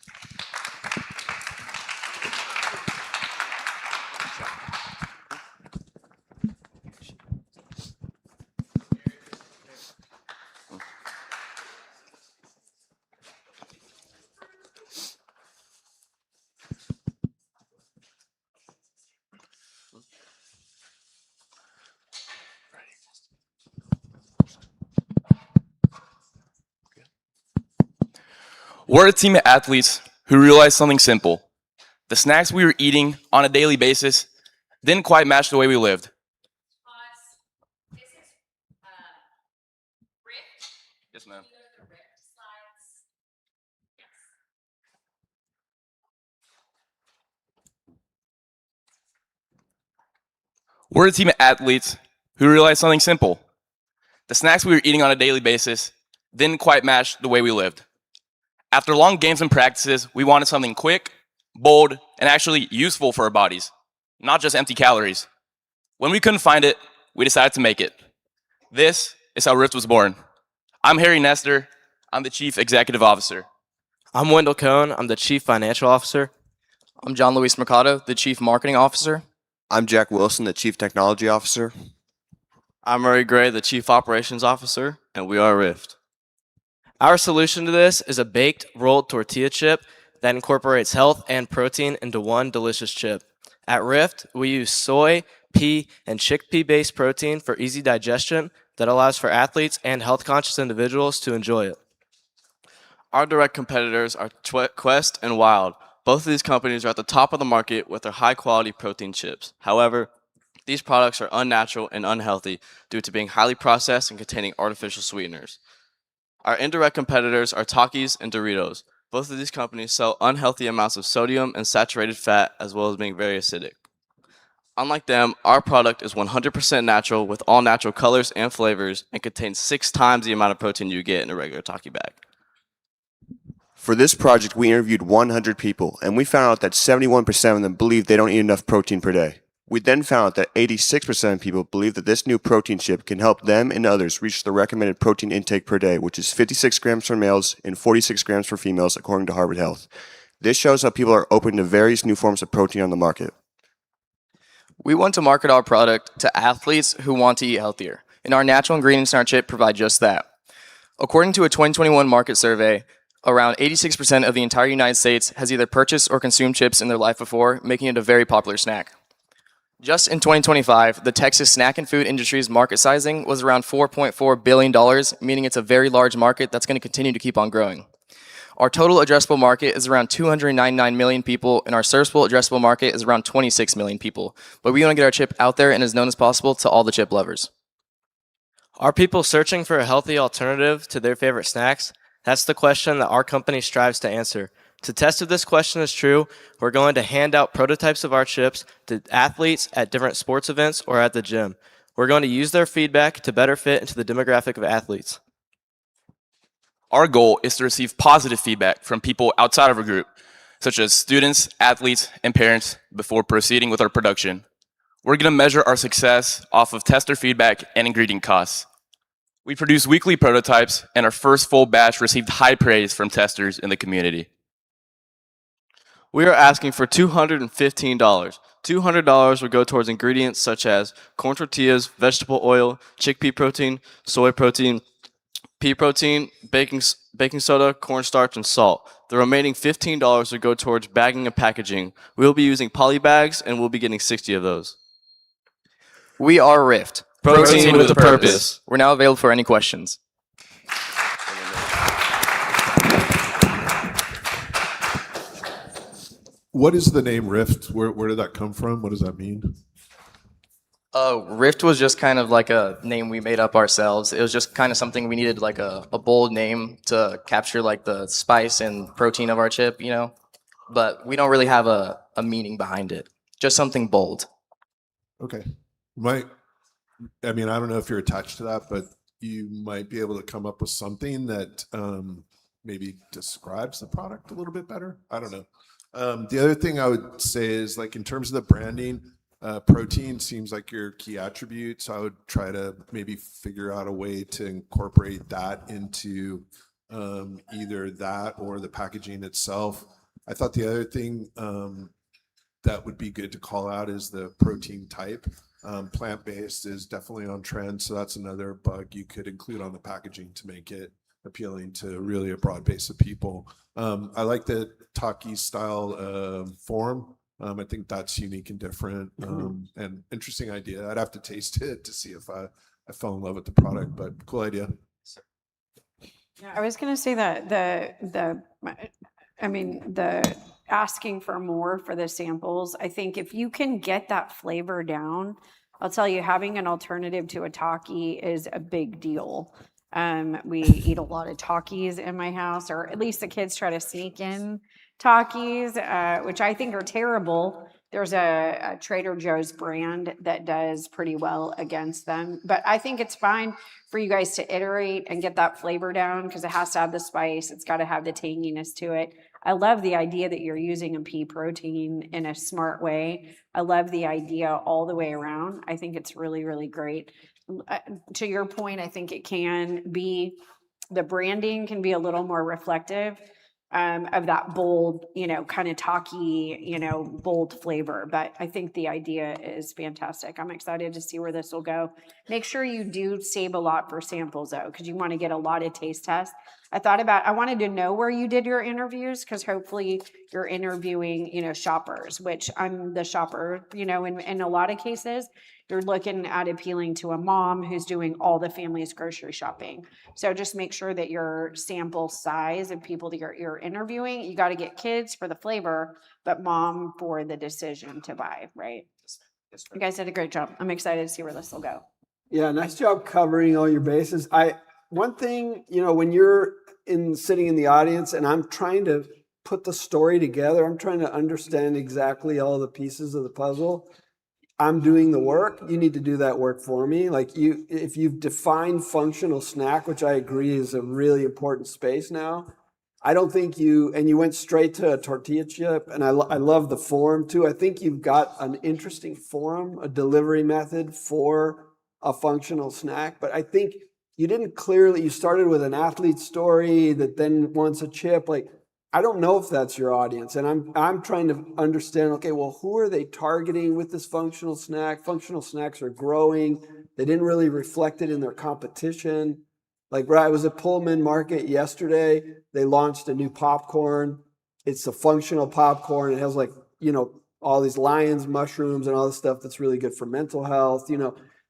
We're a team of athletes who realized something simple. The snacks we were eating on a daily basis didn't quite match the way we lived. Yes, ma'am. We're a team of athletes who realized something simple. The snacks we were eating on a daily basis didn't quite match the way we lived. After long games and practices, we wanted something quick, bold, and actually useful for our bodies, not just empty calories. When we couldn't find it, we decided to make it. This is how Rift was born. I'm Harry Nestor. I'm the Chief Executive Officer. I'm Wendell Cohn. I'm the Chief Financial Officer. I'm John Luis Mercado, the Chief Marketing Officer. I'm Jack Wilson, the Chief Technology Officer. I'm Murray Gray, the Chief Operations Officer, and we are Rift. Our solution to this is a baked, rolled tortilla chip that incorporates health and protein into one delicious chip. At Rift, we use soy, pea, and chickpea-based protein for easy digestion that allows for athletes and health-conscious individuals to enjoy it. Our direct competitors are Quest and Wild. Both of these companies are at the top of the market with their high-quality protein chips. However, these products are unnatural and unhealthy due to being highly processed and containing artificial sweeteners. Our indirect competitors are Takis and Doritos. Both of these companies sell unhealthy amounts of sodium and saturated fat, as well as being very acidic. Unlike them, our product is 100% natural with all natural colors and flavors and contains 6 times the amount of protein you get in a regular Taki bag. For this project, we interviewed 100 people, and we found out that 71% of them believe they don't eat enough protein per day. We then found out that 86% of people believe that this new protein chip can help them and others reach the recommended protein intake per day, which is 56 grams for males and 46 grams for females, according to Harvard Health. This shows how people are open to various new forms of protein on the market. We want to market our product to athletes who want to eat healthier, and our natural ingredients in our chip provide just that. According to a 2021 market survey, around 86% of the entire United States has either purchased or consumed chips in their life before, making it a very popular snack. Just in 2025, the Texas snack and food industry's market sizing was around $4.4 billion, meaning it's a very large market that's going to continue to keep on growing. Our total addressable market is around 299 million people, and our serviceable addressable market is around 26 million people. But we want to get our chip out there and as known as possible to all the chip lovers. Are people searching for a healthy alternative to their favorite snacks? That's the question that our company strives to answer. To test if this question is true, we're going to hand out prototypes of our chips to athletes at different sports events or at the gym. We're going to use their feedback to better fit into the demographic of athletes. Our goal is to receive positive feedback from people outside of our group, such as students, athletes, and parents, before proceeding with our production. We're going to measure our success off of tester feedback and ingredient costs. We produce weekly prototypes, and our first full batch received high praise from testers in the community. We are asking for $215. $200 will go towards ingredients such as corn tortillas, vegetable oil, chickpea protein, soy protein, pea protein, baking soda, cornstarch, and salt. The remaining $15 will go towards bagging and packaging. We'll be using poly bags, and we'll be getting 60 of those. We are Rift. Protein with a purpose. We're now available for any questions. What is the name Rift? Where did that come from? What does that mean? Rift was just kind of like a name we made up ourselves. It was just kind of something we needed, like a bold name to capture like the spice and protein of our chip, you know? But we don't really have a meaning behind it. Just something bold. Okay. I mean, I don't know if you're attached to that, but you might be able to come up with something that maybe describes the product a little bit better. I don't know. The other thing I would say is, like, in terms of the branding, protein seems like your key attribute. So I would try to maybe figure out a way to incorporate that into either that or the packaging itself. I thought the other thing that would be good to call out is the protein type. Plant-based is definitely on trend, so that's another bug you could include on the packaging to make it appealing to really a broad base of people. I like the Taki style form. I think that's unique and different, and interesting idea. I'd have to taste it to see if I fell in love with the product, but cool idea. Yeah, I was going to say that the asking for more for the samples, I think if you can get that flavor down, I'll tell you, having an alternative to a Taki is a big deal. We eat a lot of Takis in my house, or at least the kids try to sneak in Takis, which I think are terrible. There's a Trader Joe's brand that does pretty well against them. But I think it's fine for you guys to iterate and get that flavor down, because it has to have the spice. It's got to have the tanginess to it. I love the idea that you're using a pea protein in a smart way. I love the idea all the way around. I think it's really, really great. To your point, I think it can be The branding can be a little more reflective of that bold, kind of talky, bold flavor. But I think the idea is fantastic. I'm excited to see where this will go. Make sure you do save a lot for samples though, because you want to get a lot of taste tests. I wanted to know where you did your interviews because hopefully you're interviewing, shoppers, which I'm the shopper, in a lot of cases. You're looking at appealing to a mom who's doing all the family's grocery shopping. So just make sure that your sample size of people that you're interviewing, you got to get kids for the flavor, but mom for the decision to buy, right? You guys did a great job. I'm excited to see where this will go. Yeah, nice job covering all your bases. One thing, when you're sitting in the audience and I'm trying to put the story together, I'm trying to understand exactly all the pieces of the puzzle. I'm doing the work. You need to do that work for me. Like if you've defined functional snack, which I agree is a really important space now, I don't think you went straight to a tortilla chip, and I love the form too. I think you've got an interesting form, a delivery method for a functional snack, but I think you started with an athlete story that then wants a chip. Like, I don't know if that's your audience, and I'm trying to understand, okay, well, who are they targeting with this functional snack? Functional snacks are growing. They didn't really reflect it in their competition. Like, I was at Pullman Market yesterday. They launched a new popcorn. It's a functional popcorn. It has all these lion's mushrooms and all this stuff that's really good for mental health,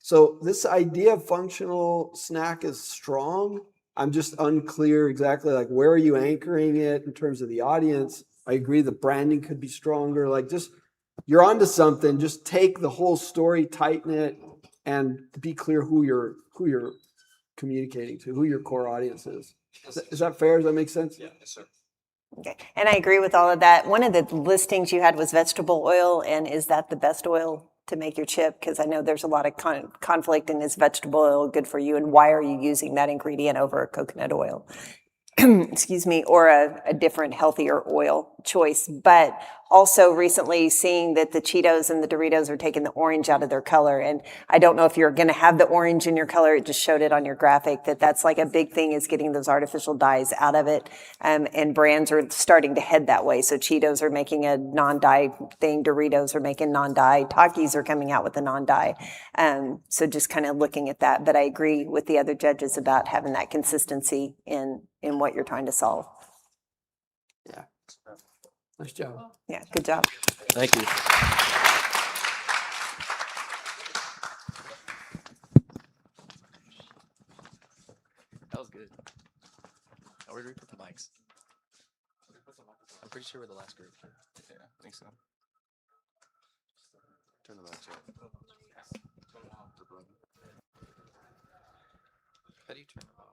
So this idea of functional snack is strong. I'm just unclear exactly where are you anchoring it in terms of the audience. I agree the branding could be stronger. You're onto something. Just take the whole story, tighten it, and be clear who you're communicating to, who your core audience is. Is that fair? Does that make sense? Yeah, yes, sir. Okay. And I agree with all of that. One of the listings you had was vegetable oil, and is that the best oil to make your chip? Because I know there's a lot of conflict in, is vegetable oil good for you, and why are you using that ingredient over coconut oil? Excuse me, or a different, healthier oil choice. But also recently seeing that the Cheetos and the Doritos are taking the orange out of their color. And I don't know if you're going to have the orange in your color. It just showed it on your graphic that's a big thing, is getting those artificial dyes out of it. And brands are starting to head that way. So Cheetos are making a non-dye thing. Doritos are making non-dye. Takis are coming out with a non-dye. So just kind of looking at that. But I agree with the other judges about having that consistency in what you're trying to solve. Yeah. Nice job. Yeah, good job. Thank you. That was good. Where do we put the mics? I'm pretty sure we're the last group. Yeah, I think so. Turn the mics off. How do you turn them off?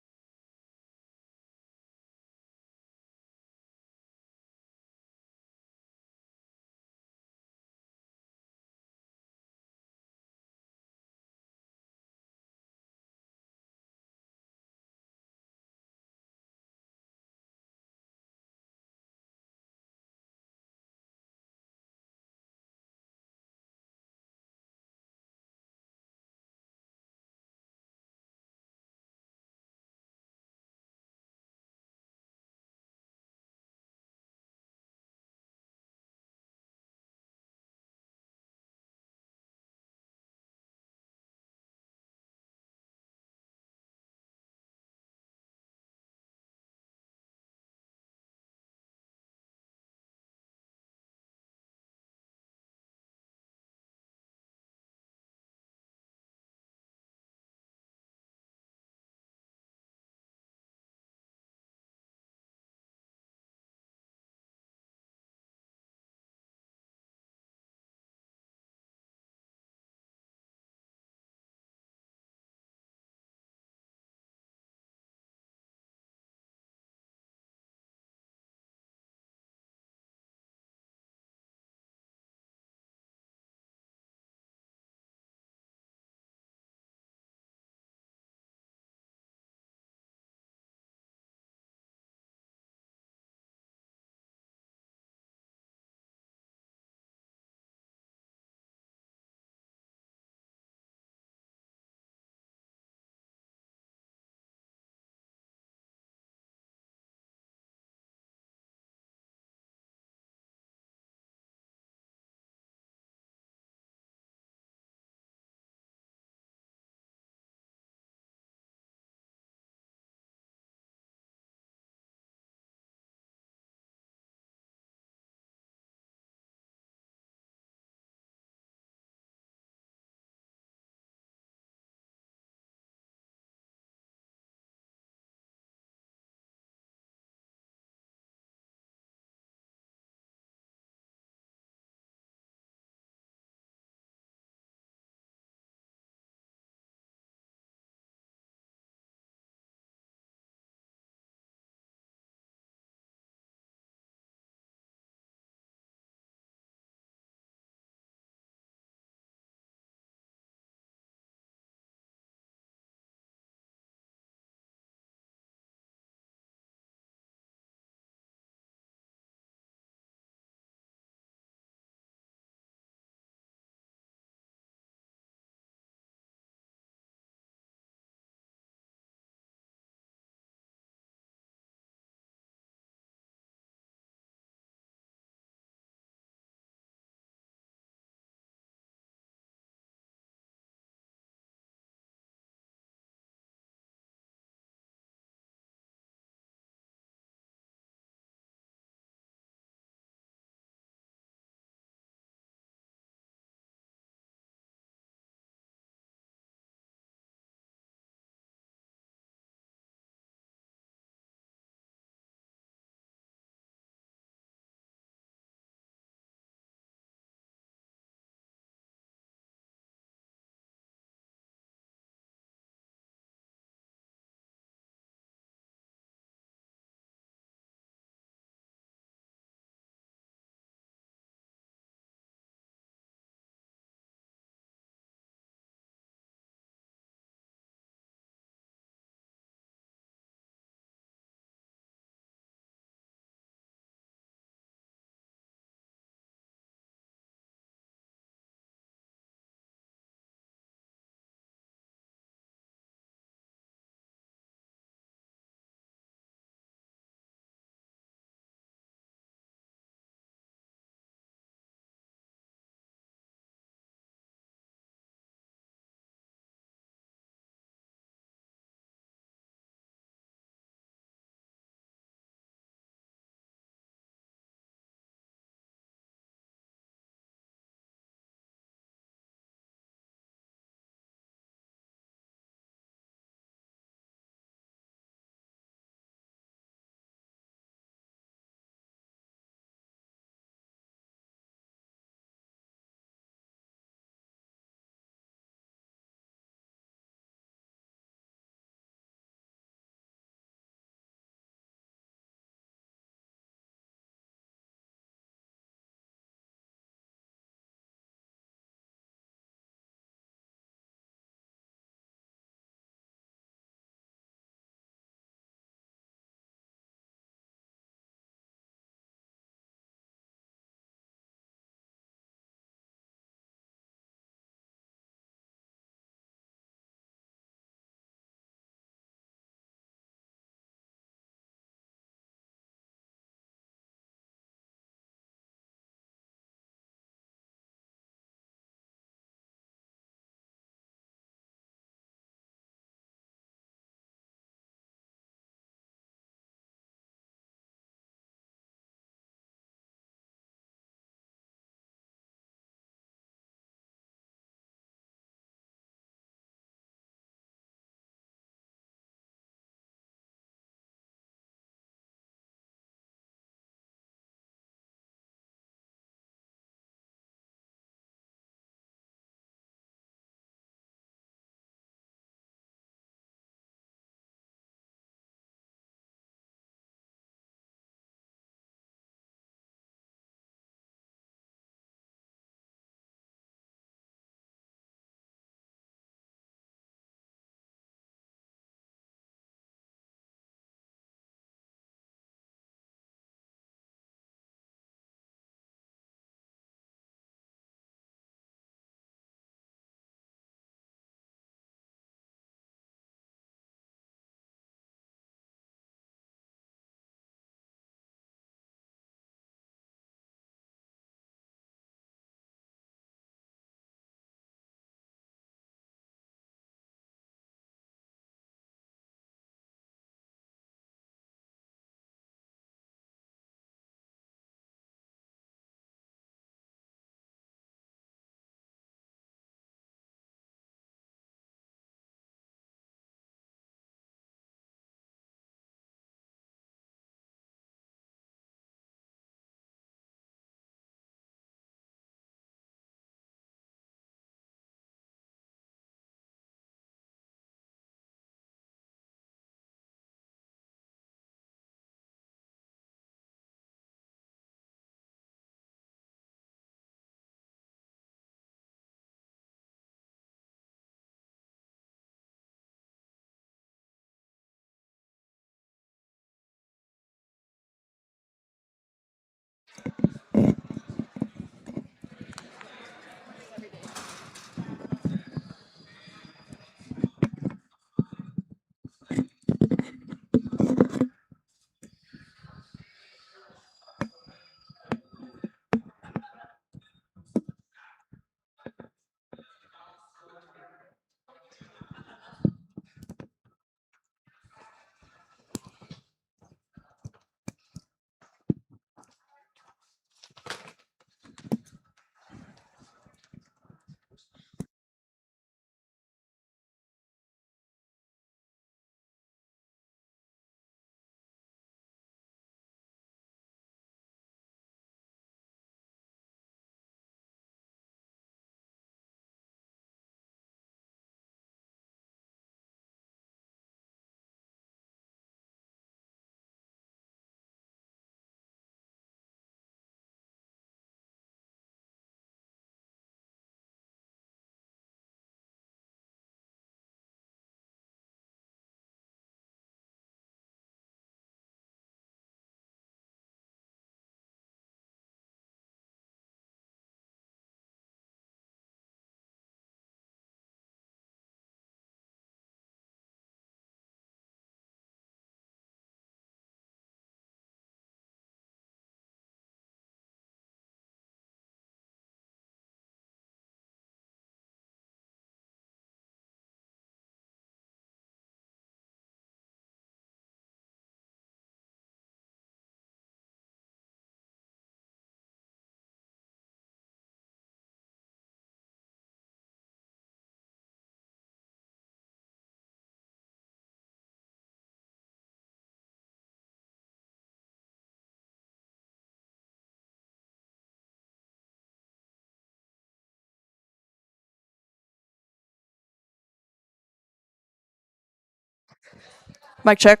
Mic check.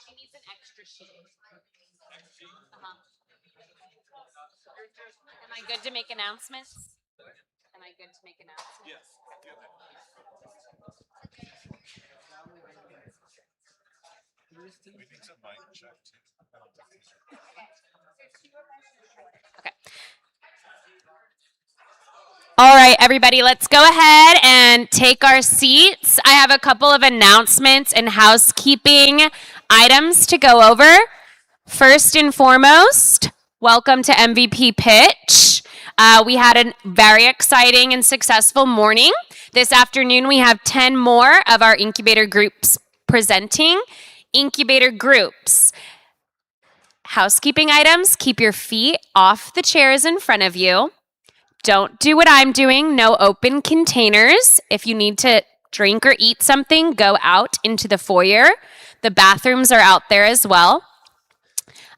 She needs an extra sheet. Am I good to make announcements? Am I good to make announcements? Yes. Okay. All right, everybody, let's go ahead and take our seats. I have a couple of announcements and housekeeping items to go over. First and foremost, welcome to MVP Pitch. We had a very exciting and successful morning. This afternoon, we have 10 more of our incubator groups presenting. Incubator groups. Housekeeping items, keep your feet off the chairs in front of you. Don't do what I'm doing, no open containers. If you need to drink or eat something, go out into the foyer. The bathrooms are out there as well.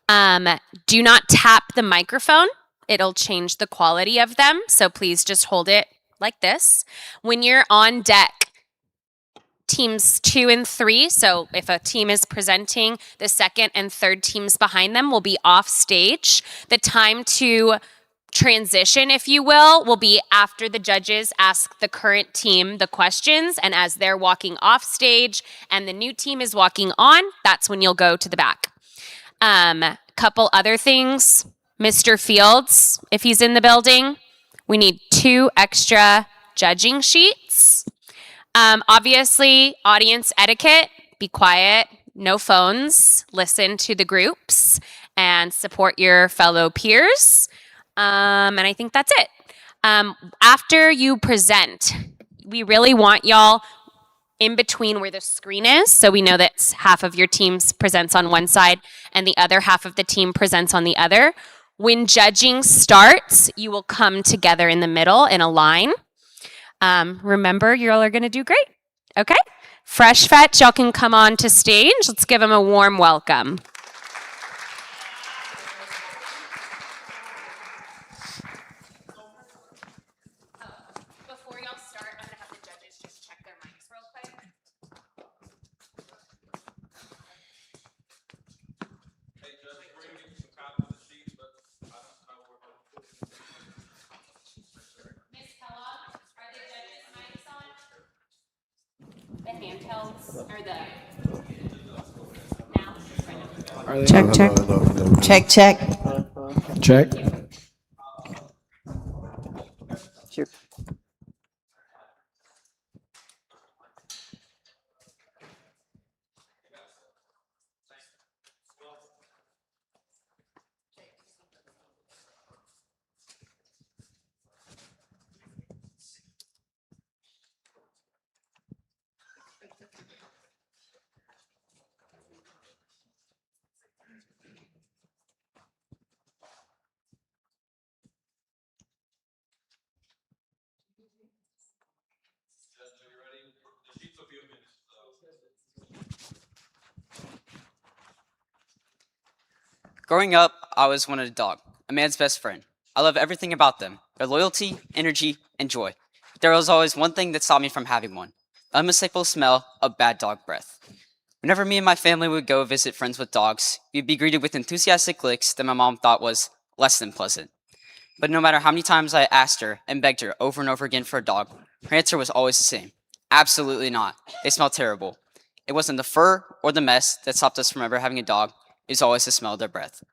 Do not tap the microphone. It'll change the quality of them, so please just hold it like this. When you're on deck, teams 2 and 3, so if a team is presenting, the second and third teams behind them will be off stage. The time to transition, if you will be after the judges ask the current team the questions, and as they're walking off stage and the new team is walking on, that's when you'll go to the back. Couple other things. Mr. Fields, if he's in the building, we need 2 extra judging sheets. Obviously, audience etiquette, be quiet, no phones, listen to the groups, and support your fellow peers. And I think that's it. After you present, we really want y'all in between where the screen is, so we know that half of your team presents on one side and the other half of the team presents on the other. When judging starts, you will come together in the middle in a line. Remember, you all are going to do great. Okay? Fresh Fetch, y'all can come on to stage. Let's give them a warm welcome. Before y'all start, I'm going to have the judges just check their mics real quick. Miss Kellogg, are the judges' mics on? The handhelds or the now? Are they Check, on? check. Check, check. Check. Sure. Growing up, I always wanted a dog, a man's best friend. I love everything about them, their loyalty, energy, and joy. But there was always one thing that stopped me from having one: the unmistakable smell of bad dog breath. Whenever me and my family would go visit friends with dogs, we'd be greeted with enthusiastic licks that my mom thought was less than pleasant. But no matter how many times I asked her and begged her over and over again for a dog, her answer was always the same: absolutely not. They smell terrible. It wasn't the fur or the mess that stopped us from ever having a dog. It was always the smell of their breath.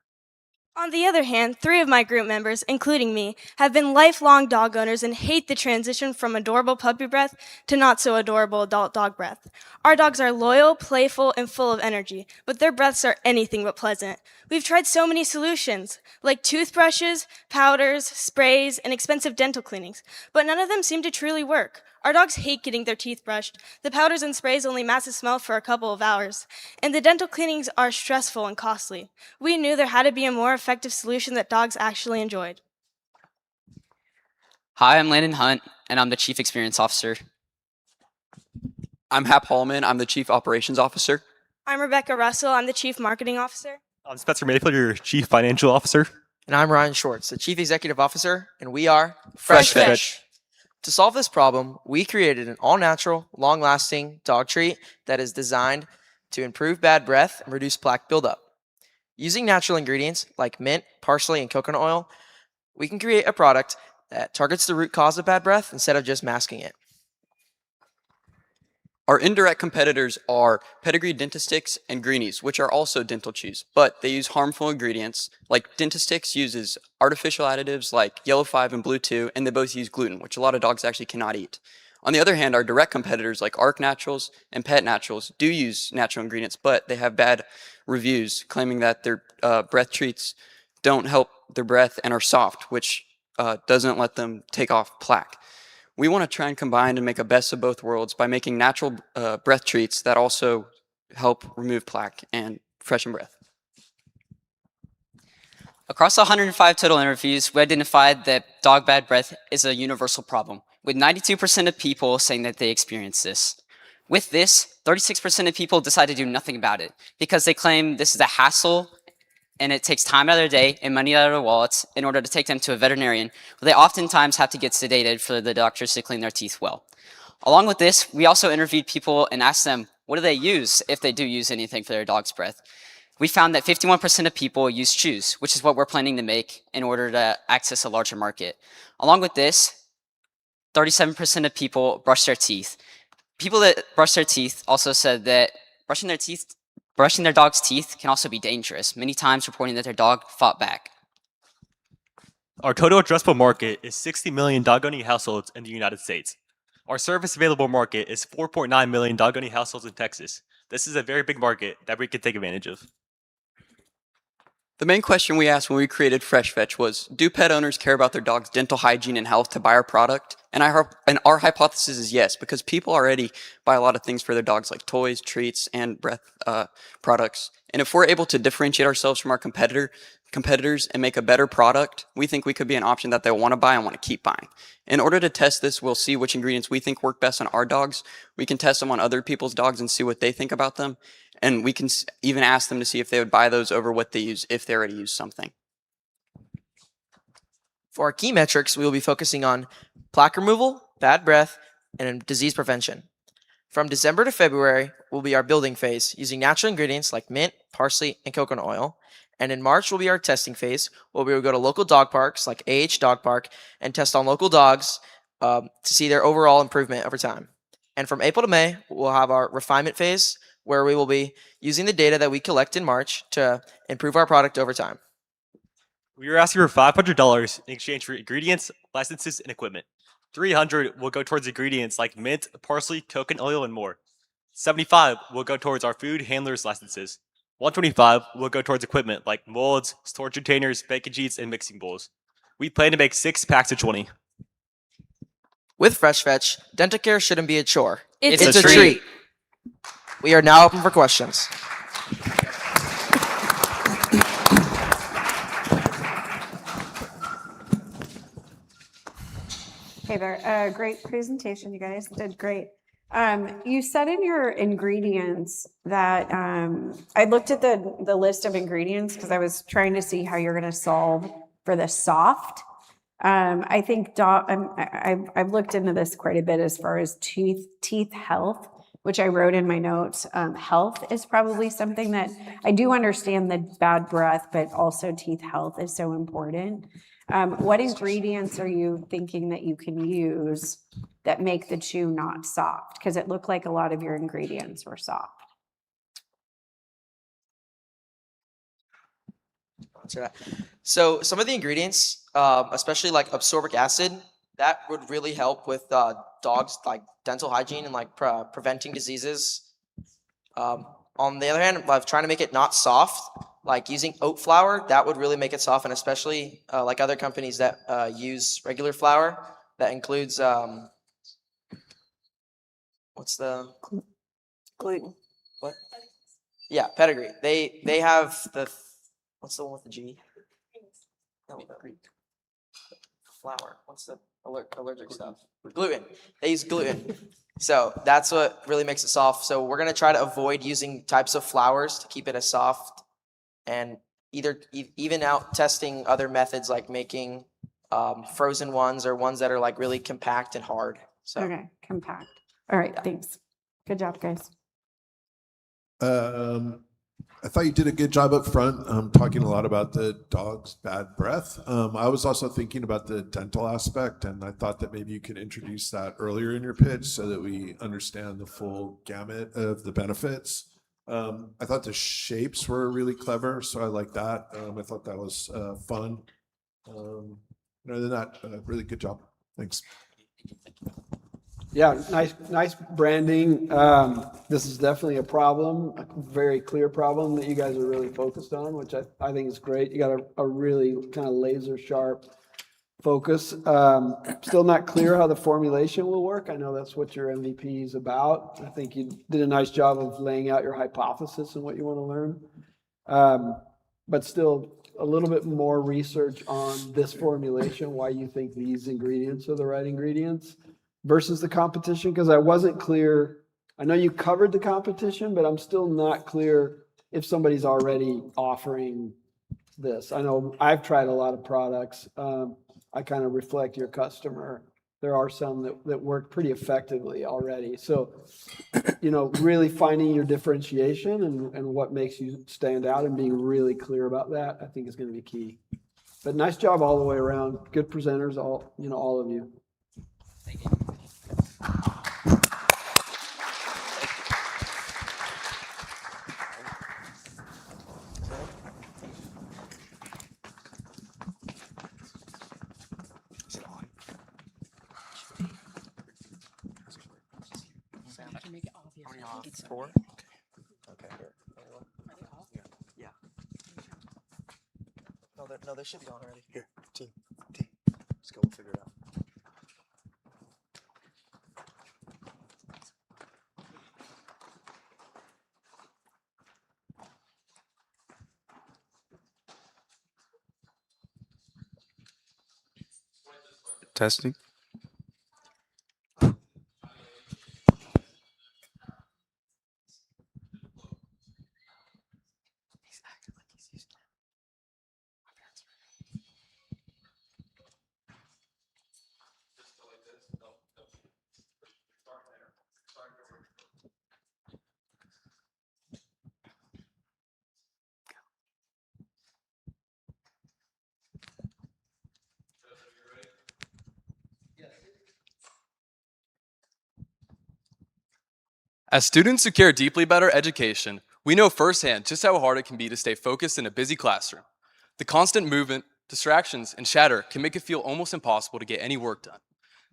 On the other hand, 3 of my group members, including me, have been lifelong dog owners and hate the transition from adorable puppy breath to not so adorable adult dog breath. Our dogs are loyal, playful, and full of energy, but their breaths are anything but pleasant. We've tried so many solutions, like toothbrushes, powders, sprays, and expensive dental cleanings, but none of them seem to truly work. Our dogs hate getting their teeth brushed. The powders and sprays only mask the smell for a couple of hours, and the dental cleanings are stressful and costly. We knew there had to be a more effective solution that dogs actually enjoyed. Hi, I'm Landon Hunt, and I'm the Chief Experience Officer. I'm Hap Hallman. I'm the Chief Operations Officer. I'm Rebecca Russell. I'm the Chief Marketing Officer. I'm Spencer Mayfield, your Chief Financial Officer. And I'm Ryan Schwartz, the Chief Executive Officer, and we are Fresh Fetch. To solve this problem, we created an all-natural, long-lasting dog treat that is designed to improve bad breath and reduce plaque buildup. Using natural ingredients like mint, parsley, and coconut oil, we can create a product that targets the root cause of bad breath instead of just masking it. Our indirect competitors are Pedigree Dentistix and Greenies, which are also dental chews, but they use harmful ingredients. Like Dentistix uses artificial additives like yellow 5 and blue 2, and they both use gluten, which a lot of dogs actually cannot eat. On the other hand, our direct competitors like Arc Naturals and Pet Naturals do use natural ingredients, but they have bad reviews claiming that their breath treats don't help their breath and are soft, which doesn't let them take off plaque. We want to try and combine and make a best of both worlds by making natural breath treats that also help remove plaque and freshen breath. Across 105 total interviews, we identified that dog bad breath is a universal problem, with 92% of people saying that they experience this. With this, 36% of people decide to do nothing about it because they claim this is a hassle and it takes time out of their day and money out of their wallets in order to take them to a veterinarian, where they oftentimes have to get sedated for the doctors to clean their teeth well. Along with this, we also interviewed people and asked them, what do they use if they do use anything for their dog's breath? We found that 51% of people use chews, which is what we're planning to make in order to access a larger market. Along with this, 37% of people brush their teeth. People that brush their teeth also said that brushing their dog's teeth can also be dangerous, many times reporting that their dog fought back. Our total addressable market is 60 million dog-owning households in the United States. Our service available market is 4.9 million dog-owning households in Texas. This is a very big market that we can take advantage of. The main question we asked when we created Fresh Fetch was, do pet owners care about their dog's dental hygiene and health to buy our product? And our hypothesis is yes, because people already buy a lot of things for their dogs like toys, treats, and breath products. And if we're able to differentiate ourselves from our competitors and make a better product, we think we could be an option that they want to buy and want to keep buying. In order to test this, we'll see which ingredients we think work best on our dogs. We can test them on other people's dogs and see what they think about them. And we can even ask them to see if they would buy those over what they use if they already use something. For our key metrics, we will be focusing on plaque removal, bad breath, and disease prevention. From December to February will be our building phase using natural ingredients like mint, parsley, and coconut oil. And in March will be our testing phase, where we will go to local dog parks like AH Dog Park and test on local dogs to see their overall improvement over time. And from April to May, we'll have our refinement phase, where we will be using the data that we collect in March to improve our product over time. We are asking for $500 in exchange for ingredients, licenses, and equipment. $300 will go towards ingredients like mint, parsley, coconut oil, and more. $75 will go towards our food handlers licenses. $125 will go towards equipment like molds, storage containers, bacon sheets, and mixing bowls. We plan to make 6 packs of 20. With Fresh Fetch, dental care shouldn't be a chore. It's a treat. We are now open for questions. Hey there. Great presentation, you guys did great. You said in your ingredients that I looked at the list of ingredients because I was trying to see how you're going to solve for the soft. I think I've looked into this quite a bit as far as teeth health, which I wrote in my notes. Health is probably something that I do understand the bad breath, but also teeth health is so important. What ingredients are you thinking that you can use that make the chew not soft? Because it looked like a lot of your ingredients were soft. So some of the ingredients, especially like absorbic acid, that would really help with dogs like dental hygiene and like preventing diseases. On the other hand, like trying to make it not soft, like using oat flour, that would really make it soft, and especially like other companies that use regular flour, that includes what's the gluten? What? Yeah, Pedigree. They have the what's the one with the G? No, Greek flour. What's the allergic stuff. Gluten. They use gluten. So that's what really makes it soft. So we're going to try to avoid using types of flours to keep it as soft, and even out testing other methods like making frozen ones or ones that are like really compact and hard. So Okay, compact. All right, thanks. Good job, guys. I thought you did a good job up front, talking a lot about the dog's bad breath. I was also thinking about the dental aspect, and I thought that maybe you could introduce that earlier in your pitch so that we understand the full gamut of the benefits. I thought the shapes were really clever, so I like that. I thought that was fun. Other than that, really good job. Thanks. Yeah, nice branding. This is definitely a problem, a very clear problem that you guys are really focused on, which I think is great. You got a really kind of laser sharp focus. Still not clear how the formulation will work. I know that's what your MVP is about. I think you did a nice job of laying out your hypothesis and what you want to learn. But still a little bit more research on this formulation, why you think these ingredients are the right ingredients versus the competition, because I wasn't clear. I know you covered the competition, but I'm still not clear if somebody's already offering this. I know I've tried a lot of products. I kind of reflect your customer. There are some that work pretty effectively already. So, really finding your differentiation and what makes you stand out and being really clear about that, I think is going to be key. But nice job all the way around. Good presenters, all of you. thank you. It's 4. Okay. Yeah. No, they should be on already. Here, team. Let's go. We'll figure it out. Testing. As students who care deeply about our education, we know firsthand just how hard it can be to stay focused in a busy classroom. The constant movement, distractions, and chatter can make it feel almost impossible to get any work done.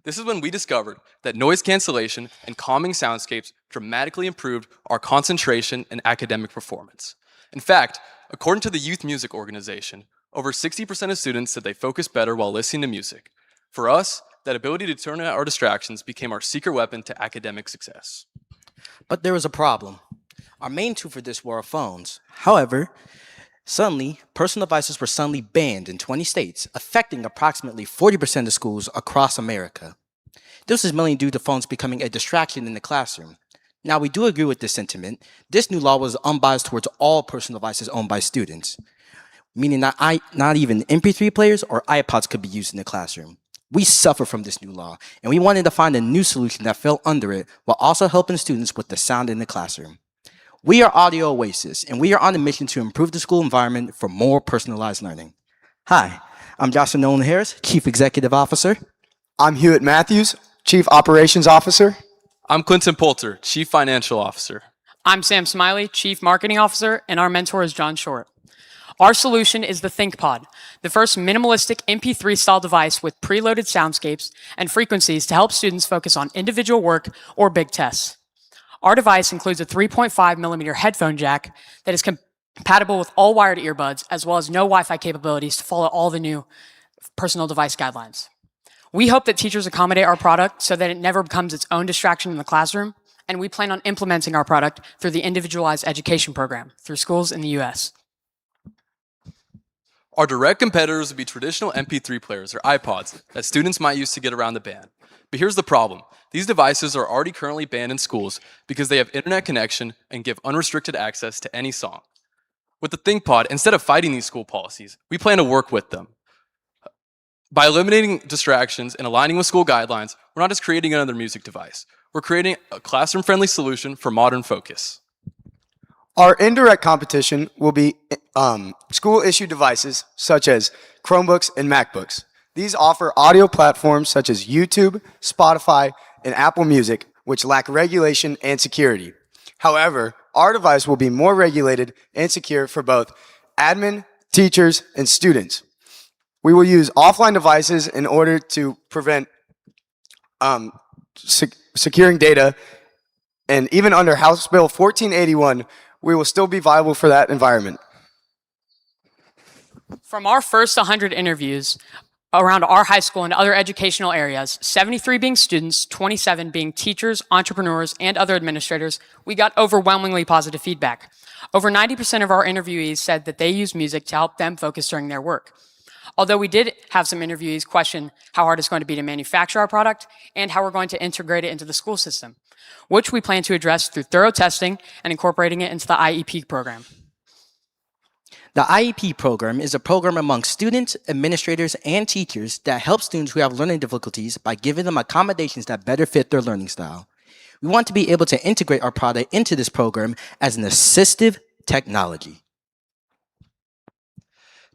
This is when we discovered that noise cancellation and calming soundscapes dramatically improved our concentration and academic performance. In fact, according to the Youth Music Organization, over 60% of students said they focus better while listening to music. For us, that ability to turn out our distractions became our secret weapon to academic success. But there was a problem. Our main tool for this were our phones. However, suddenly, personal devices were suddenly banned in 20 states, affecting approximately 40% of schools across America. This is mainly due to phones becoming a distraction in the classroom. Now, we do agree with this sentiment. This new law was unbiased towards all personal devices owned by students, meaning that not even MP3 players or iPods could be used in the classroom. We suffer from this new law, and we wanted to find a new solution that fell under it while also helping students with the sound in the classroom. We are Audio Oasis, and we are on a mission to improve the school environment for more personalized learning. Hi, I'm Joshua Nolan Harris, Chief Executive Officer. I'm Hewitt Matthews, Chief Operations Officer. I'm Clinton Poulter, Chief Financial Officer. I'm Sam Smiley, Chief Marketing Officer, and our mentor is John Short. Our solution is the ThinkPod, the first minimalistic MP3-style device with preloaded soundscapes and frequencies to help students focus on individual work or big tests. Our device includes a 3.5 millimeter headphone jack that is compatible with all wired earbuds, as well as no Wi-Fi capabilities to follow all the new personal device guidelines. We hope that teachers accommodate our product so that it never becomes its own distraction in the classroom, and we plan on implementing our product through the Individualized Education Program through schools in the U.S. Our direct competitors would be traditional MP3 players or iPods that students might use to get around the band. But here's the problem. These devices are already currently banned in schools because they have internet connection and give unrestricted access to any song. With the ThinkPod, instead of fighting these school policies, we plan to work with them. By eliminating distractions and aligning with school guidelines, we're not just creating another music device. We're creating a classroom-friendly solution for modern focus. Our indirect competition will be school-issued devices such as Chromebooks and MacBooks. These offer audio platforms such as YouTube, Spotify, and Apple Music, which lack regulation and security. However, our device will be more regulated and secure for both admin, teachers, and students. We will use offline devices in order to prevent securing data, and even under House Bill 1481, we will still be viable for that environment. From our first 100 interviews around our high school and other educational areas, 73 being students, 27 being teachers, entrepreneurs, and other administrators, we got overwhelmingly positive feedback. Over 90% of our interviewees said that they use music to help them focus during their work. Although we did have some interviewees question how hard it's going to be to manufacture our product and how we're going to integrate it into the school system, which we plan to address through thorough testing and incorporating it into the IEP program. The IEP program is a program among students, administrators, and teachers that helps students who have learning difficulties by giving them accommodations that better fit their learning style. We want to be able to integrate our product into this program as an assistive technology.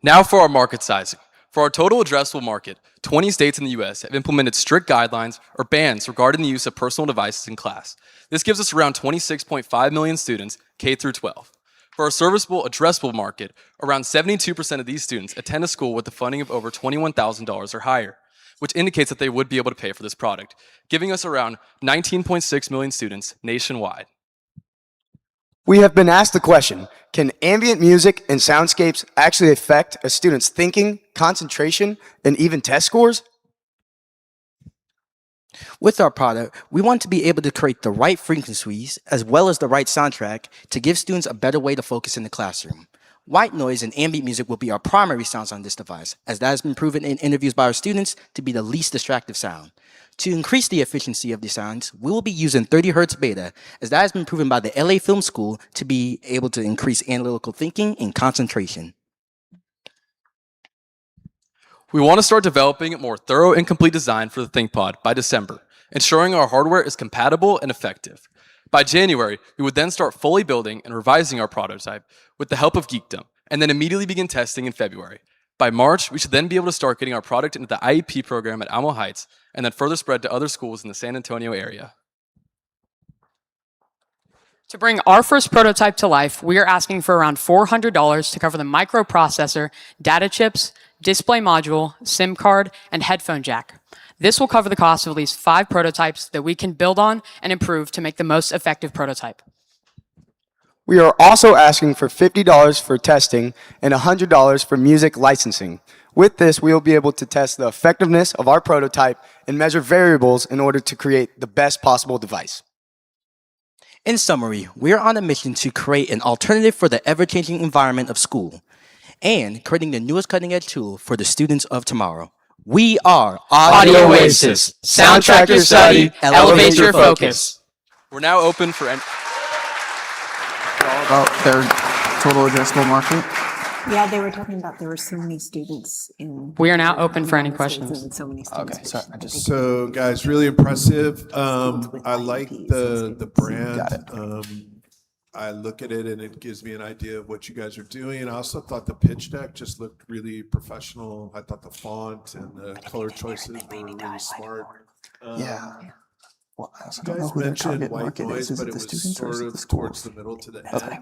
Now for our market sizing. For our total addressable market, 20 states in the US have implemented strict guidelines or bans regarding the use of personal devices in class. This gives us around 26.5 million students, K through 12. For our serviceable addressable market, around 72% of these students attend a school with the funding of over $21,000 or higher, which indicates that they would be able to pay for this product, giving us around 19.6 million students nationwide. We have been asked the question, can ambient music and soundscapes actually affect a student's thinking, concentration, and even test scores? With our product, we want to be able to create the right frequencies as well as the right soundtrack to give students a better way to focus in the classroom. White noise and ambient music will be our primary sounds on this device, as that has been proven in interviews by our students to be the least distractive sound. To increase the efficiency of the sounds, we will be using 30 Hz beta, as that has been proven by the LA Film School to be able to increase analytical thinking and concentration. We want to start developing a more thorough and complete design for the ThinkPod by December, ensuring our hardware is compatible and effective. By January, we would then start fully building and revising our prototype with the help of Geekdom, and then immediately begin testing in February. By March, we should then be able to start getting our product into the IEP program at Alamo Heights, and then further spread to other schools in the San Antonio area. To bring our first prototype to life, we are asking for around $400 to cover the microprocessor, data chips, display module, SIM card, and headphone jack. This will cover the cost of at least 5 prototypes that we can build on and improve to make the most effective prototype. We are also asking for $50 for testing and $100 for music licensing. With this, we will be able to test the effectiveness of our prototype and measure variables in order to create the best possible device. In summary, we are on a mission to create an alternative for the ever-changing environment of school and creating the newest cutting-edge tool for the students of tomorrow. We are Audio Oasis. Soundtrack your study, elevate your focus. We're now open for any... About their total addressable market. Yeah, they were talking about there were so many students in. We are now open for any questions. And so many students. Okay, So guys, really impressive. I like the brand. I look at it and it gives me an idea of what you guys are doing. And I also thought the pitch deck just looked really professional. I thought the font and the color choices were really smart. Yeah. Well, I also You don't know guys who their mentioned target white market noise, is. Is but it it the was students or is sort it the of towards schools? the middle to the Okay.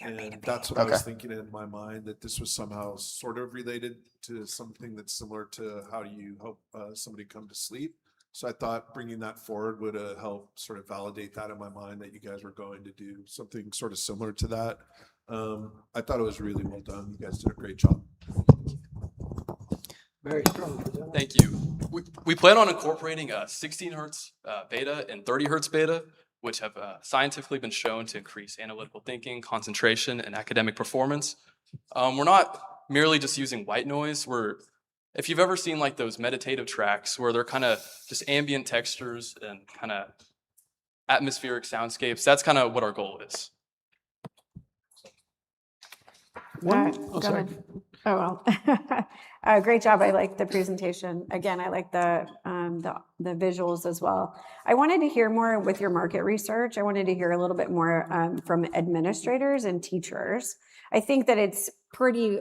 end. And that's what I was thinking in my mind, that this was somehow sort of related to something that's similar to how you help somebody come to sleep. So I thought bringing that forward would help sort of validate that in my mind, that you guys were going to do something sort of similar to that. I thought it was really well done. You guys did a great job. Very strong. Thank you. We plan on incorporating a 16 hertz beta and 30 hertz beta, which have scientifically been shown to increase analytical thinking, concentration, and academic performance. We're not merely just using white noise. Where if you've ever seen like those meditative tracks where they're kind of just ambient textures and kind of atmospheric soundscapes, that's kind of what our goal is. Go ahead. Oh, well. Great job. I like the presentation. Again, I like the visuals as well. I wanted to hear more with your market research. I wanted to hear a little bit more from administrators and teachers. I think that it's pretty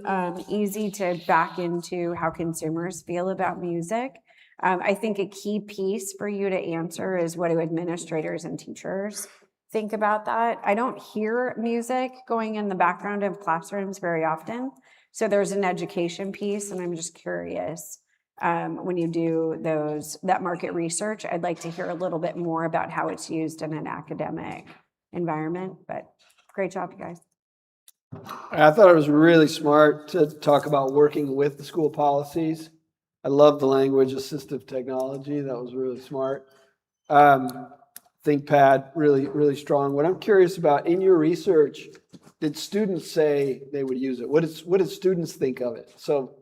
easy to back into how consumers feel about music. I think a key piece for you to answer is, what do administrators and teachers think about that? I don't hear music going in the background of classrooms very often. So there's an education piece, and I'm just curious, when you do that market research, I'd like to hear a little bit more about how it's used in an academic environment. But great job, you guys. I thought it was really smart to talk about working with the school policies. I love the language assistive technology. That was really smart. ThinkPad, really, really strong. What I'm curious about, in your research, did students say they would use it? What did students think of it? So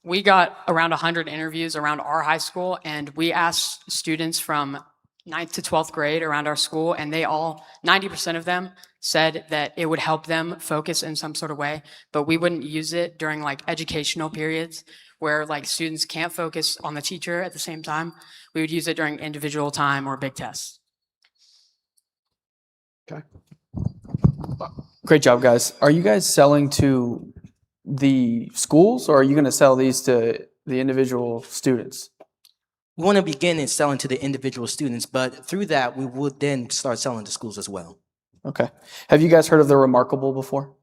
We got around 100 interviews around our high school, and we asked students from 9th to 12th grade around our school, and they all, 90% of them said that it would help them focus in some sort of way, but we wouldn't use it during like educational periods where like students can't focus on the teacher at the same time. We would use it during individual time or big tests. Okay. Great job, guys. Are you guys selling to the schools, or are you going to sell these to the individual students? We want to begin in selling to the individual students, but through that, we would then start selling to schools as well. Okay. Have you guys heard of the Remarkable before?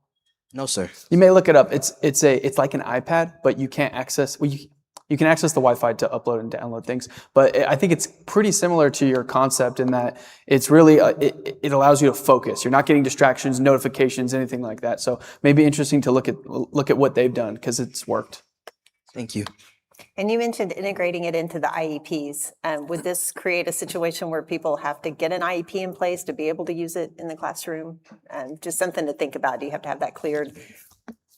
No, sir. You may look it up. It's like an iPad, but you can't access. Well, you can access the Wi-Fi to upload and download things. But I think it's pretty similar to your concept in that it's really it allows you to focus. You're not getting distractions, notifications, anything like that. So maybe interesting to look at what they've done because it's worked. Thank you. And you mentioned integrating it into the IEPs. Would this create a situation where people have to get an IEP in place to be able to use it in the classroom? Just something to think about. Do you have to have that cleared?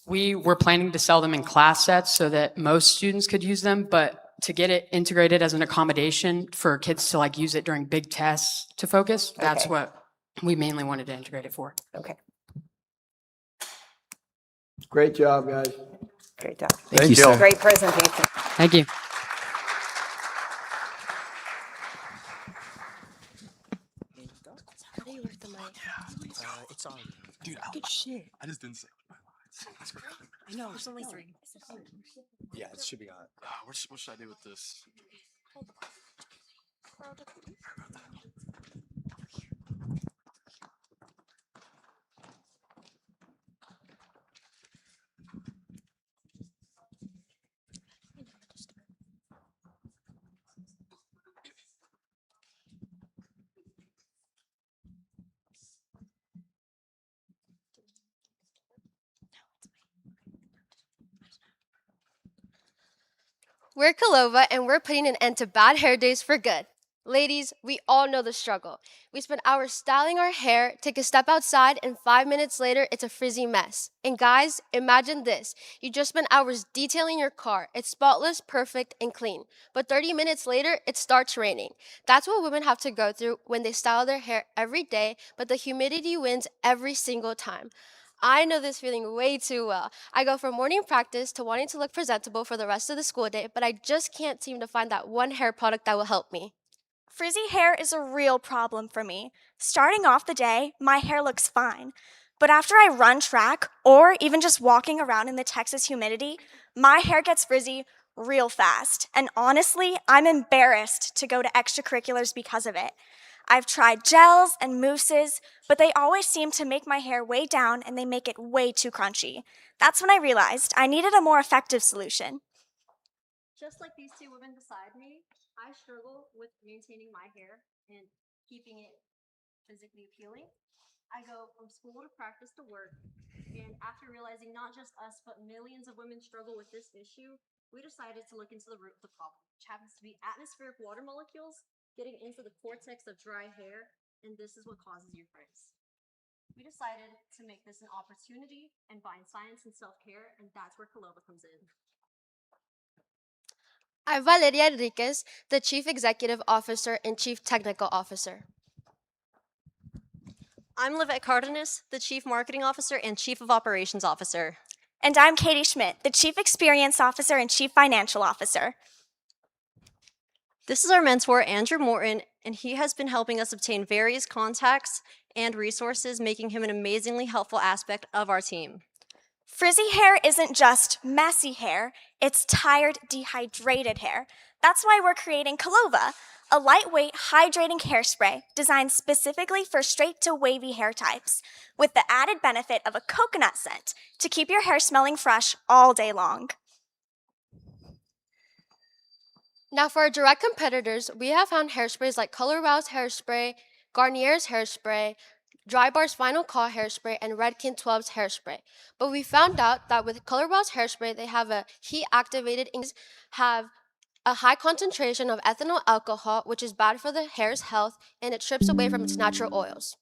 We were planning to sell them in class sets so that most students could use them, but to get it integrated as an accommodation for kids to like use it during big tests to focus, that's Okay. what we mainly wanted to integrate it for. Okay. Great job, guys. Great job. Thank you, sir. Great presentation. Thank you. It's on. Dude, Good shit. I just didn't say. I know. There's only 3. Yeah, it should be on. What should I do with this? We're Kalova, and we're putting an end to bad hair days for good. Ladies, we all know the struggle. We spend hours styling our hair, take a step outside, and 5 minutes later, it's a frizzy mess. And guys, imagine this. You just spent hours detailing your car. It's spotless, perfect, and clean. But 30 minutes later, it starts raining. That's what women have to go through when they style their hair every day, but the humidity wins every single time. I know this feeling way too well. I go from morning practice to wanting to look presentable for the rest of the school day, but I just can't seem to find that one hair product that will help me. Frizzy hair is a real problem for me. Starting off the day, my hair looks fine. But after I run track, or even just walking around in the Texas humidity, my hair gets frizzy real fast. And honestly, I'm embarrassed to go to extracurriculars because of it. I've tried gels and mousses, but they always seem to make my hair way down and they make it way too crunchy. That's when I realized I needed a more effective solution. Just like these two women beside me, I struggle with maintaining my hair and keeping it physically appealing. I go from school to practice to work, and after realizing not just us, but millions of women struggle with this issue, we decided to look into the root of the problem, which happens to be atmospheric water molecules getting into the cortex of dry hair, and this is what causes your frizz. We decided to make this an opportunity and bind science and self-care, and that's where Calova comes in. I'm Valeria Enriquez, the Chief Executive Officer and Chief Technical Officer. I'm Livette Cardenas, the Chief Marketing Officer and Chief of Operations Officer. And I'm Katie Schmidt, the Chief Experience Officer and Chief Financial Officer. This is our mentor, Andrew Morton, and he has been helping us obtain various contacts and resources, making him an amazingly helpful aspect of our team. Frizzy hair isn't just messy hair, it's tired, dehydrated hair. That's why we're creating Calova, a lightweight, hydrating hairspray designed specifically for straight to wavy hair types, with the added benefit of a coconut scent to keep your hair smelling fresh all day long. Now for our direct competitors, we have found hairsprays like Color Wow's hairspray, Garnier's hairspray, Dry Bar's Final Call hairspray, and Redken 12's hairspray. But we found out that with Color Wow's hairspray, they have a heat-activated have a high concentration of ethanol alcohol, which is bad for the hair's health, and it strips away from its natural oils.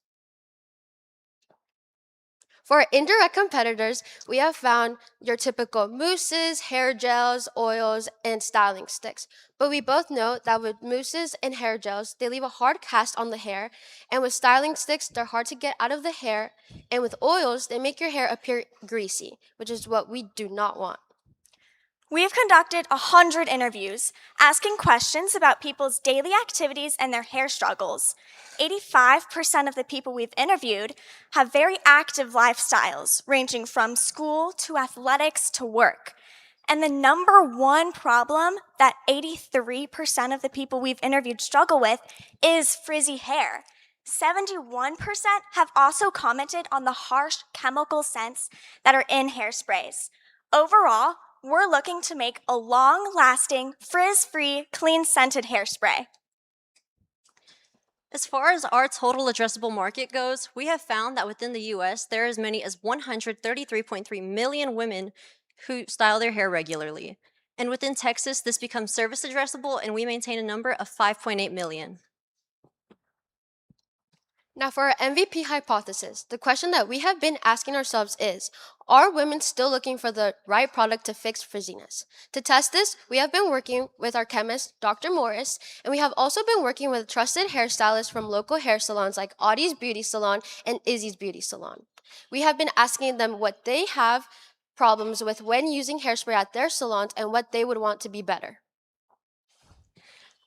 For our indirect competitors, we have found your typical mousses, hair gels, oils, and styling sticks. But we both know that with mousses and hair gels, they leave a hard cast on the hair, and with styling sticks, they're hard to get out of the hair, and with oils, they make your hair appear greasy, which is what we do not want. We have conducted 100 interviews, asking questions about people's daily activities and their hair struggles. 85% of the people we've interviewed have very active lifestyles, ranging from school to athletics to work. And the number one problem that 83% of the people we've interviewed struggle with is frizzy hair. 71% have also commented on the harsh chemical scents that are in hairsprays. Overall, we're looking to make a long-lasting, frizz-free, clean-scented hairspray. As far as our total addressable market goes, we have found that within the US, there are as many as 133.3 million women who style their hair regularly. And within Texas, this becomes service addressable, and we maintain a number of 5.8 million. Now for our MVP hypothesis, the question that we have been asking ourselves is, are women still looking for the right product to fix frizziness? To test this, we have been working with our chemist, Dr. Morris, and we have also been working with trusted hairstylists from local hair salons like Audie's Beauty Salon and Izzy's Beauty Salon. We have been asking them what they have problems with when using hairspray at their salons and what they would want to be better.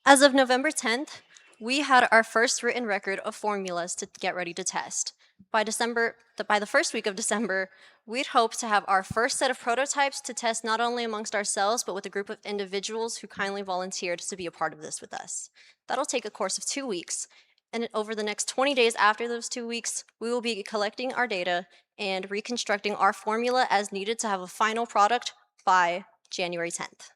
As of November 10th, we had our first written record of formulas to get ready to test. By the first week of December, we'd hope to have our first set of prototypes to test not only amongst ourselves, but with a group of individuals who kindly volunteered to be a part of this with us. That'll take a course of 2 weeks, and over the next 20 days after those 2 weeks, we will be collecting our data and reconstructing our formula as needed to have a final product by January 10th.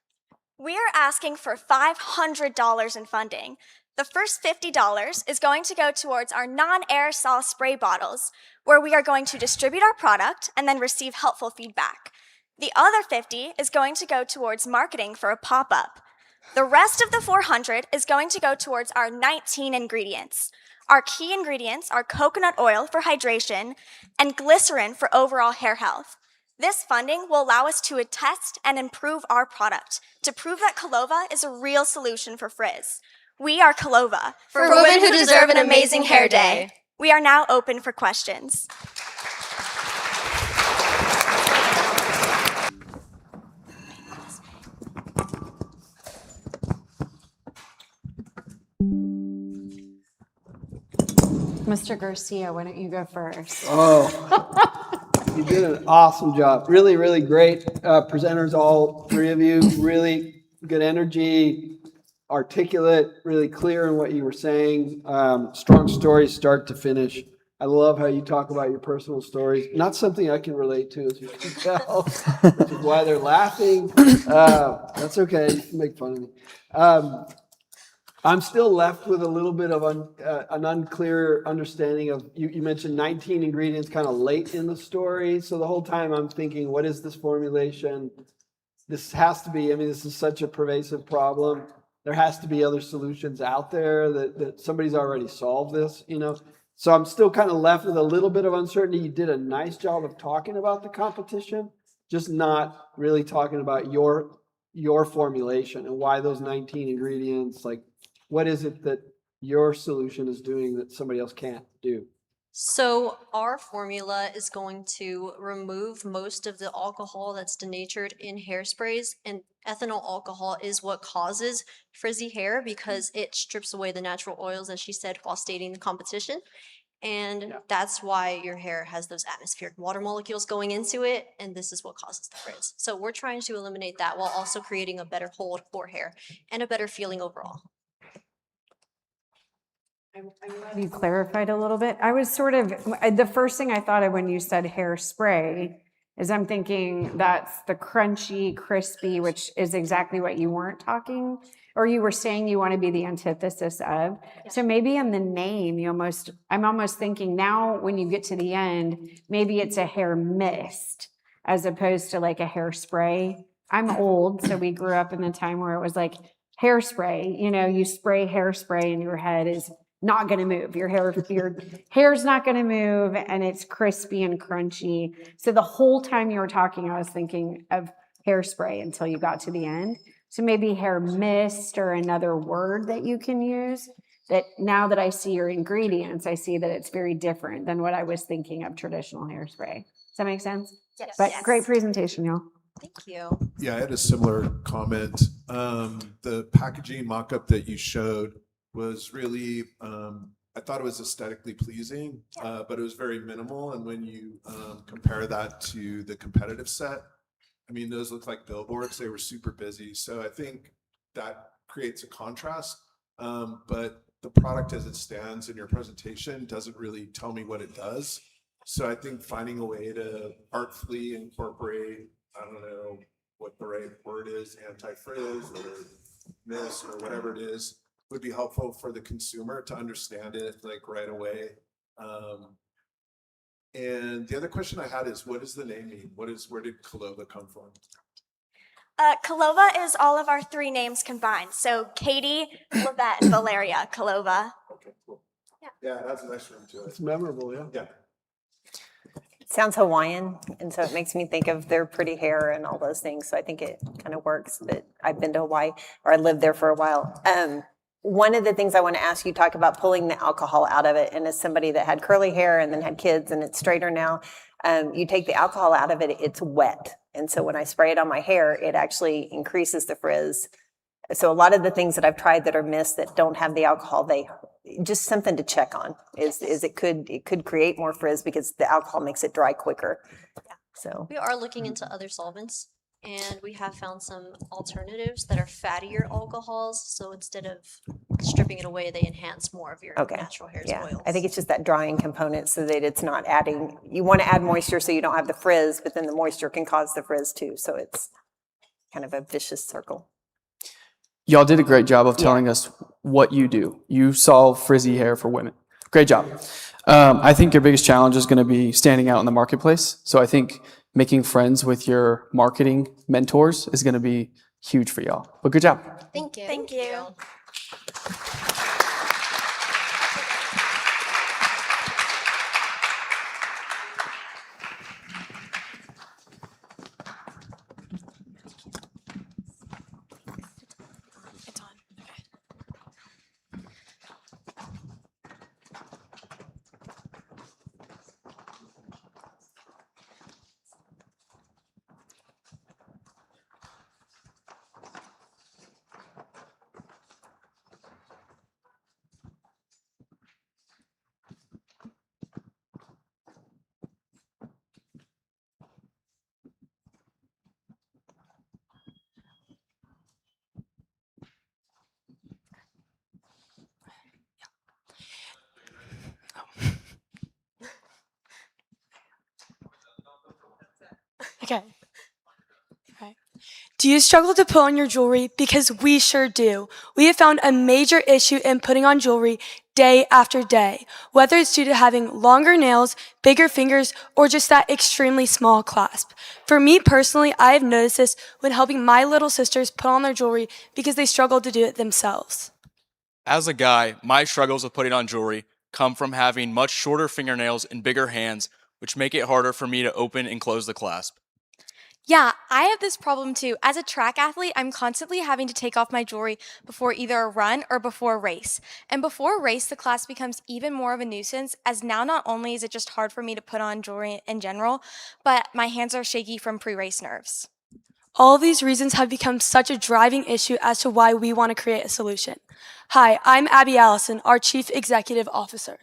We are asking for $500 in funding. The first $50 is going to go towards our non-aerosol spray bottles, where we are going to distribute our product and then receive helpful feedback. The other $50 is going to go towards marketing for a pop-up. The rest of the $400 is going to go towards our 19 ingredients. Our key ingredients are coconut oil for hydration and glycerin for overall hair health. This funding will allow us to test and improve our product to prove that Calova is a real solution for frizz. We are Calova, for women who deserve an amazing hair day. We are now open for questions. Mr. Garcia, why don't you go first? Oh, you did an awesome job. Really, really great presenters, all three of you. Really good energy, articulate, really clear in what you were saying. Strong stories start to finish. I love how you talk about your personal stories. Not something I can relate to, as you can tell, which is why they're laughing. That's okay. You can make fun of me. I'm still left with a little bit of an unclear understanding of, you mentioned 19 ingredients kind of late in the story. So the whole time I'm thinking, what is this formulation? This has to be, this is such a pervasive problem. There has to be other solutions out there that somebody's already solved this, So I'm still kind of left with a little bit of uncertainty. You did a nice job of talking about the competition, just not really talking about your formulation and why those 19 ingredients, like what is it that your solution is doing that somebody else can't do? So our formula is going to remove most of the alcohol that's denatured in hairsprays, and ethanol alcohol is what causes frizzy hair because it strips away the natural oils, as she said, while stating the competition. And that's why your hair has those atmospheric water molecules going into it, and this is what causes the frizz. So we're trying to eliminate that while also creating a better hold for hair and a better feeling overall. You clarified a little bit. I was sort of, the first thing I thought of when you said hairspray is I'm thinking that's the crunchy, crispy, which is exactly what you weren't talking, or you were saying you want to be the antithesis of. So maybe in the name, I'm almost thinking now when you get to the end, maybe it's a hair mist as opposed to like a hairspray. I'm old, so we grew up in the time where it was like hairspray, you spray hairspray and your head is not going to move. Your hair's not going to move, and it's crispy and crunchy. So the whole time you were talking, I was thinking of hairspray until you got to the end. So maybe hair mist or another word that you can use. That now that I see your ingredients, I see that it's very different than what I was thinking of traditional hairspray. Does that make sense? Yes. But great presentation, y'all. Thank you. Yeah, I had a similar comment. The packaging mock-up that you showed was really, I thought it was aesthetically pleasing, but it was very minimal. And when you compare that to the competitive set, I mean, those look like billboards. They were super busy. So I think that creates a contrast. But the product as it stands in your presentation doesn't really tell me what it does. So I think finding a way to artfully incorporate, I don't know what the right word is, anti-frizz or mist or whatever it is, would be helpful for the consumer to understand it like right away. And the other question I had is, what does the name mean? Where did Calova come from? Calova is all of our three names combined. So Katie, Lavette, and Valeria, Calova. Okay, cool. Yeah, it has a nice ring to it. It's memorable, yeah. Yeah. It sounds Hawaiian, and so it makes me think of their pretty hair and all those things. So I think it kind of works. But I've been to Hawaii, or I lived there for a while. One of the things I want to ask you, talk about pulling the alcohol out of it. And as somebody that had curly hair and then had kids and it's straighter now, you take the alcohol out of it, it's wet. And so when I spray it on my hair, it actually increases the frizz. So a lot of the things that I've tried that are mist that don't have the alcohol, just something to check on is it could create more frizz because the alcohol makes it dry quicker. So We are looking into other solvents, and we have found some alternatives that are fattier alcohols. So instead of stripping it away, they enhance more of your natural hair's oils. I think it's just that drying component so that it's not adding, you want to add moisture so you don't have the frizz, but then the moisture can cause the frizz too. So it's kind of a vicious circle. Y'all did a great job of telling us what you do. You solve frizzy hair for women. Great job. I think your biggest challenge is going to be standing out in the marketplace. So I think making friends with your marketing mentors is going to be huge for y'all. But good job. Thank you. Thank you. Okay. Right. Do you struggle to put on your jewelry? Because we sure do. We have found a major issue in putting on jewelry day after day, whether it's due to having longer nails, bigger fingers, or just that extremely small clasp. For me personally, I have noticed this when helping my little sisters put on their jewelry because they struggle to do it themselves. As a guy, my struggles with putting on jewelry come from having much shorter fingernails and bigger hands, which make it harder for me to open and close the clasp. Yeah, I have this problem too. As a track athlete, I'm constantly having to take off my jewelry before either a run or before a race. And before a race, the clasp becomes even more of a nuisance, as now not only is it just hard for me to put on jewelry in general, but my hands are shaky from pre-race nerves. All of these reasons have become such a driving issue as to why we want to create a solution. Hi, I'm Abby Allison, our Chief Executive Officer.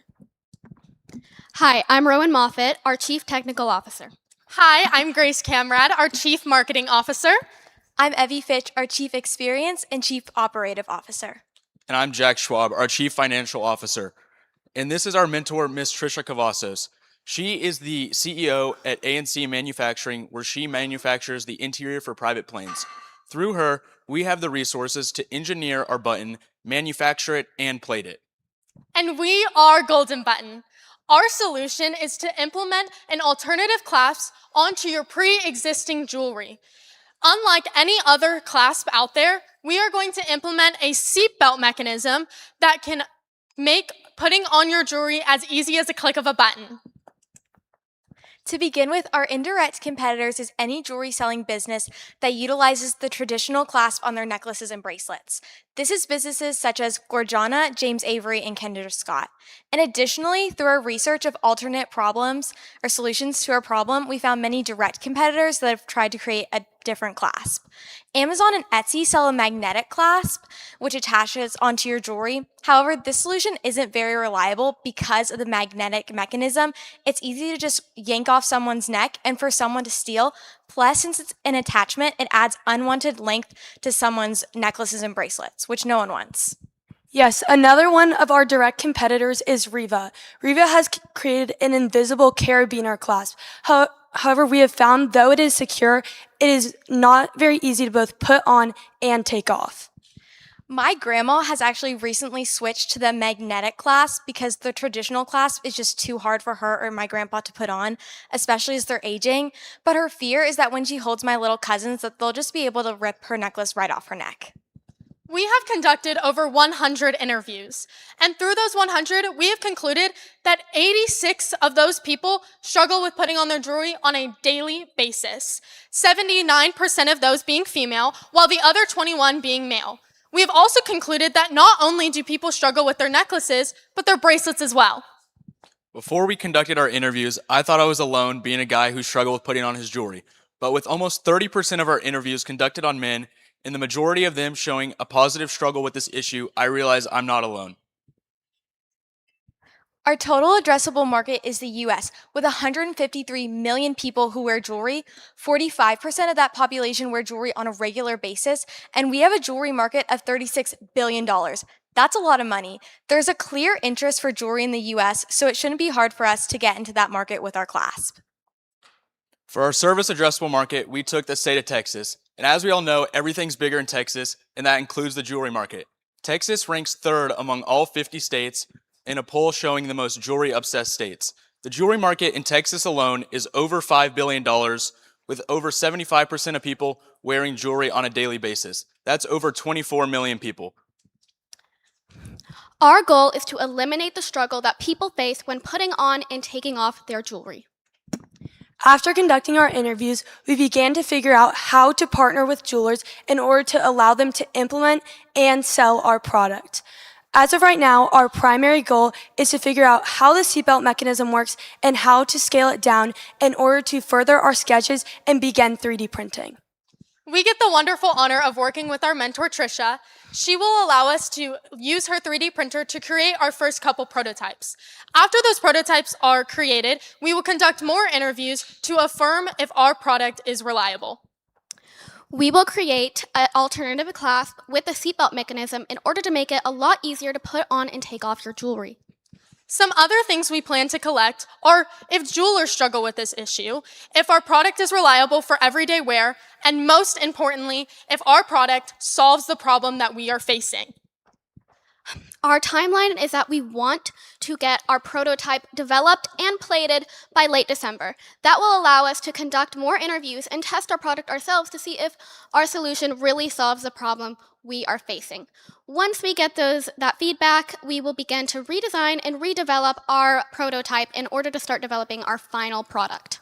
Hi, I'm Rowan Moffett, our Chief Technical Officer. Hi, I'm Grace Camrad, our Chief Marketing Officer. I'm Evie Fitch, our Chief Experience and Chief Operative Officer. And I'm Jack Schwab, our Chief Financial Officer. And this is our mentor, Miss Trisha Cavazos. She is the CEO at A&C Manufacturing, where she manufactures the interior for private planes. Through her, we have the resources to engineer our button, manufacture it, and plate it. And we are Golden Button. Our solution is to implement an alternative clasp onto your pre-existing jewelry. Unlike any other clasp out there, we are going to implement a seatbelt mechanism that can make putting on your jewelry as easy as a click of a button. To begin with, our indirect competitors is any jewelry selling business that utilizes the traditional clasp on their necklaces and bracelets. This is businesses such as Gorjana, James Avery, and Kendra Scott. And additionally, through our research of alternate problems or solutions to our problem, we found many direct competitors that have tried to create a different clasp. Amazon and Etsy sell a magnetic clasp, which attaches onto your jewelry. However, this solution isn't very reliable because of the magnetic mechanism. It's easy to just yank off someone's neck and for someone to steal. Plus, since it's an attachment, it adds unwanted length to someone's necklaces and bracelets, which no one wants. Yes, another one of our direct competitors is Riva. Riva has created an invisible carabiner clasp. However, we have found, though it is secure, it is not very easy to both put on and take off. My grandma has actually recently switched to the magnetic clasp because the traditional clasp is just too hard for her or my grandpa to put on, especially as they're aging. But her fear is that when she holds my little cousins, that they'll just be able to rip her necklace right off her neck. We have conducted over 100 interviews, and through those 100, we have concluded that 86 of those people struggle with putting on their jewelry on a daily basis, 79% of those being female, while the other 21 being male. We have also concluded that not only do people struggle with their necklaces, but their bracelets as well. Before we conducted our interviews, I thought I was alone being a guy who struggled with putting on his jewelry. But with almost 30% of our interviews conducted on men, and the majority of them showing a positive struggle with this issue, I realize I'm not alone. Our total addressable market is the US, with 153 million people who wear jewelry. 45% of that population wear jewelry on a regular basis, and we have a jewelry market of $36 billion. That's a lot of money. There's a clear interest for jewelry in the US, so it shouldn't be hard for us to get into that market with our clasp. For our service addressable market, we took the state of Texas. And as we all know, everything's bigger in Texas, and that includes the jewelry market. Texas ranks third among all 50 states in a poll showing the most jewelry-obsessed states. The jewelry market in Texas alone is over $5 billion, with over 75% of people wearing jewelry on a daily basis. That's over 24 million people. Our goal is to eliminate the struggle that people face when putting on and taking off their jewelry. After conducting our interviews, we began to figure out how to partner with jewelers in order to allow them to implement and sell our product. As of right now, our primary goal is to figure out how the seatbelt mechanism works and how to scale it down in order to further our sketches and begin 3D printing. We get the wonderful honor of working with our mentor, Trisha. She will allow us to use her 3D printer to create our first couple prototypes. After those prototypes are created, we will conduct more interviews to affirm if our product is reliable. We will create an alternative clasp with the seatbelt mechanism in order to make it a lot easier to put on and take off your jewelry. Some other things we plan to collect are if jewelers struggle with this issue, if our product is reliable for everyday wear, and most importantly, if our product solves the problem that we are facing. Our timeline is that we want to get our prototype developed and plated by late December. That will allow us to conduct more interviews and test our product ourselves to see if our solution really solves the problem we are facing. Once we get that feedback, we will begin to redesign and redevelop our prototype in order to start developing our final product.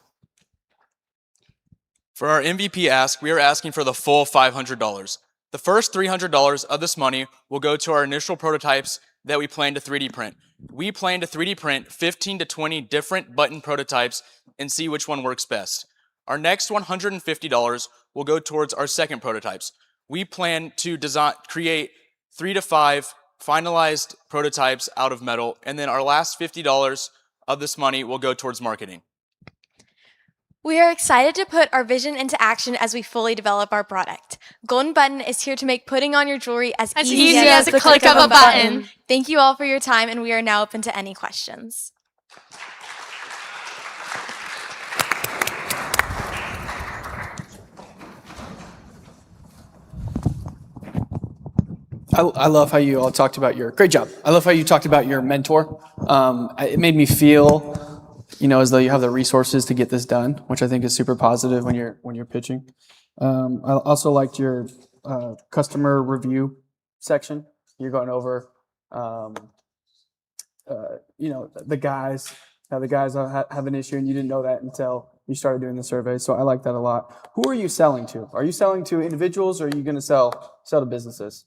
For our MVP ask, we are asking for the full $500. The first $300 of this money will go to our initial prototypes that we plan to 3D print. We plan to 3D print 15 to 20 different button prototypes and see which one works best. Our next $150 will go towards our second prototypes. We plan to create 3 to 5 finalized prototypes out of metal, and then our last $50 of this money will go towards marketing. We are excited to put our vision into action as we fully develop our product. Golden Button is here to make putting on your jewelry as easy as the click of a button. Thank you all for your time, and we are now open to any questions. I love how you all talked about great job. I love how you talked about your mentor. It made me feel, as though you have the resources to get this done, which I think is super positive when you're pitching. I also liked your customer review section. You're going over, the guys, how the guys have an issue, and you didn't know that until you started doing the survey. So I like that a lot. Who are you selling to? Are you selling to individuals, or are you going to sell to businesses?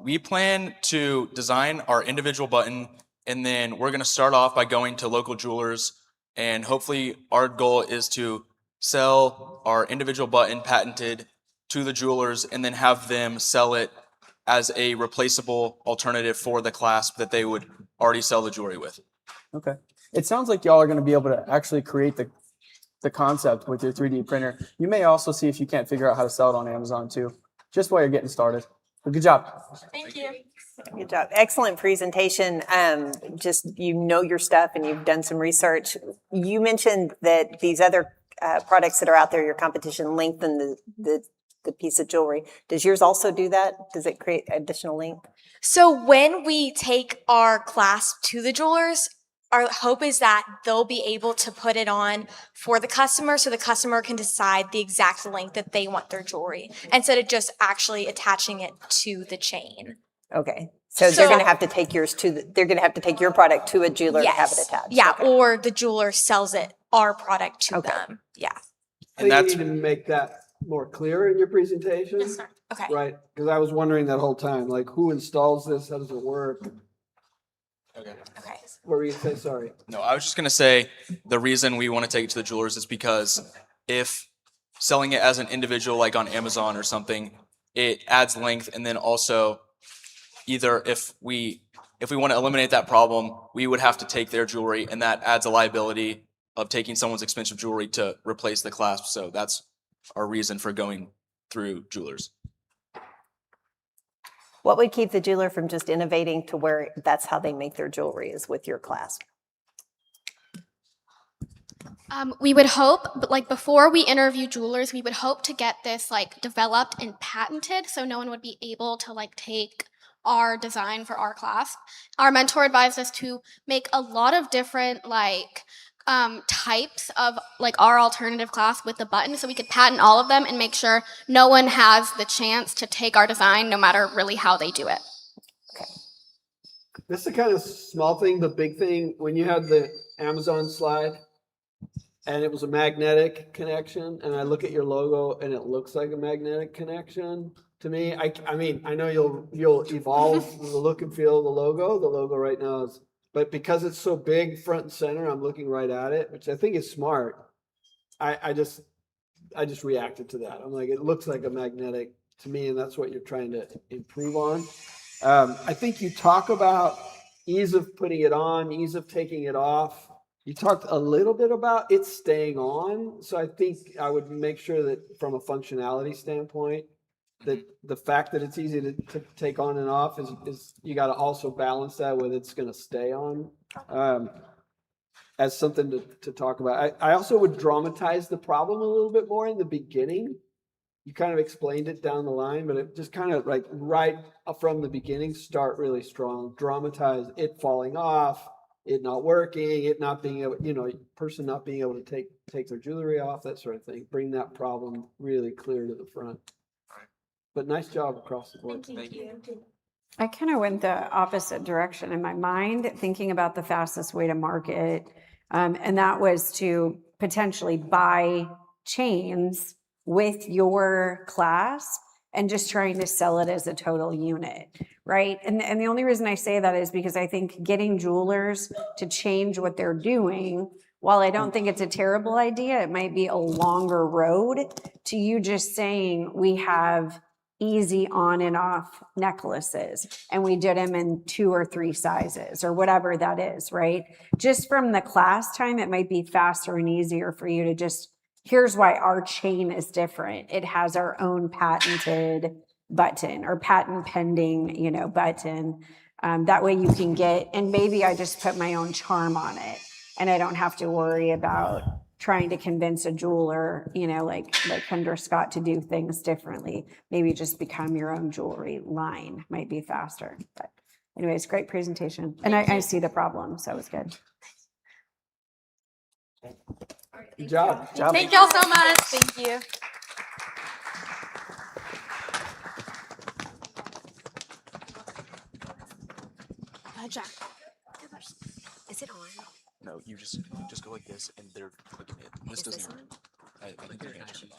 We plan to design our individual button, and then we're going to start off by going to local jewelers, and hopefully our goal is to sell our individual button patented to the jewelers and then have them sell it as a replaceable alternative for the clasp that they would already sell the jewelry with. Okay. It sounds like y'all are going to be able to actually create the concept with your 3D printer. You may also see if you can't figure out how to sell it on Amazon too, just while you're getting started. But good job. Thank you. Good job. Excellent presentation. Just, your stuff and you've done some research. You mentioned that these other products that are out there, your competition, lengthen the piece of jewelry. Does yours also do that? Does it create additional length? So when we take our clasp to the jewelers, our hope is that they'll be able to put it on for the customer so the customer can decide the exact length that they want their jewelry instead of just actually attaching it to the chain. Okay. So they're going to have to take they're going to have to take your product to a jeweler to have it attached. Yeah, okay. Or the jeweler sells our product to them. Yeah. I think you need to make that more clear in your presentation. Yes, sir. Okay. Right, because I was wondering that whole time, like, who installs this? How does it work? Okay. What were you going to say? Sorry. No, I was just going to say the reason we want to take it to the jewelers is because if selling it as an individual, like on Amazon or something, it adds length, and then also either if we want to eliminate that problem, we would have to take their jewelry, and that adds a liability of taking someone's expensive jewelry to replace the clasp. So that's our reason for going through jewelers. What would keep the jeweler from just innovating to where that's how they make their jewelry, is with your clasp? We would hope, but before we interview jewelers, we would hope to get this developed and patented, so no one would be able to take our design for our clasp. Our mentor advised us to make a lot of different types of our alternative clasp with the button, so we could patent all of them and make sure no one has the chance to take our design, no matter really how they do it. This is the kind of small thing, the big thing, when you had the Amazon slide and it was a magnetic connection, and I look at your logo and it looks like a magnetic connection. To me, I mean, I know you'll evolve the look and feel of the logo. The logo right now is, but because it's so big front and center, I'm looking right at it, which I think is smart. I just reacted to that. I'm like, it looks like a magnetic to me, and that's what you're trying to improve on. I think you talk about ease of putting it on, ease of taking it off. You talked a little bit about it staying on. So I think I would make sure that from a functionality standpoint, that the fact that it's easy to take on and off is you got to also balance that with it's going to stay on as something to talk about. I also would dramatize the problem a little bit more in the beginning. you kind of explained it down the line, but it just kind of like right from the beginning, start really strong, dramatize it falling off, it not working, it not being able, person not being able to take their jewelry off, that sort of thing. Bring that problem really clear to the front. But nice job across the board. Thank you. I kind of went the opposite direction in my mind, thinking about the fastest way to market. And that was to potentially buy chains with your class and just trying to sell it as a total unit, right? And the only reason I say that is because I think getting jewelers to change what they're doing, while I don't think it's a terrible idea, it might be a longer road to you just saying we have easy on and off necklaces and we did them in 2 or 3 sizes or whatever that is, right? Just from the class time, it might be faster and easier for you to just, here's why our chain is different. It has our own patented button or patent pending, button. That way you can get, and maybe I just put my own charm on it and I don't have to worry about trying to convince a jeweler, like Kendra Scott to do things differently. Maybe just become your own jewelry line might be faster. But anyways, great presentation. And I see the problem, so it was good. Good job. Thank y'all so much. Thank you. Jack. Is it on? No, you just go like this, and they're clicking it. This doesn't. I think they're gonna turn it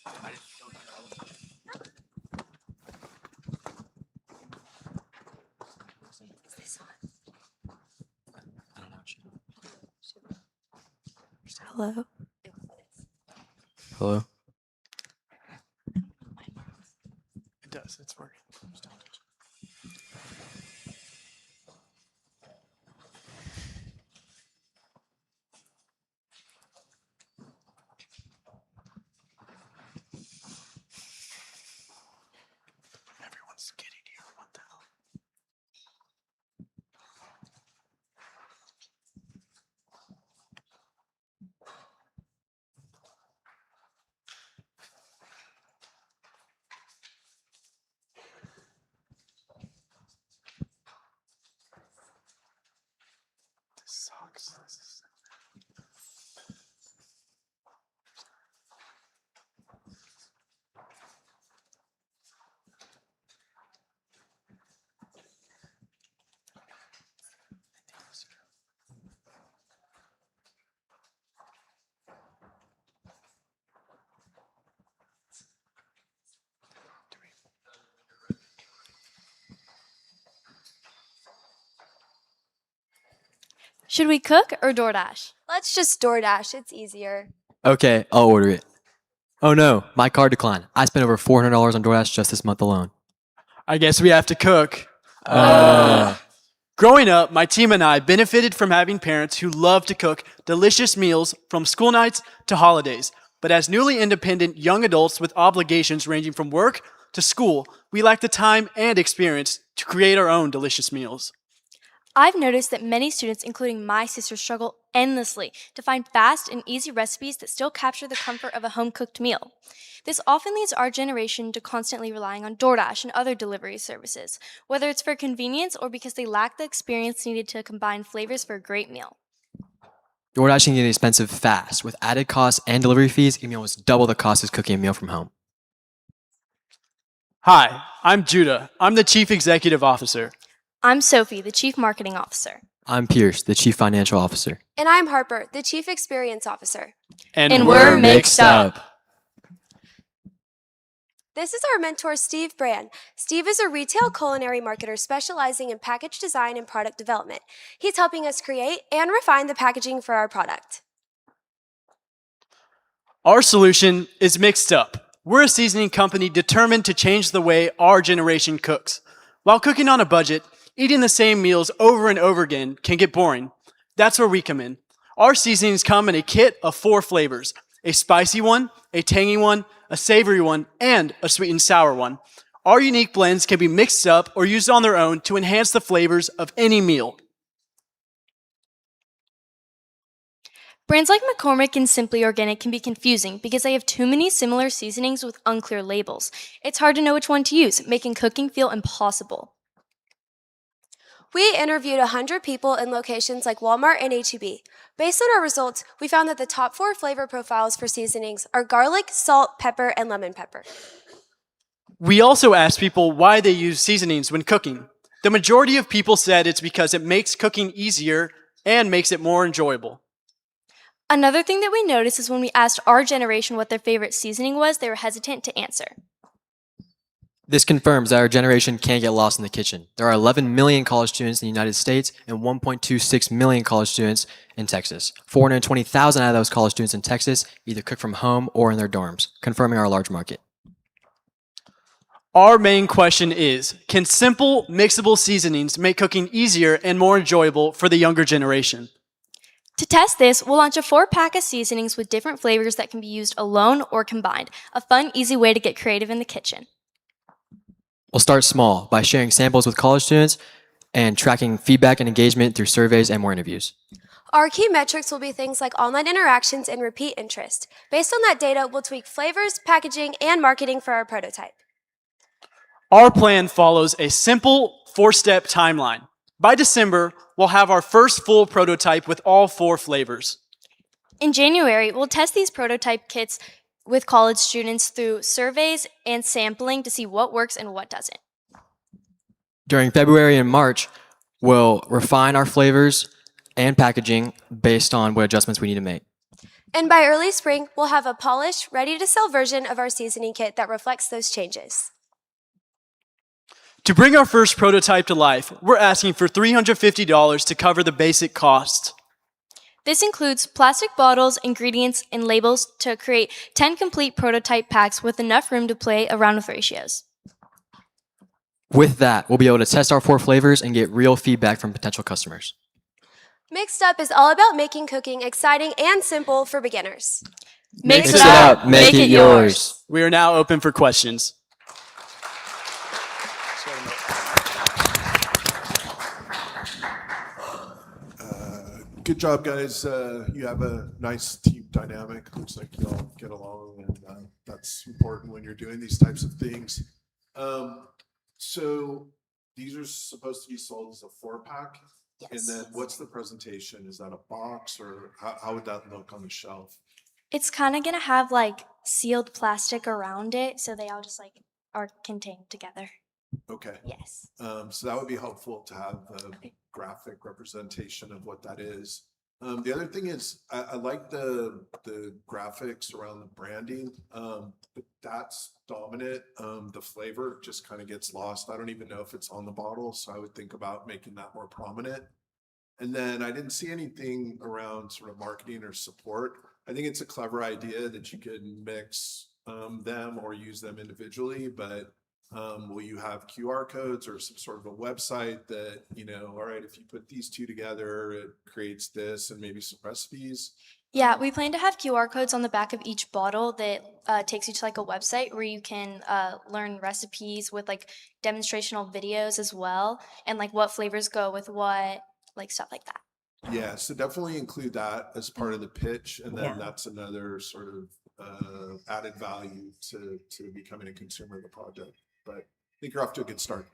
off. Is this on? I don't know. Hello? Hello. It does. It's working. Everyone's getting here. What the hell? This sucks. Should we cook or DoorDash? Let's just DoorDash. It's easier. Okay, I'll order it. Oh no, my card declined. I spent over $400 on DoorDash just this month alone. I guess we have to cook. Growing up, my team and I benefited from having parents who love to cook delicious meals from school nights to holidays. But as newly independent young adults with obligations ranging from work to school, we lack the time and experience to create our own delicious meals. I've noticed that many students, including my sister, struggle endlessly to find fast and easy recipes that still capture the comfort of a home-cooked meal. This often leads our generation to constantly relying on DoorDash and other delivery services, whether it's for convenience or because they lack the experience needed to combine flavors for a great meal. DoorDash can get expensive fast. With added costs and delivery fees, it can be almost double the cost of cooking a meal from home. Hi, I'm Judah. I'm the Chief Executive Officer. I'm Sophie, the Chief Marketing Officer. I'm Pierce, the Chief Financial Officer. And I'm Harper, the Chief Experience Officer. And we're mixed up. This is our mentor, Steve Brand. Steve is a retail culinary marketer specializing in package design and product development. He's helping us create and refine the packaging for our product. Our solution is Mixed Up. We're a seasoning company determined to change the way our generation cooks. While cooking on a budget, eating the same meals over and over again can get boring. That's where we come in. Our seasonings come in a kit of 4 flavors: a spicy one, a tangy one, a savory one, and a sweet and sour one. Our unique blends can be mixed up or used on their own to enhance the flavors of any meal. Brands like McCormick and Simply Organic can be confusing because they have too many similar seasonings with unclear labels. It's hard to know which one to use, making cooking feel impossible. We interviewed 100 people in locations like Walmart and H-E-B. Based on our results, we found that the top 4 flavor profiles for seasonings are garlic, salt, pepper, and lemon pepper. We also asked people why they use seasonings when cooking. The majority of people said it's because it makes cooking easier and makes it more enjoyable. Another thing that we noticed is when we asked our generation what their favorite seasoning was, they were hesitant to answer. This confirms that our generation can't get lost in the kitchen. There are 11 million college students in the United States and 1.26 million college students in Texas. 420,000 out of those college students in Texas either cook from home or in their dorms, confirming our large market. Our main question is, can simple, mixable seasonings make cooking easier and more enjoyable for the younger generation? To test this, we'll launch a 4-pack of seasonings with different flavors that can be used alone or combined. A fun, easy way to get creative in the kitchen. We'll start small by sharing samples with college students and tracking feedback and engagement through surveys and more interviews. Our key metrics will be things like online interactions and repeat interest. Based on that data, we'll tweak flavors, packaging, and marketing for our prototype. Our plan follows a simple 4-step timeline. By December, we'll have our first full prototype with all 4 flavors. In January, we'll test these prototype kits with college students through surveys and sampling to see what works and what doesn't. During February and March, we'll refine our flavors and packaging based on what adjustments we need to make. And by early spring, we'll have a polished, ready-to-sell version of our seasoning kit that reflects those changes. To bring our first prototype to life, we're asking for $350 to cover the basic costs. This includes plastic bottles, ingredients, and labels to create 10 complete prototype packs with enough room to play around with ratios. With that, we'll be able to test our 4 flavors and get real feedback from potential customers. Mixed Up is all about making cooking exciting and simple for beginners. Mix it up, make it yours. We are now open for questions. Good job, guys. You have a nice team dynamic. Looks like you all get along, and that's important when you're doing these types of things. So these are supposed to be sold as a 4-pack? Yes. And then what's the presentation? Is that a box, or how would that look on the shelf? It's kind of going to have like sealed plastic around it, so they all just like are contained together. Okay. Yes. So that would be helpful to have a graphic representation of what that is. The other thing is, I like the graphics around the branding, but that's dominant. The flavor just kind of gets lost. I don't even know if it's on the bottle, so I would think about making that more prominent. And then I didn't see anything around sort of marketing or support. I think it's a clever idea that you could mix them or use them individually, but will you have QR codes or some sort of a website that, all right, if you put these 2 together, it creates this, and maybe some recipes? Yeah, we plan to have QR codes on the back of each bottle that takes you to like a website where you can learn recipes with like demonstrational videos as well, and like what flavors go with what, like stuff like that. Yeah, so definitely include that as part of the pitch, and then that's another sort of added value to becoming a consumer of the project. But I think you're off to a good start.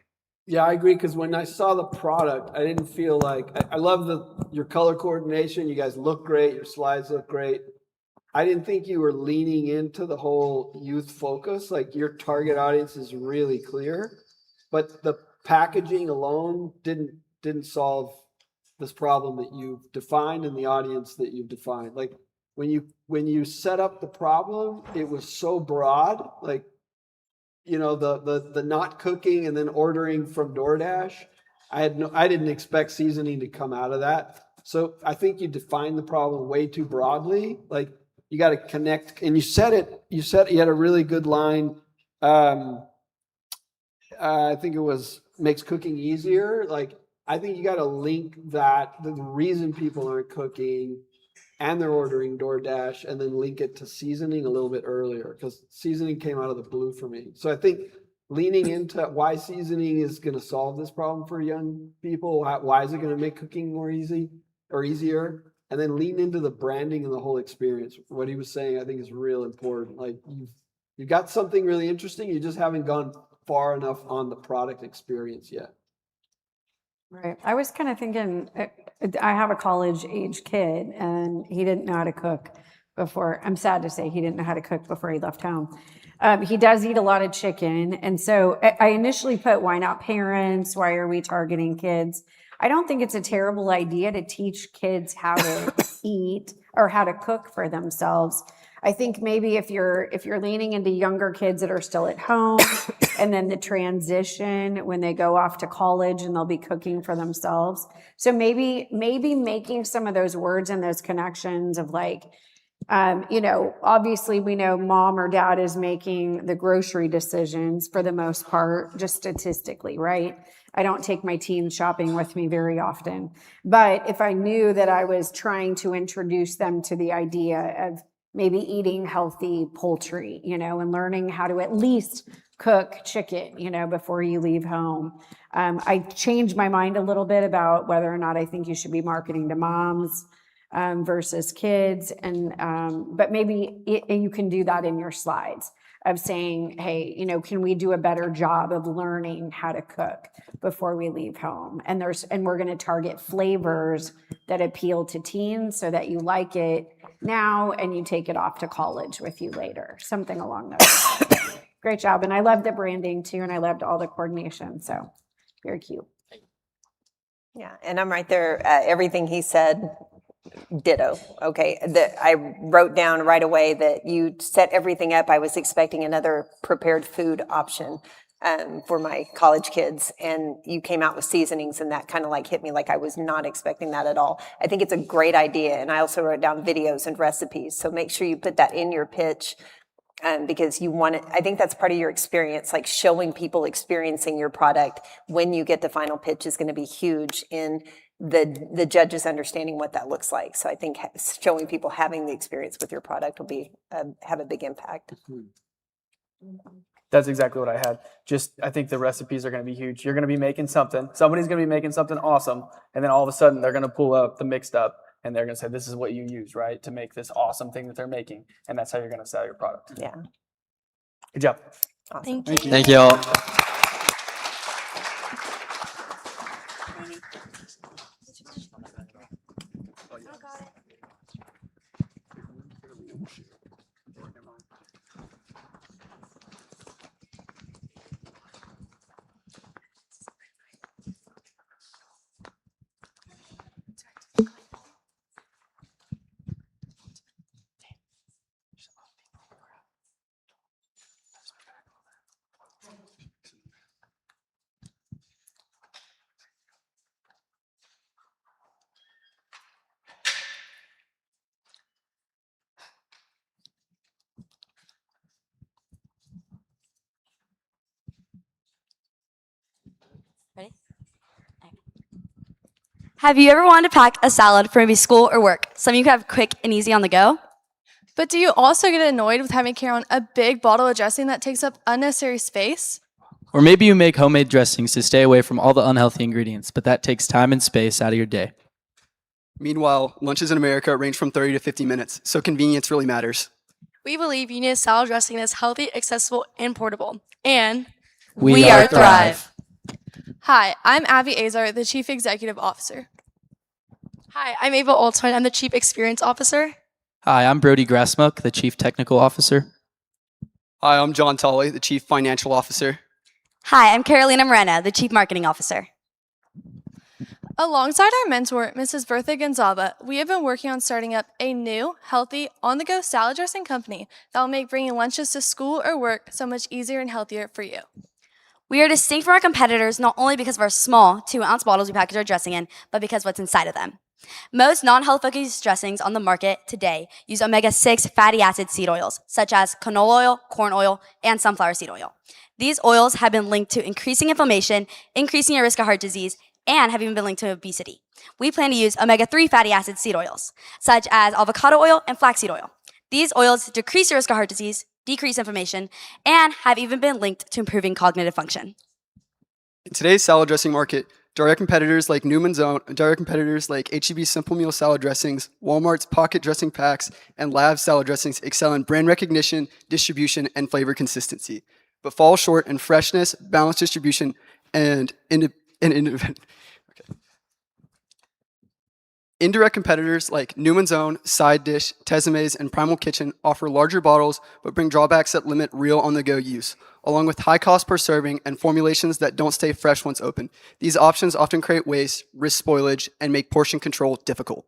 Yeah, I agree, because when I saw the product, I didn't feel like, I love your color coordination. You guys look great. Your slides look great. I didn't think you were leaning into the whole youth focus. Like, your target audience is really clear, but the packaging alone didn't solve this problem that you've defined and the audience that you've defined. Like, when you set up the problem, it was so broad, like, the not cooking and then ordering from DoorDash. I didn't expect seasoning to come out of that. So I think you defined the problem way too broadly. Like, you got to connect, and you had a really good line. I think it was makes cooking easier. Like, I think you got to link that, the reason people aren't cooking and they're ordering DoorDash, and then link it to seasoning a little bit earlier, because seasoning came out of the blue for me. So I think leaning into why seasoning is going to solve this problem for young people, why is it going to make cooking more easy or easier? and then lean into the branding and the whole experience. What he was saying, I think, is real important. Like you've got something really interesting. You just haven't gone far enough on the product experience yet. Right. I was kind of thinking, I have a college age kid and he didn't know how to cook before. I'm sad to say he didn't know how to cook before he left home. He does eat a lot of chicken. And so I initially put, why not parents? Why are we targeting kids? I don't think it's a terrible idea to teach kids how to eat or how to cook for themselves. I think maybe if you're leaning into younger kids that are still at home and then the transition when they go off to college and they'll be cooking for themselves. So maybe making some of those words and those connections of like, obviously we know mom or dad is making the grocery decisions for the most part, just statistically, right? I don't take my teens shopping with me very often. But if I knew that I was trying to introduce them to the idea of maybe eating healthy poultry, and learning how to at least cook chicken, before you leave home. I changed my mind a little bit about whether or not I think you should be marketing to moms versus kids. But maybe you can do that in your slides of saying, hey, can we do a better job of learning how to cook before we leave home? And we're going to target flavors that appeal to teens so that you like it now and you take it off to college with you later, something along those lines. Great job. And I love the branding too. And I loved all the coordination. So very cute. Yeah, and I'm right there. Everything he said, ditto. Okay, I wrote down right away that you set everything up. I was expecting another prepared food option for my college kids, and you came out with seasonings, and that kind of like hit me like I was not expecting that at all. I think it's a great idea, and I also wrote down videos and recipes, so make sure you put that in your pitch. Because you want it, I think that's part of your experience, like showing people experiencing your product when you get to final pitch is going to be huge in the judges understanding what that looks like. So I think showing people having the experience with your product will be have a big impact. That's exactly what I had. I think the recipes are going to be huge. You're going to be making something. Somebody's going to be making something awesome, and then all of a sudden they're going to pull up the mixed up. And they're going to say, this is what you use, right, to make this awesome thing that they're making. And that's how you're going to sell your product. Yeah. Good job. Awesome. Thank you. Thank you all. Have you ever wanted to pack a salad for maybe school or work? Something you can have quick and easy on the go? But do you also get annoyed with having to carry on a big bottle of dressing that takes up unnecessary space? Or maybe you make homemade dressings to stay away from all the unhealthy ingredients, but that takes time and space out of your day. Meanwhile, lunches in America range from 30 to 50 minutes, so convenience really matters. We believe you need a salad dressing that is healthy, accessible, and portable. And we are Thrive. Hi, I'm Abby Azar, the Chief Executive Officer. Hi, I'm Ava Oltwin. I'm the Chief Experience Officer. Hi, I'm Brody Grassmuck, the Chief Technical Officer. Hi, I'm John Tolley, the Chief Financial Officer. Hi, I'm Carolina Morena, the Chief Marketing Officer. Alongside our mentor, Mrs. Bertha Gonzalez, we have been working on starting up a new, healthy, on-the-go salad dressing company that will make bringing lunches to school or work so much easier and healthier for you. We are distinct from our competitors not only because of our small 2-ounce bottles we package our dressing in, but because of what's inside of them. Most non-health focused dressings on the market today use omega-6 fatty acid seed oils, such as canola oil, corn oil, and sunflower seed oil. These oils have been linked to increasing inflammation, increasing your risk of heart disease, and have even been linked to obesity. We plan to use omega-3 fatty acid seed oils, such as avocado oil and flaxseed oil. These oils decrease your risk of heart disease, decrease inflammation, and have even been linked to improving cognitive function. In today's salad dressing market, Direct competitors like Newman's Own, direct competitors like H-E-B Simple Meal salad dressings, Walmart's pocket dressing packs, and Lab's salad dressings excel in brand recognition, distribution, and flavor consistency, but fall short in freshness, balanced distribution, and Indirect competitors like Newman's Own, Side Dish, Tezeme's, and Primal Kitchen offer larger bottles but bring drawbacks that limit real on-the-go use, along with high cost per serving and formulations that don't stay fresh once open. These options often create waste, risk spoilage, and make portion control difficult.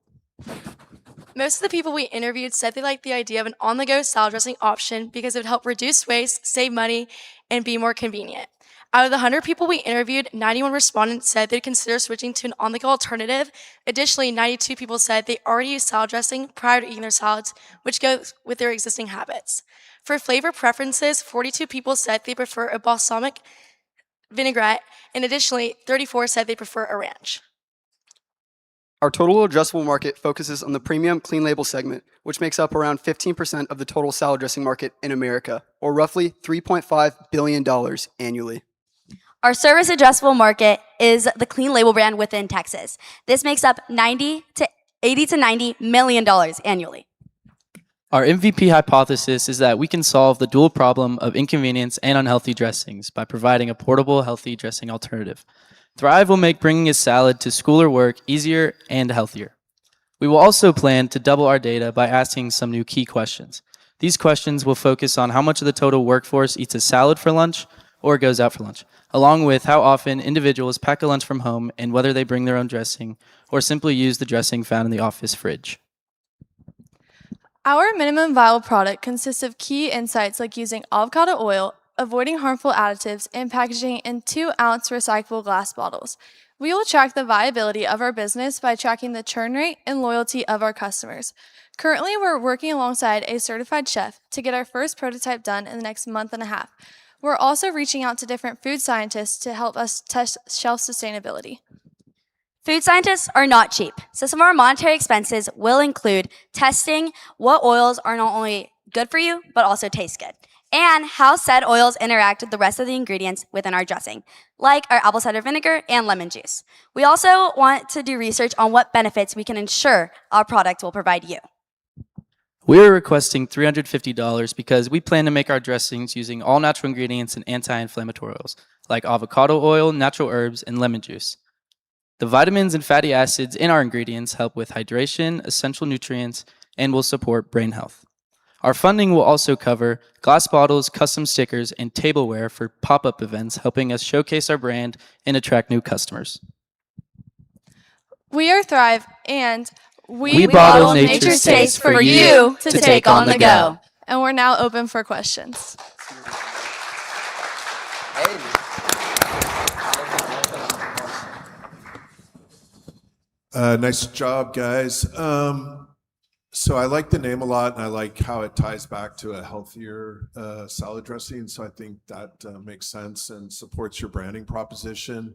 Most of the people we interviewed said they liked the idea of an on-the-go salad dressing option because it would help reduce waste, save money, and be more convenient. Out of the 100 people we interviewed, 91 respondents said they'd consider switching to an on-the-go alternative. Additionally, 92 people said they already use salad dressing prior to eating their salads, which goes with their existing habits. For flavor preferences, 42 people said they prefer a balsamic vinaigrette, and additionally, 34 said they prefer a ranch. Our total addressable market focuses on the premium clean label segment, which makes up around 15% of the total salad dressing market in America, or roughly $3.5 billion annually. Our service addressable market is the clean label brand within Texas. This makes up $80 to $90 million annually. Our MVP hypothesis is that we can solve the dual problem of inconvenience and unhealthy dressings by providing a portable, healthy dressing alternative. Thrive will make bringing a salad to school or work easier and healthier. We will also plan to double our data by asking some new key questions. These questions will focus on how much of the total workforce eats a salad for lunch or goes out for lunch, along with how often individuals pack a lunch from home and whether they bring their own dressing or simply use the dressing found in the office fridge. Our minimum viable product consists of key insights like using avocado oil, avoiding harmful additives, and packaging in 2-ounce recyclable glass bottles. We will track the viability of our business by tracking the churn rate and loyalty of our customers. Currently, we're working alongside a certified chef to get our first prototype done in the next month and a half. We're also reaching out to different food scientists to help us test shelf sustainability. Food scientists are not cheap, so some of our monetary expenses will include testing what oils are not only good for you, but also taste good, and how said oils interact with the rest of the ingredients within our dressing, like our apple cider vinegar and lemon juice. We also want to do research on what benefits we can ensure our product will provide you. We are requesting $350 because we plan to make our dressings using all natural ingredients and anti-inflammatory oils, like avocado oil, natural herbs, and lemon juice. The vitamins and fatty acids in our ingredients help with hydration, essential nutrients, and will support brain health. Our funding will also cover glass bottles, custom stickers, and tableware for pop-up events, helping us showcase our brand and attract new customers. We are Thrive, and we bottle nature's taste for you to take on the go. And we're now open for questions. Nice job, guys. So I like the name a lot, and I like how it ties back to a healthier salad dressing. So I think that makes sense and supports your branding proposition.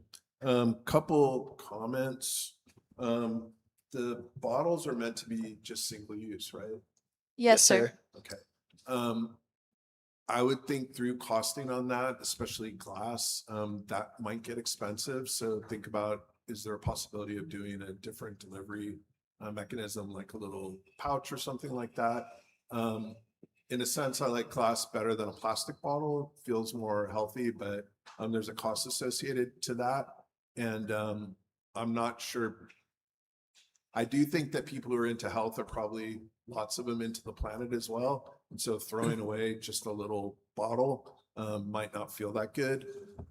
Couple comments. The bottles are meant to be just single use, right? Yes, sir. Okay. I would think through costing on that, especially glass, that might get expensive. So think about, is there a possibility of doing a different delivery mechanism, like a little pouch or something like that? In a sense, I like glass better than a plastic bottle. It feels more healthy, but there's a cost associated to that. And I'm not sure. I do think that people who are into health are probably lots of them into the planet as well. And so throwing away just a little bottle might not feel that good.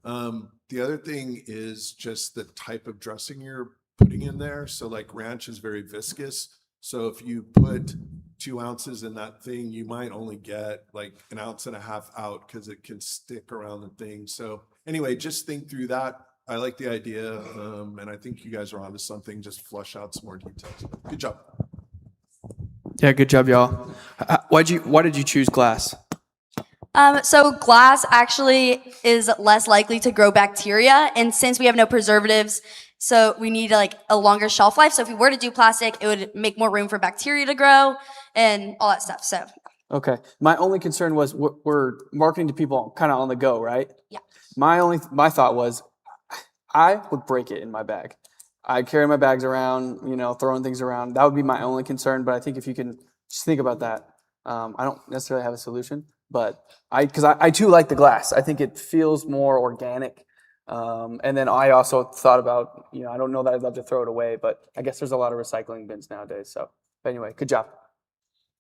The other thing is just the type of dressing you're putting in there. So like ranch is very viscous. So if you put 2 ounces in that thing, you might only get like 1.5 ounces out because it can stick around the thing. So anyway, just think through that. I like the idea, and I think you guys are onto something. Just flush out some more details. Good job. Yeah, good job, y'all. Why did you choose glass? So glass actually is less likely to grow bacteria, and since we have no preservatives, so we need like a longer shelf life. So if we were to do plastic, it would make more room for bacteria to grow and all that stuff. So Okay. My only concern was we're marketing to people kind of on the go, right? Yeah. My thought was, I would break it in my bag. I carry my bags around, throwing things around. That would be my only concern. But I think if you can just think about that, I don't necessarily have a solution, but because I too like the glass. I think it feels more organic. And then I also thought about, I don't know that I'd love to throw it away, but I guess there's a lot of recycling bins nowadays. So anyway, good job.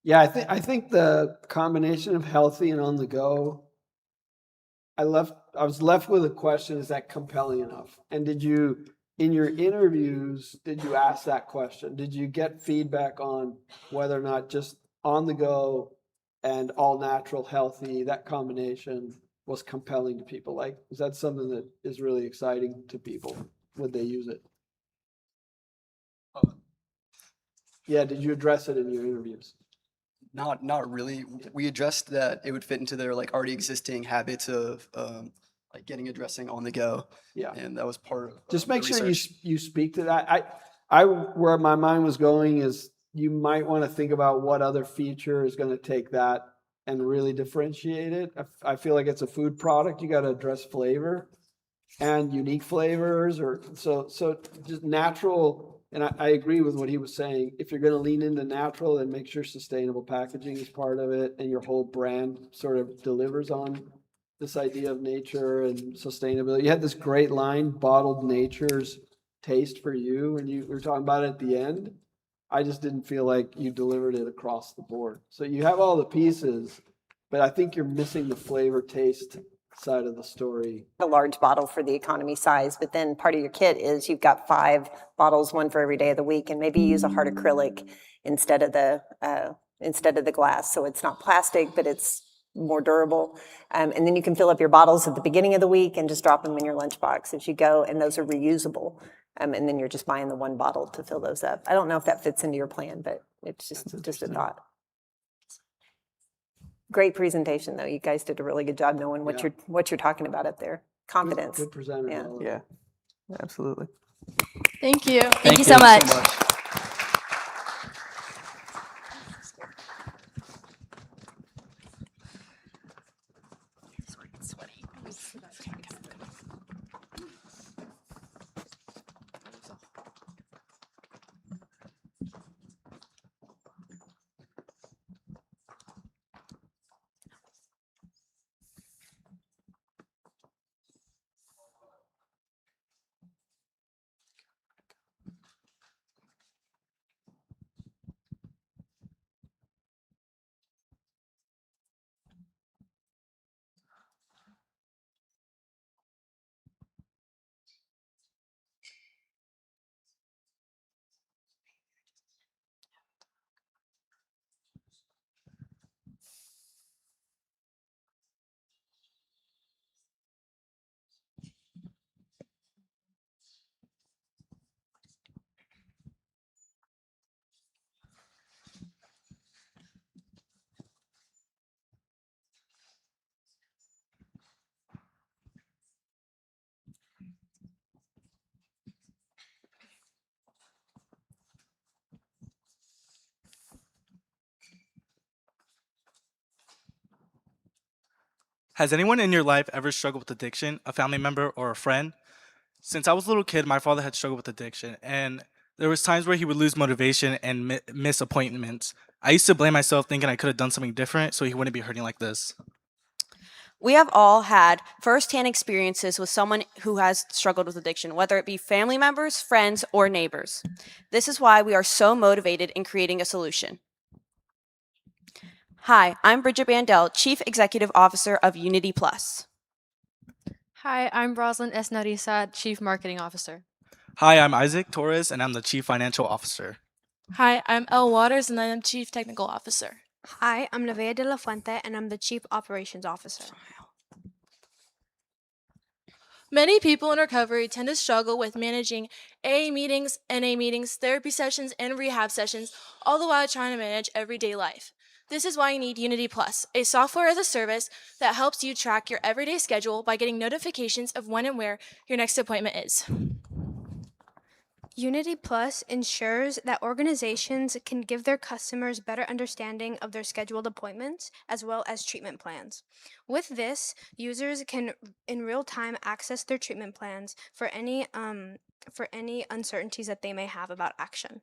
Yeah, I think the combination of healthy and on the go, I was left with a question, is that compelling enough? And in your interviews, did you ask that question? Did you get feedback on whether or not just on the go and all natural, healthy, that combination was compelling to people? Like, is that something that is really exciting to people? Would they use it? Yeah, did you address it in your interviews? Not really. We addressed that it would fit into their like already existing habits of like getting a dressing on the go. Yeah. And that was part of Just the make sure research. you speak to that. I where my mind was going is you might want to think about what other feature is going to take that and really differentiate it. I feel like it's a food product. You got to address flavor and unique flavors, or so just natural. And I agree with what he was saying. If you're going to lean into natural, then make sure sustainable packaging is part of it, and your whole brand sort of delivers on this idea of nature and sustainability. You had this great line, bottled nature's taste for you, and you were talking about it at the end. I just didn't feel like you delivered it across the board. So you have all the pieces, but I think you're missing the flavor taste side of the story. A large bottle for the economy size, but then part of your kit is you've got 5 bottles, one for every day of the week, and maybe you use a hard acrylic instead of the glass, so it's not plastic, but it's more durable. And then you can fill up your bottles at the beginning of the week and just drop them in your lunchbox as you go, and those are reusable. And then you're just buying the one bottle to fill those up. I don't know if that fits into your plan, but it's just a thought. Great presentation, though. You guys did a really good job knowing what you're talking about up there. Confidence. Good presenter. Yeah, absolutely. Thank you. Thank you so much. Has anyone in your life ever struggled with addiction, a family member or a friend? Since I was a little kid, my father had struggled with addiction, and there was times where he would lose motivation and miss appointments. I used to blame myself, thinking I could have done something different so he wouldn't be hurting like this. We have all had firsthand experiences with someone who has struggled with addiction, whether it be family members, friends, or neighbors. This is why we are so motivated in creating a solution. Hi, I'm Bridget Bandel, Chief Executive Officer of Unity Plus. Hi, I'm Roslyn S. Narisa, Chief Marketing Officer. Hi, I'm Isaac Torres, and I'm the Chief Financial Officer. Hi, I'm Elle Waters, and I'm Chief Technical Officer. Hi, I'm Nevaeh de la Fuente, and I'm the Chief Operations Officer. Many people in recovery tend to struggle with managing AA meetings, NA meetings, therapy sessions, and rehab sessions, all the while trying to manage everyday life. This is why you need Unity Plus, a software as a service that helps you track your everyday schedule by getting notifications of when and where your next appointment is. Unity Plus ensures that organizations can give their customers better understanding of their scheduled appointments as well as treatment plans. With this, users can in real time access their treatment plans for any uncertainties that they may have about action.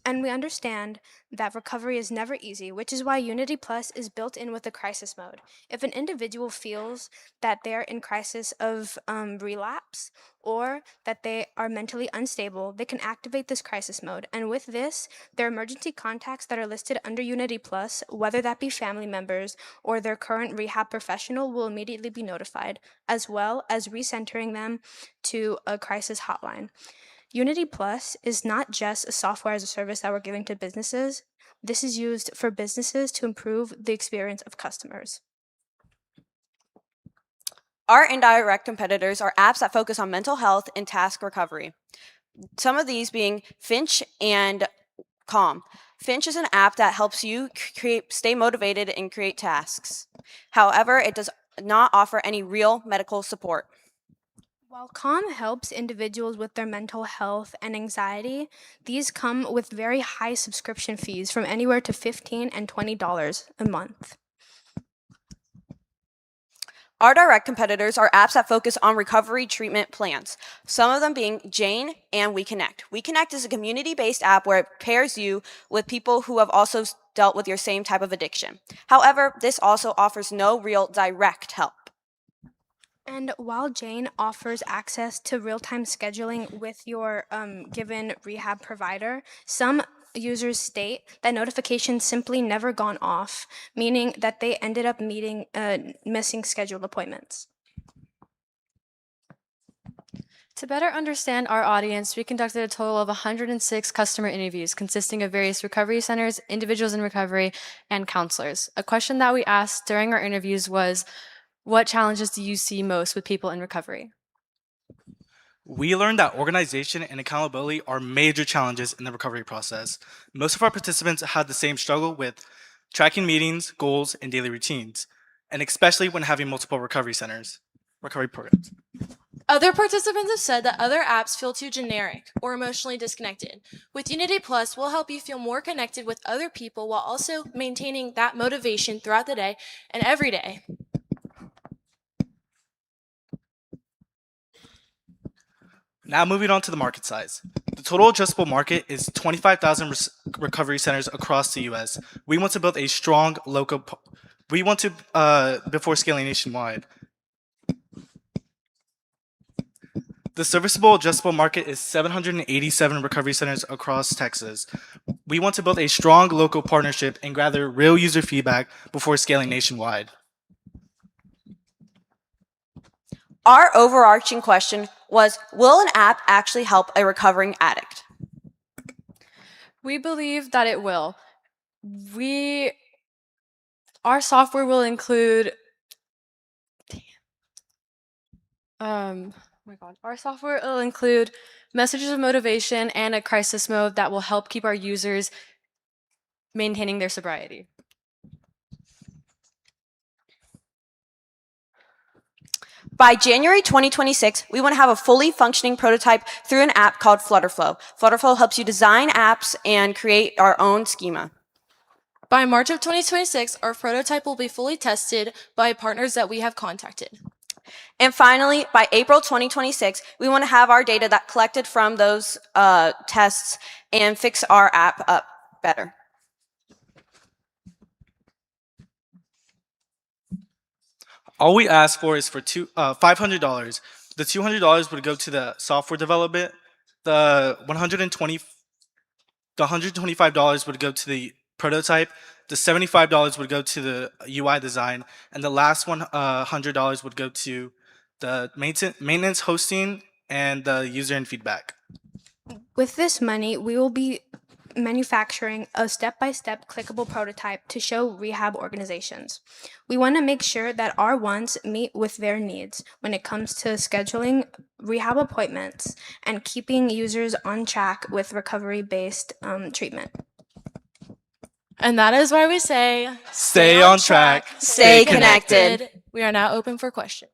And we understand that recovery is never easy, which is why Unity Plus is built in with the crisis mode. If an individual feels that they're in crisis of relapse or that they are mentally unstable, they can activate this crisis mode. And with this, their emergency contacts that are listed under Unity Plus, whether that be family members or their current rehab professional, will immediately be notified, as well as recentering them to a crisis hotline. Unity Plus is not just a software as a service that we're giving to businesses. This is used for businesses to improve the experience of customers. Our indirect competitors are apps that focus on mental health and task recovery. Some of these being Finch and Calm. Finch is an app that helps you stay motivated and create tasks. However, it does not offer any real medical support. While Calm helps individuals with their mental health and anxiety, these come with very high subscription fees from anywhere to $15 and $20 a month. Our direct competitors are apps that focus on recovery treatment plans, some of them being Jane and WeConnect. WeConnect is a community-based app where it pairs you with people who have also dealt with your same type of addiction. However, this also offers no real direct help. And while Jane offers access to real-time scheduling with your given rehab provider, some users state that notifications simply never gone off, meaning that they ended up missing scheduled appointments. To better understand our audience, we conducted a total of 106 customer interviews consisting of various recovery centers, individuals in recovery, and counselors. A question that we asked during our interviews was, what challenges do you see most with people in recovery? We learned that organization and accountability are major challenges in the recovery process. Most of our participants had the same struggle with tracking meetings, goals, and daily routines, and especially when having multiple recovery programs. Other participants have said that other apps feel too generic or emotionally disconnected. With Unity Plus, we'll help you feel more connected with other people while also maintaining that motivation throughout the day and every day. Now moving on to the market size. The total addressable market is 25,000 recovery centers across the U.S. We want to build a strong local. Before scaling nationwide. The serviceable addressable market is 787 recovery centers across Texas. We want to build a strong local partnership and gather real user feedback before scaling nationwide. Our overarching question was, will an app actually help a recovering addict? We believe that it will. Our software will include our software will include messages of motivation and a crisis mode that will help keep our users maintaining their sobriety. By January 2026, we want to have a fully functioning prototype through an app called Flutterflow. Flutterflow helps you design apps and create our own schema. By March of 2026, our prototype will be fully tested by partners that we have contacted. And finally, by April 2026, we want to have our data that collected from those tests and fix our app up better. All we ask for is for $500. The $200 would go to the software development. The $125 would go to the prototype. The $75 would go to the UI design, and the last $100 would go to the maintenance, hosting, and the user and feedback. With this money, we will be manufacturing a step-by-step clickable prototype to show rehab organizations. We want to make sure that our wants meet with their needs when it comes to scheduling rehab appointments and keeping users on track with recovery-based treatment. And that is why we say, stay on track, stay connected. We are now open for questions.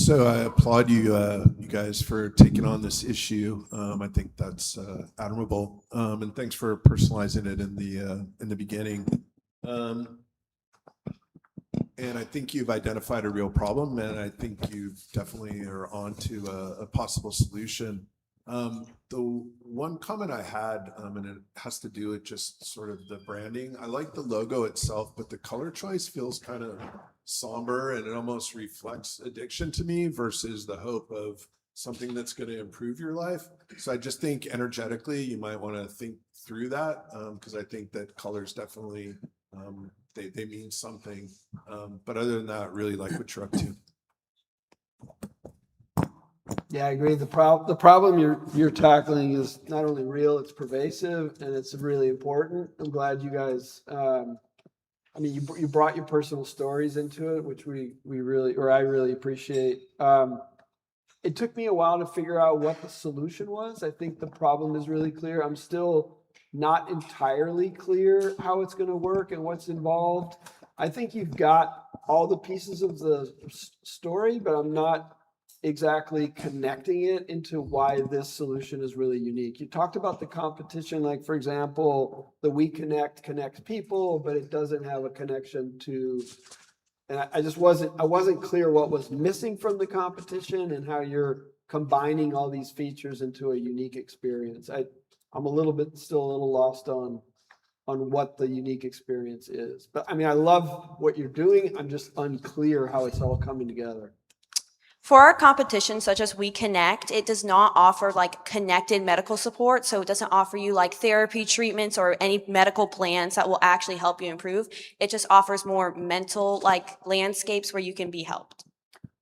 So I applaud you, you guys, for taking on this issue. I think that's admirable, and thanks for personalizing it in the beginning. And I think you've identified a real problem, and I think you definitely are on to a possible solution. The one comment I had, and it has to do with just sort of the branding. I like the logo itself, but the color choice feels kind of somber, and it almost reflects addiction to me versus the hope of something that's going to improve your life. So I just think energetically, you might want to think through that, because I think that colors definitely, they mean something. But other than that, I really like what you're up to. Yeah, I agree. The problem you're tackling is not only real, it's pervasive, and it's really important. I'm glad you guys, I mean, you brought your personal stories into it, which I really appreciate. It took me a while to figure out what the solution was. I think the problem is really clear. I'm still not entirely clear how it's going to work and what's involved. I think you've got all the pieces of the story, but I'm not exactly connecting it into why this solution is really unique. You talked about the competition, like for example, the We Connect connects people, but it doesn't have a connection to, and I wasn't clear what was missing from the competition and how you're combining all these features into a unique experience. I'm still a little lost on what the unique experience is. But I mean, I love what you're doing. I'm just unclear how it's all coming together. For our competition, such as We Connect, it does not offer like connected medical support. So it doesn't offer you like therapy treatments or any medical plans that will actually help you improve. It just offers more mental like landscapes where you can be helped.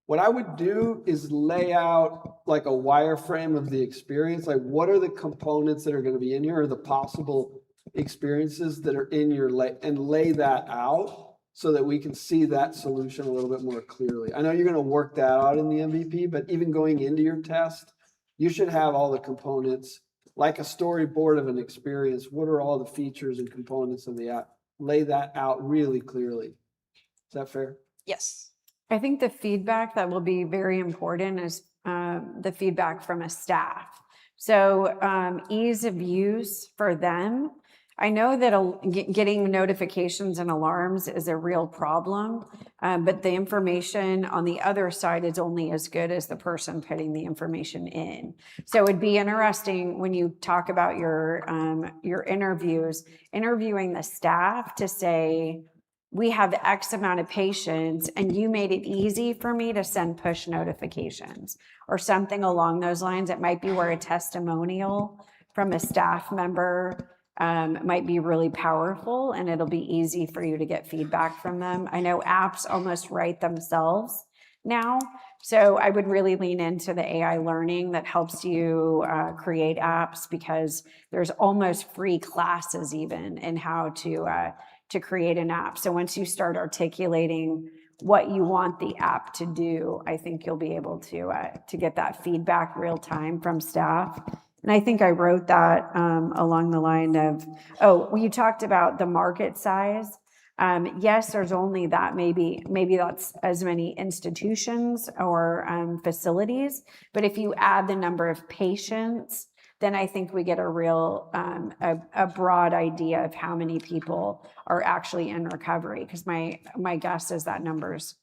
What I would do is lay out like a wireframe of the experience. Like what are the components that are going to be in here or the possible experiences that are in your and lay that out so that we can see that solution a little bit more clearly. I know you're going to work that out in the MVP, but even going into your test, you should have all the components, like a storyboard of an experience. What are all the features and components of the app? Lay that out really clearly. Is that fair? Yes. I think the feedback that will be very important is the feedback from a staff. So ease of use for them. I know that getting notifications and alarms is a real problem, but the information on the other side is only as good as the person putting the information in. So it'd be interesting when you talk about your interviews, interviewing the staff to say, we have X amount of patients and you made it easy for me to send push notifications or something along those lines. It might be where a testimonial from a staff member might be really powerful and it'll be easy for you to get feedback from them. I know apps almost write themselves now. So I would really lean into the AI learning that helps you create apps because there's almost free classes even in how to create an app. So once you start articulating what you want the app to do, I think you'll be able to get that feedback real time from staff. And I think I wrote that along the line of, you talked about the market size. Yes, there's only that, maybe that's as many institutions or facilities, but if you add the number of patients, then I think we get a real, a broad idea of how many people are actually in recovery. Because my guess is that number's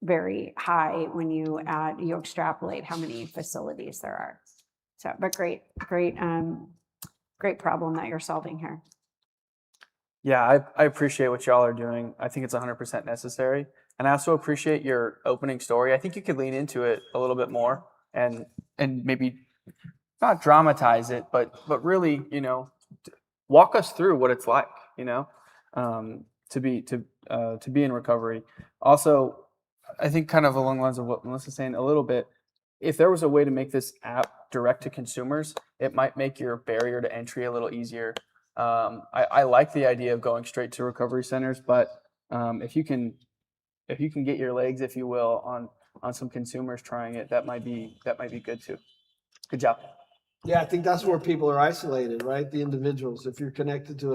very high when you extrapolate how many facilities there are. So, but great problem that you're solving here. Yeah, I appreciate what y'all are doing. I think it's 100% necessary. And I also appreciate your opening story. I think you could lean into it a little bit more and maybe not dramatize it, but really, walk us through what it's like, to be in recovery. Also, I think kind of along the lines of what Melissa's saying a little bit, if there was a way to make this app direct to consumers, it might make your barrier to entry a little easier. I like the idea of going straight to recovery centers, but if you can get your legs, if you will, on some consumers trying it, that might be good too. Good job. Yeah, I think that's where people are isolated, right? The individuals. If you're connected to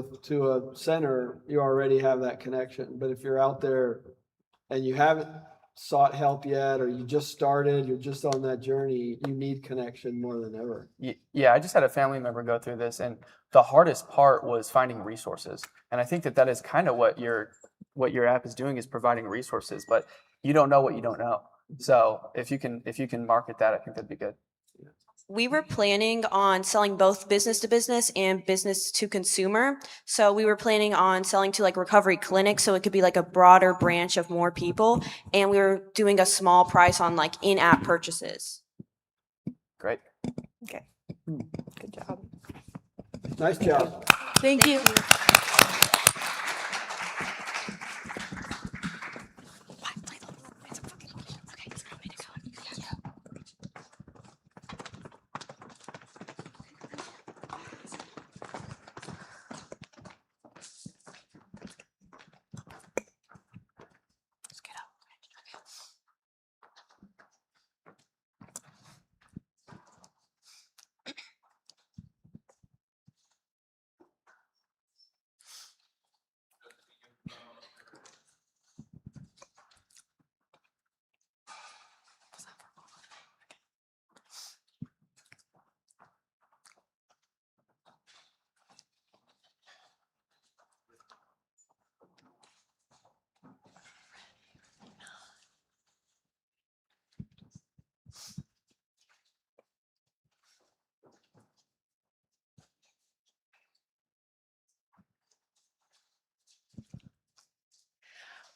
a center, you already have that connection. But if you're out there and you haven't, sought help yet, or you just started, you're just on that journey, you need connection more than ever. Yeah, I just had a family member go through this, and the hardest part was finding resources. And I think that is kind of what your app is doing, is providing resources, but you don't know what you don't know. So if you can market that, I think that'd be good. We were planning on selling both business to business and business to consumer. So we were planning on selling to like recovery clinics, so it could be like a broader branch of more people. And we were doing a small price on like in-app purchases. Great. Okay. Good job. Nice job. Thank you.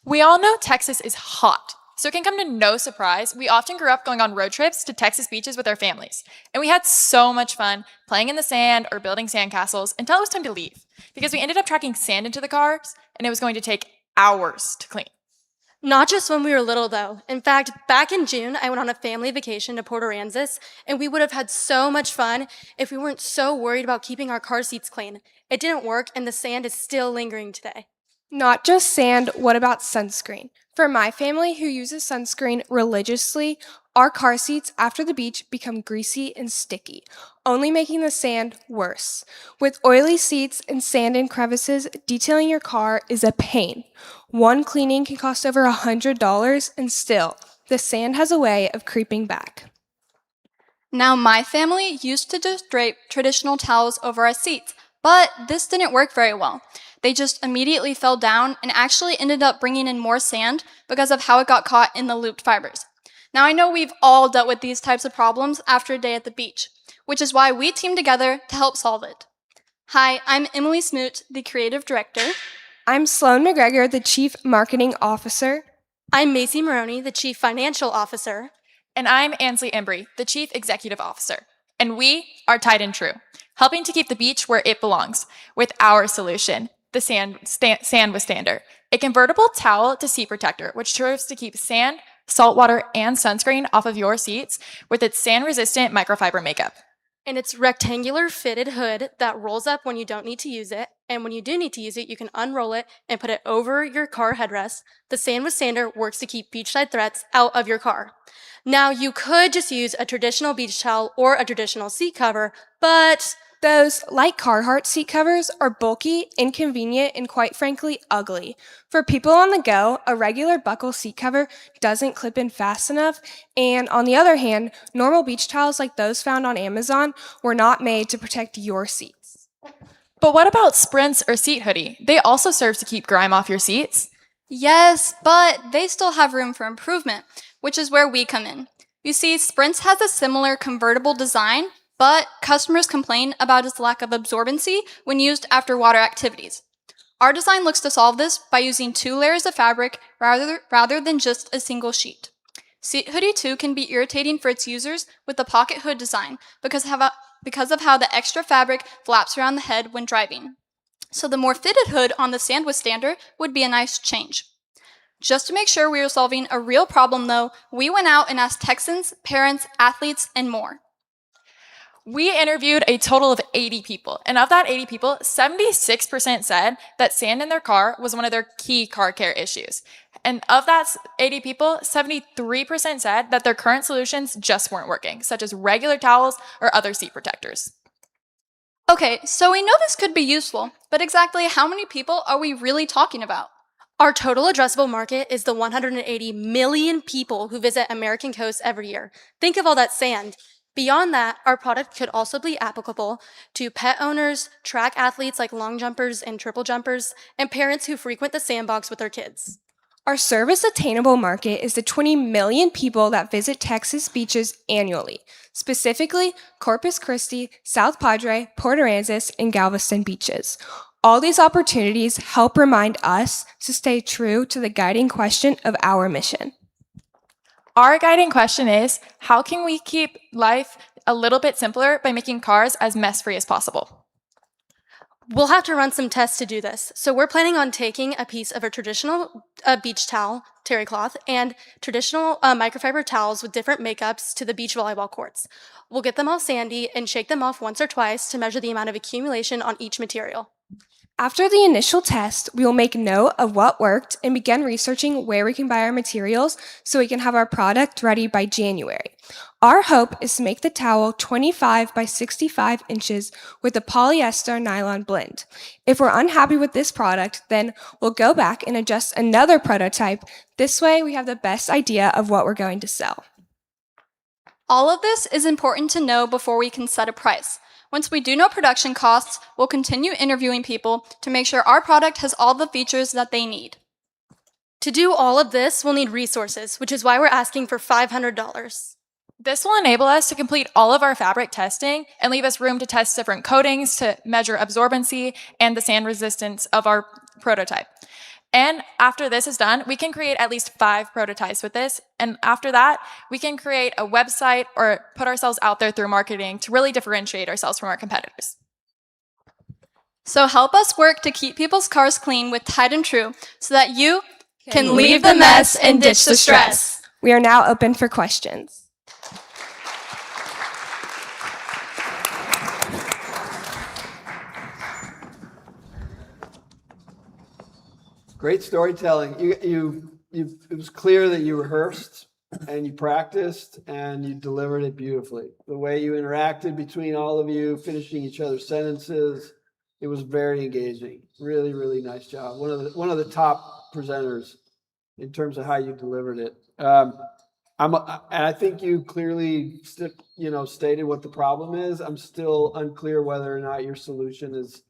We all know Texas is hot, so it can come to no surprise. We often grew up going on road trips to Texas beaches with our families, and we had so much fun playing in the sand or building sandcastles until it was time to leave, because we ended up tracking sand into the cars, and it was going to take hours to clean. Not just when we were little, though. In fact, back in June, I went on a family vacation to Port Aransas, and we would have had so much fun if we weren't so worried about keeping our car seats clean. It didn't work, and the sand is still lingering today. Not just sand, what about sunscreen? For my family, who uses sunscreen religiously, our car seats after the beach become greasy and sticky, only making the sand worse. With oily seats and sand in crevices, detailing your car is a pain. One cleaning can cost over $100, and still, the sand has a way of creeping back. Now, my family used to just drape traditional towels over our seats, but this didn't work very well. They just immediately fell down and actually ended up bringing in more sand because of how it got caught in the looped fibers. Now, I know we've all dealt with these types of problems after a day at the beach, which is why we teamed together to help solve it. Hi, I'm Emily Smoot, the creative director. I'm Sloan McGregor, the Chief Marketing Officer. I'm Macy Maroney, the Chief Financial Officer. And I'm Ansley Embry, the Chief Executive Officer. And we are Tied and True, helping to keep the beach where it belongs with our solution, the Sand Withstander, a convertible towel to seat protector, which serves to keep sand, salt water, and sunscreen off of your seats with its sand-resistant microfiber makeup. And it's rectangular fitted hood that rolls up when you don't need to use it. And when you do need to use it, you can unroll it and put it over your car headrest. The Sand Withstander works to keep beachside threats out of your car. Now, you could just use a traditional beach towel or a traditional seat cover, but those, like Carhartt seat covers, are bulky, inconvenient, and quite frankly, ugly. For people on the go, a regular buckle seat cover doesn't clip in fast enough, and on the other hand, normal beach towels like those found on Amazon were not made to protect your seats. But what about Sprints or Seat Hoodie? They also serve to keep grime off your seats. Yes, but they still have room for improvement, which is where we come in. You see, Sprints has a similar convertible design, but customers complain about its lack of absorbency when used after water activities. Our design looks to solve this by using 2 layers of fabric rather than just a single sheet. Seat Hoodie 2 can be irritating for its users with the pocket hood design because of how the extra fabric flaps around the head when driving. So the more fitted hood on the Sand Withstander would be a nice change. Just to make sure we were solving a real problem though, we went out and asked Texans, parents, athletes, and more. We interviewed a total of 80 people, and of that 80 people, 76% said that sand in their car was one of their key car care issues. And of that 80 people, 73% said that their current solutions just weren't working, such as regular towels or other seat protectors. Okay, so we know this could be useful, but exactly how many people are we really talking about? Our total addressable market is the 180 million people who visit American coasts every year. Think of all that sand. Beyond that, our product could also be applicable to pet owners, track athletes like long jumpers and triple jumpers, and parents who frequent the sandbox with their kids. Our service attainable market is the 20 million people that visit Texas beaches annually, specifically Corpus Christi, South Padre, Port Aransas, and Galveston beaches. All these opportunities help remind us to stay true to the guiding question of our mission. Our guiding question is, how can we keep life a little bit simpler by making cars as mess-free as possible? We'll have to run some tests to do this. So we're planning on taking a piece of a traditional beach towel, terry cloth, and traditional microfiber towels with different makeups to the beach volleyball courts. We'll get them all sandy and shake them off once or twice to measure the amount of accumulation on each material. After the initial test, we will make note of what worked and begin researching where we can buy our materials so we can have our product ready by January. Our hope is to make the towel 25 by 65 inches with a polyester nylon blend. If we're unhappy with this product, then we'll go back and adjust another prototype. This way, we have the best idea of what we're going to sell. All of this is important to know before we can set a price. Once we do know production costs, we'll continue interviewing people to make sure our product has all the features that they need. To do all of this, we'll need resources, which is why we're asking for $500. This will enable us to complete all of our fabric testing and leave us room to test different coatings to measure absorbency and the sand resistance of our prototype. And after this is done, we can create at least 5 prototypes with this. And after that, we can create a website or put ourselves out there through marketing to really differentiate ourselves from our competitors. So help us work to keep people's cars clean with Tide and True so that you can leave the mess and ditch the stress. We are now open for questions. Great storytelling. It was clear that you rehearsed and you practiced and you delivered it beautifully. The way you interacted between all of you, finishing each other's sentences, it was very engaging. Really, really nice job. One of the top presenters in terms of how you delivered it. And I think you clearly stated what the problem is. I'm still unclear whether or not your solution is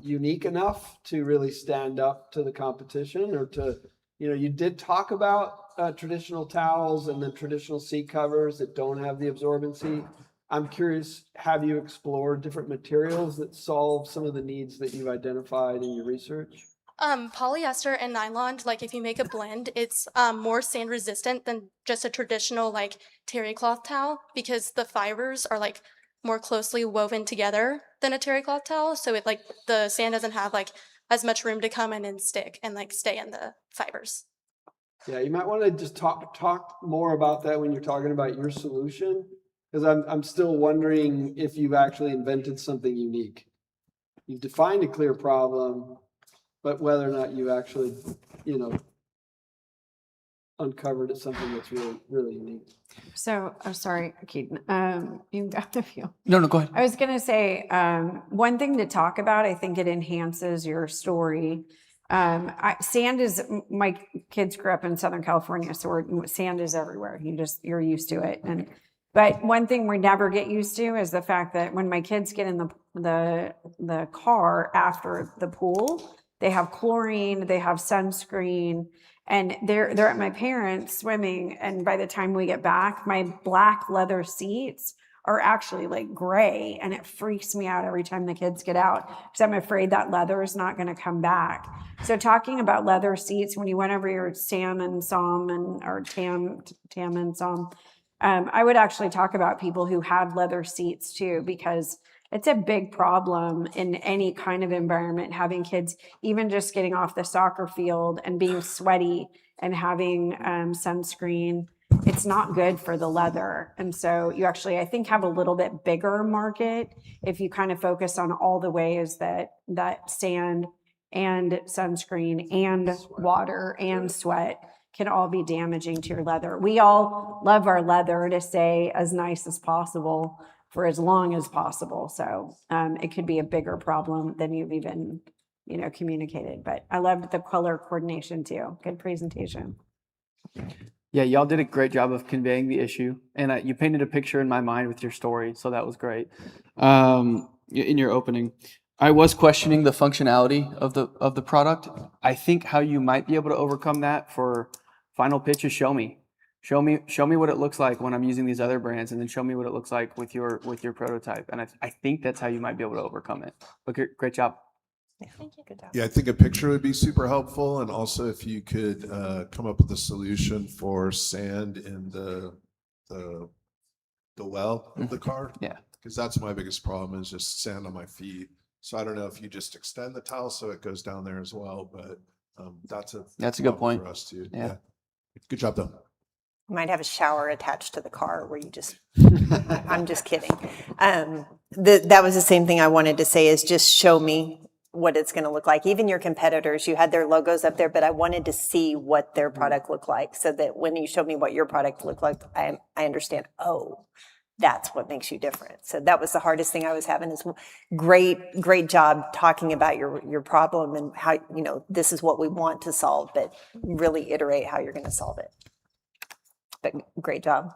unique enough to really stand up to the competition, or to, you did talk about traditional towels and the traditional seat covers that don't have the absorbency. I'm curious, have you explored different materials that solve some of the needs that you've identified in your research? Polyester and nylon, like if you make a blend, it's more sand resistant than just a traditional like terry cloth towel, because the fibers are like more closely woven together than a terry cloth towel, so it like the sand doesn't have like as much room to come in and stick and like stay in the fibers. Yeah, you might want to just talk more about that when you're talking about your solution, because I'm still wondering if you've actually invented something unique. You've defined a clear problem, but whether or not you actually, uncovered something that's really, really unique. So, oh, sorry, Keaton. You got a few. No, go ahead. I was going to say, one thing to talk about, I think it enhances your story. Sand is, my kids grew up in Southern California, so sand is everywhere. You're used to it. But one thing we never get used to is the fact that when my kids get in the car after the pool, they have chlorine, they have sunscreen, and they're at my parents' swimming. And by the time we get back, my black leather seats are actually like gray, and it freaks me out every time the kids get out because I'm afraid that leather is not going to come back. So talking about leather seats, when you went over your Sam and Som or Tam and Som, I would actually talk about people who have leather seats too, because it's a big problem in any kind of environment, having kids even just getting off the soccer field and being sweaty and having sunscreen. It's not good for the leather. And so you actually, I think, have a little bit bigger market if you kind of focus on all the ways that sand and sunscreen and water and sweat can all be damaging to your leather. We all love our leather to stay as nice as possible for as long as possible. So it could be a bigger problem than you've even communicated. But I loved the color coordination too. Good presentation. Yeah, y'all did a great job of conveying the issue, and you painted a picture in my mind with your story, so that was great. In your opening, I was questioning the functionality of the product. I think how you might be able to overcome that for final pitch is show me what it looks like when I'm using these other brands, and then show me what it looks like with your prototype. And I think that's how you might be able to overcome it. But great job. Thank you. Good job. Yeah, I think a picture would be super helpful, and also if you could come up with a solution for sand in the well of the car. Yeah, because that's my biggest problem is just sand on my feet. So I don't know if you just extend the towel so it goes down there as well, but that's a good point for us too. Yeah. Good job though. You might have a shower attached to the car where you just, I'm just kidding. That was the same thing I wanted to say is just show me what it's going to look like. Even your competitors, you had their logos up there, but I wanted to see what their product looked like so that when you showed me what your product looked like, I understand, oh, that's what makes you different. So that was the hardest thing I was having is great job talking about your problem and how, this is what we want to solve, but really iterate how you're going to solve it. But great job.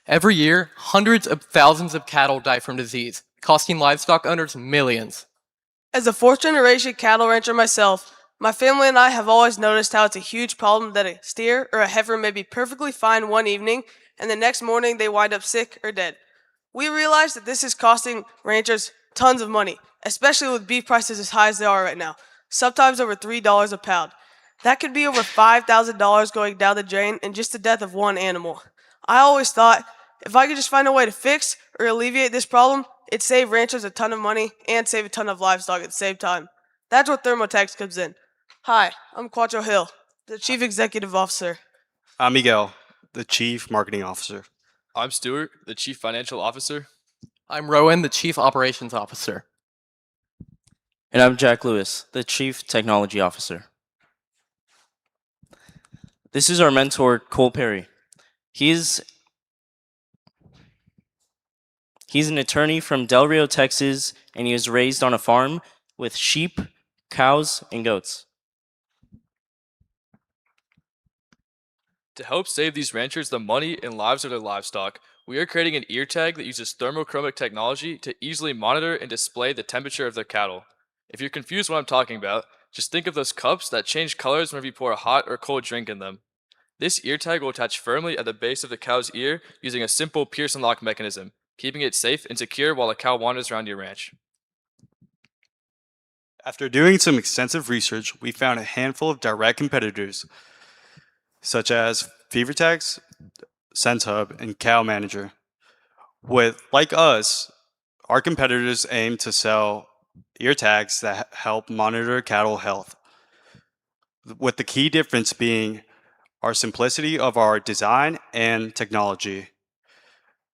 Every year, hundreds of thousands of cattle die from disease, costing livestock owners millions. As a fourth-generation cattle rancher myself, my family and I have always noticed how it's a huge problem that a steer or a heifer may be perfectly fine one evening, and the next morning they wind up sick or dead. We realize that this is costing ranchers tons of money, especially with beef prices as high as they are right now, sometimes over $3 a pound. That could be over $5,000 going down the drain in just the death of one animal. I always thought, if I could just find a way to fix or alleviate this problem, it'd save ranchers a ton of money and save a ton of livestock at the same time. That's where ThermoTex comes in. Hi, I'm Quattro Hill, the Chief Executive Officer. I'm Miguel, the Chief Marketing Officer. I'm Stuart, the Chief Financial Officer. I'm Rowan, the Chief Operations Officer. And I'm Jack Lewis, the Chief Technology Officer. This is our mentor, Cole Perry. He's an attorney from Del Rio, Texas, and he was raised on a farm with sheep, cows, and goats. To help save these ranchers the money and lives of their livestock, we are creating an ear tag that uses thermochromic technology to easily monitor and display the temperature of their cattle. If you're confused what I'm talking about, just think of those cups that change colors whenever you pour a hot or cold drink in them. This ear tag will attach firmly at the base of the cow's ear using a simple pierce and lock mechanism, keeping it safe and secure while the cow wanders around your ranch. After doing some extensive research, we found a handful of direct competitors, such as FeverTags, SenseHub, and Cow Manager. Like us, our competitors aim to sell ear tags that help monitor cattle health, with the key difference being our simplicity of our design and technology.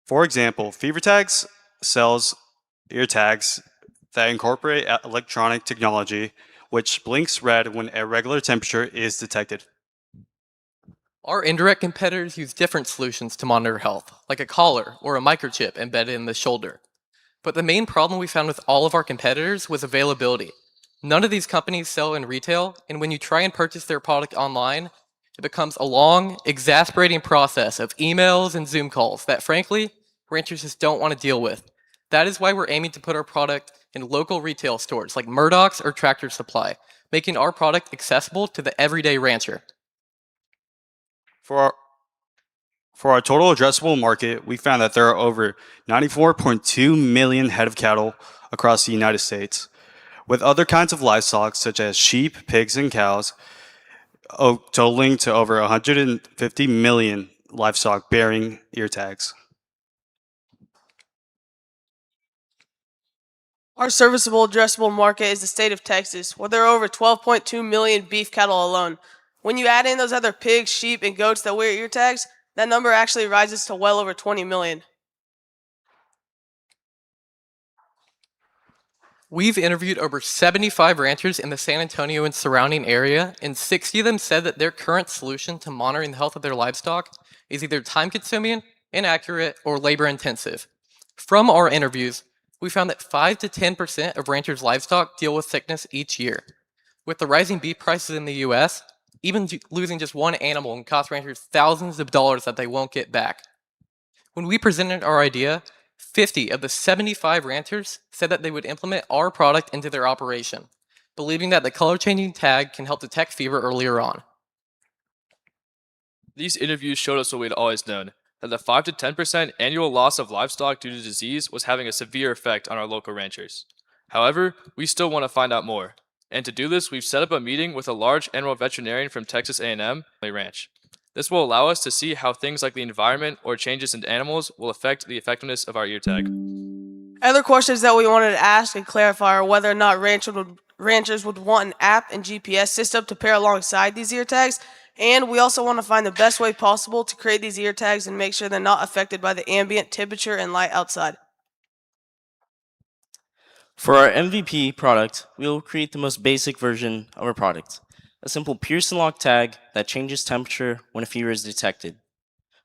For example, FeverTags sells ear tags that incorporate electronic technology, which blinks red when a regular temperature is detected. Our indirect competitors use different solutions to monitor health, like a collar or a microchip embedded in the shoulder. But the main problem we found with all of our competitors was availability. None of these companies sell in retail, and when you try and purchase their product online, it becomes a long, exasperating process of emails and Zoom calls that, frankly, ranchers just don't want to deal with. That is why we're aiming to put our product in local retail stores like Murdoch's or Tractor Supply, making our product accessible to the everyday rancher. For our total addressable market, we found that there are over 94.2 million head of cattle across the United States, with other kinds of livestock such as sheep, pigs, and cows, totaling to over 150 million livestock bearing ear tags. Our serviceable addressable market is the state of Texas, where there are over 12.2 million beef cattle alone. When you add in those other pigs, sheep, and goats that wear ear tags, that number actually rises to well over 20 million. We've interviewed over 75 ranchers in the San Antonio and surrounding area, and 60 of them said that their current solution to monitoring the health of their livestock is either time-consuming, inaccurate, or labor-intensive. From our interviews, we found that 5 to 10% of ranchers' livestock deal with sickness each year. With the rising beef prices in the US, even losing just one animal can cost ranchers thousands of dollars that they won't get back. When we presented our idea, 50 of the 75 ranchers said that they would implement our product into their operation, believing that the color-changing tag can help detect fever earlier on. These interviews showed us what we'd always known, that the 5 to 10% annual loss of livestock due to disease was having a severe effect on our local ranchers. However, we still want to find out more. And to do this, we've set up a meeting with a large animal veterinarian from Texas A&M Ranch. This will allow us to see how things like the environment or changes in animals will affect the effectiveness of our ear tag. Other questions that we wanted to ask and clarify are whether or not ranchers would want an app and GPS system to pair alongside these ear tags, and we also want to find the best way possible to create these ear tags and make sure they're not affected by the ambient temperature and light outside. For our MVP product, we will create the most basic version of our product, a simple pierce and lock tag that changes temperature when a fever is detected.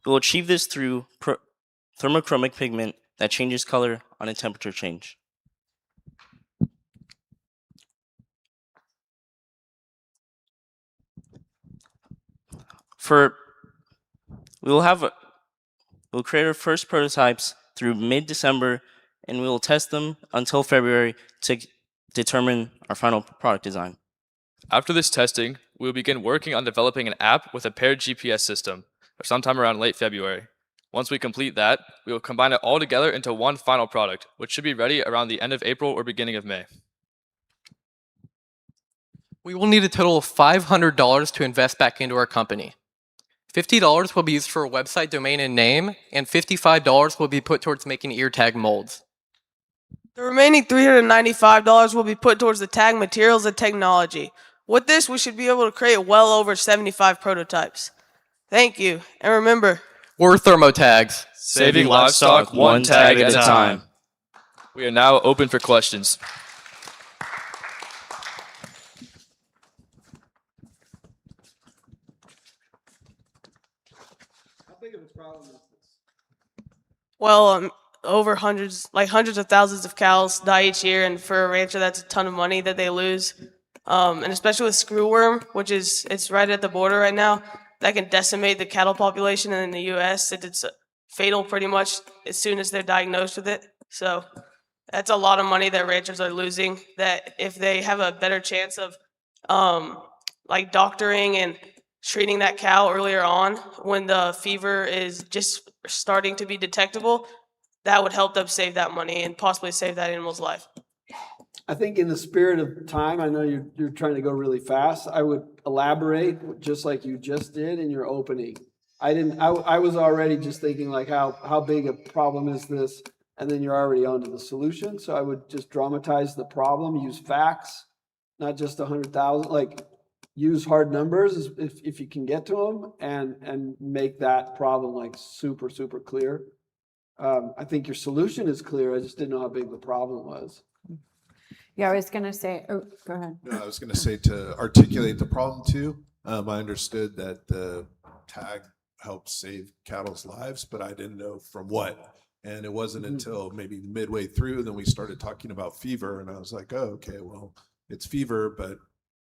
We will achieve this through thermochromic pigment that changes color on a temperature change. We'll create our first prototypes through mid-December, and we will test them until February to determine our final product design. After this testing, we will begin working on developing an app with a paired GPS system, sometime around late February. Once we complete that, we will combine it all together into one final product, which should be ready around the end of April or beginning of May. We will need a total of $500 to invest back into our company. $50 will be used for a website domain and name, and $55 will be put towards making ear tag molds. The remaining $395 will be put towards the tag materials and technology. With this, we should be able to create well over 75 prototypes. Thank you, and remember, we're ThermoTags, saving livestock one tag at a time. We are now open for questions. well, over hundreds of thousands of cows die each year, and for a rancher, that's a ton of money that they lose. And especially with screwworm, it's right at the border right now, that can decimate the cattle population in the U.S. It's fatal pretty much as soon as they're diagnosed with it. So that's a lot of money that ranchers are losing, that if they have a better chance of doctoring and treating that cow earlier on when the fever is just starting to be detectable, that would help them save that money and possibly save that animal's life. I think in the spirit of time, I know you're trying to go really fast. I would elaborate just like you just did in your opening. I was already just thinking like how big a problem is this, and then you're already onto the solution. So I would just dramatize the problem, use facts, not just 100,000. Use hard numbers if you can get to them, and make that problem super clear. I think your solution is clear. I just didn't know how big the problem was. Yeah, I was gonna say, oh, go ahead. No, I was going to say to articulate the problem too. I understood that the tag helps save cattle's lives, but I didn't know from what. And it wasn't until maybe midway through then we started talking about fever, and I was like, oh, okay, well, it's fever, but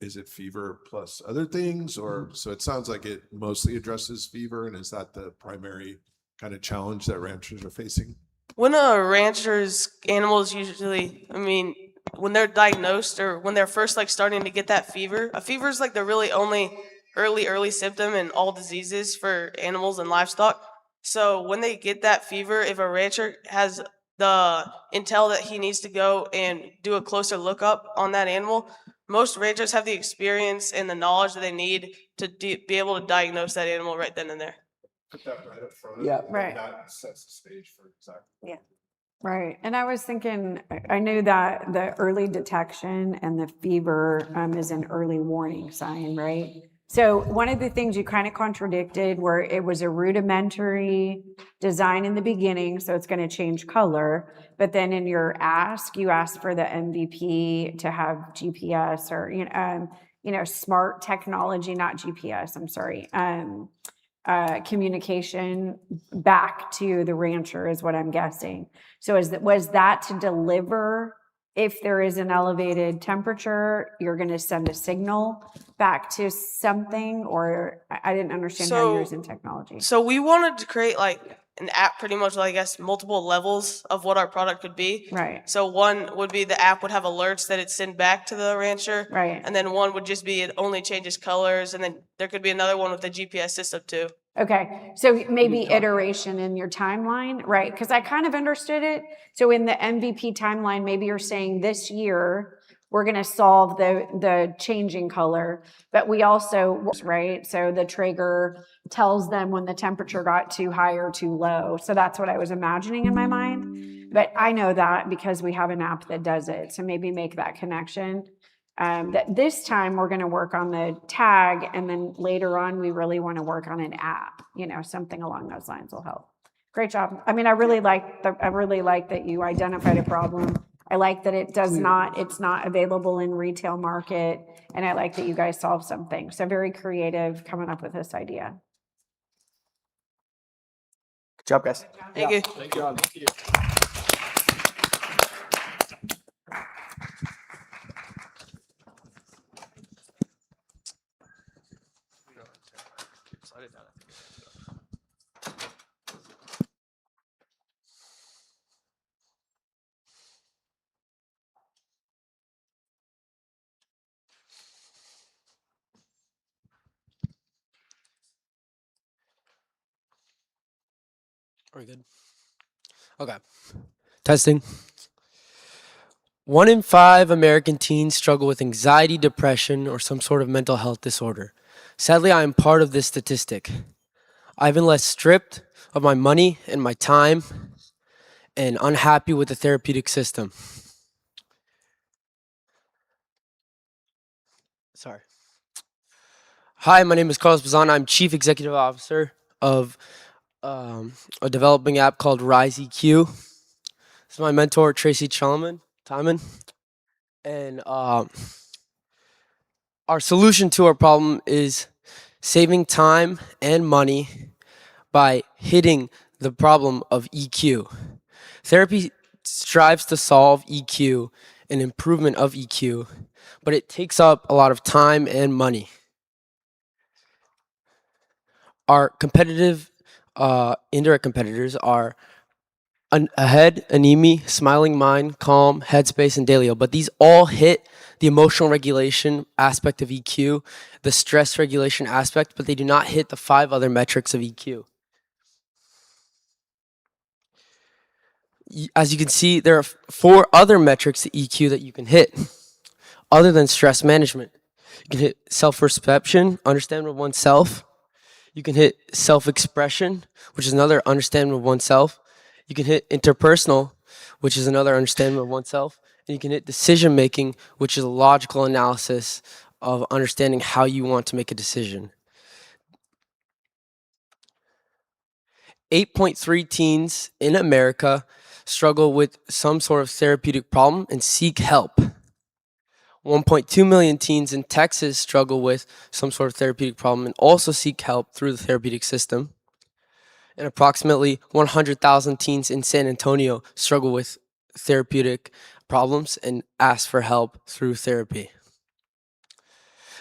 is it fever plus other things? Or so it sounds like it mostly addresses fever, and is that the primary kind of challenge that ranchers are facing? When a rancher's animals usually, I mean, when they're diagnosed or when they're first like starting to get that fever, a fever is like the really only early symptom in all diseases for animals and livestock. So when they get that fever, if a rancher has the intel that he needs to go and do a closer lookup on that animal, most ranchers have the experience and the knowledge that they need to be able to diagnose that animal right then and there. Put that right up front of Yeah. it, and Right. that sets the stage for exactly. Yeah. Right. And I was thinking, I knew that the early detection and the fever is an early warning sign, right? So one of the things you kind of contradicted where it was a rudimentary design in the beginning, so it's going to change color. But then in your ask, you asked for the MVP to have GPS or, smart technology, not GPS, I'm sorry. Communication back to the rancher is what I'm guessing. So was that to deliver if there is an elevated temperature, you're going to send a signal back to something, or I didn't understand how you're using technology. So we wanted to create like an app pretty much, I guess, multiple levels of what our product could be. Right. So one would be the app would have alerts that it send back to the rancher. Right. And then one would just be it only changes colors. And then there could be another one with the GPS system too. Okay, so maybe iteration in your timeline, right? Because I kind of understood it. So in the MVP timeline, maybe you're saying this year we're going to solve the changing color, but we also, right? So the Traeger tells them when the temperature got too high or too low. So that's what I was imagining in my mind. But I know that because we have an app that does it. So maybe make that connection. That this time we're going to work on the tag, and then later on we really want to work on an app, something along those lines will help. Great job. I mean, I really like that you identified a problem. I like that it's not available in retail market, and I like that you guys solved something. So very creative coming up with this idea. Good job, guys. Thank you. Thank you. Are we good? Okay. Testing. 1 in 5 American teens struggle with anxiety, depression, or some sort of mental health disorder. Sadly, I am part of this statistic. I've been less stripped of my money and my time and unhappy with the therapeutic system. Sorry. Hi, my name is Carlos Bazan. I'm Chief Executive Officer of a developing app called Rise EQ. This is my mentor, Tracy Timon. And our solution to our problem is saving time and money by hitting the problem of EQ. Therapy strives to solve EQ and improvement of EQ, but it takes up a lot of time and money. Our competitive indirect competitors are Ahead, Anemi, Smiling Mind, Calm, Headspace, and Dailyo. But these all hit the emotional regulation aspect of EQ, the stress regulation aspect, but they do not hit the 5 other metrics of EQ. As you can see, there are 4 other metrics of EQ that you can hit, other than stress management. You can hit self-perception, understanding of oneself. You can hit self-expression, which is another understanding of oneself. You can hit interpersonal, which is another understanding of oneself. And you can hit decision making, which is a logical analysis of understanding how you want to make a decision. 8.3 teens in America struggle with some sort of therapeutic problem and seek help. 1.2 million teens in Texas struggle with some sort of therapeutic problem and also seek help through the therapeutic system. And approximately 100,000 teens in San Antonio struggle with therapeutic problems and ask for help through therapy.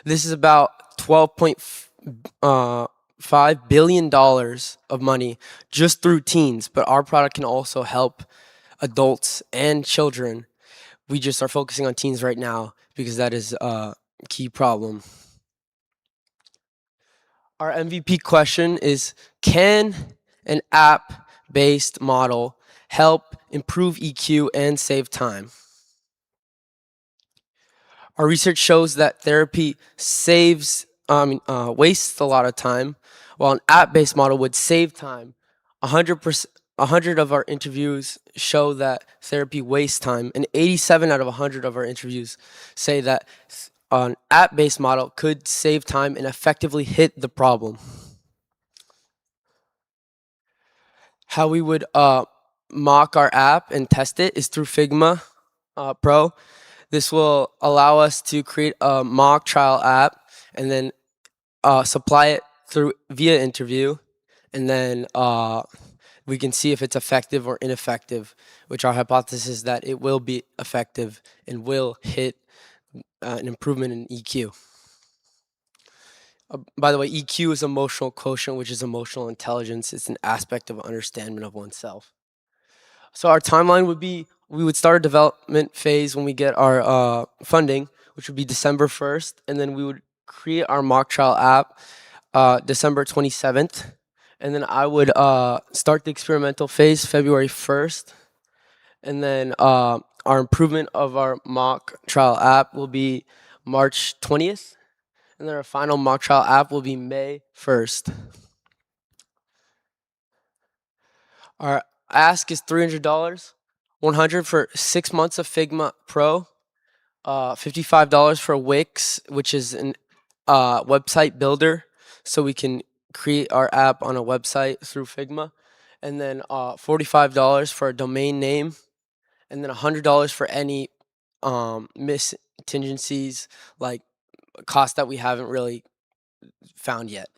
This is about $12.5 billion of money just through teens, but our product can also help adults and children. We just are focusing on teens right now because that is a key problem. Our MVP question is, can an app-based model help improve EQ and save time? Our research shows that therapy wastes a lot of time, while an app-based model would save time. 100 of our interviews show that therapy wastes time, and 87 out of 100 of our interviews say that an app-based model could save time and effectively hit the problem. How we would mock our app and test it is through Figma Pro. This will allow us to create a mock trial app and then supply it through via interview, and then we can see if it's effective or ineffective, which our hypothesis is that it will be effective and will hit an improvement in EQ. By the way, EQ is emotional quotient, which is emotional intelligence. It's an aspect of understanding of oneself. So our timeline would be, we would start a development phase when we get our funding, which would be December 1st, and then we would create our mock trial app December 27th, and then I would start the experimental phase February 1st, and then our improvement of our mock trial app will be March 20th, and then our final mock trial app will be May 1st. Our ask is $300, $100 for 6 months of Figma Pro, $55 for Wix, which is an website builder, so we can create our app on a website through Figma, and then $45 for a domain name, and then $100 for any contingencies, like costs that we haven't really found yet.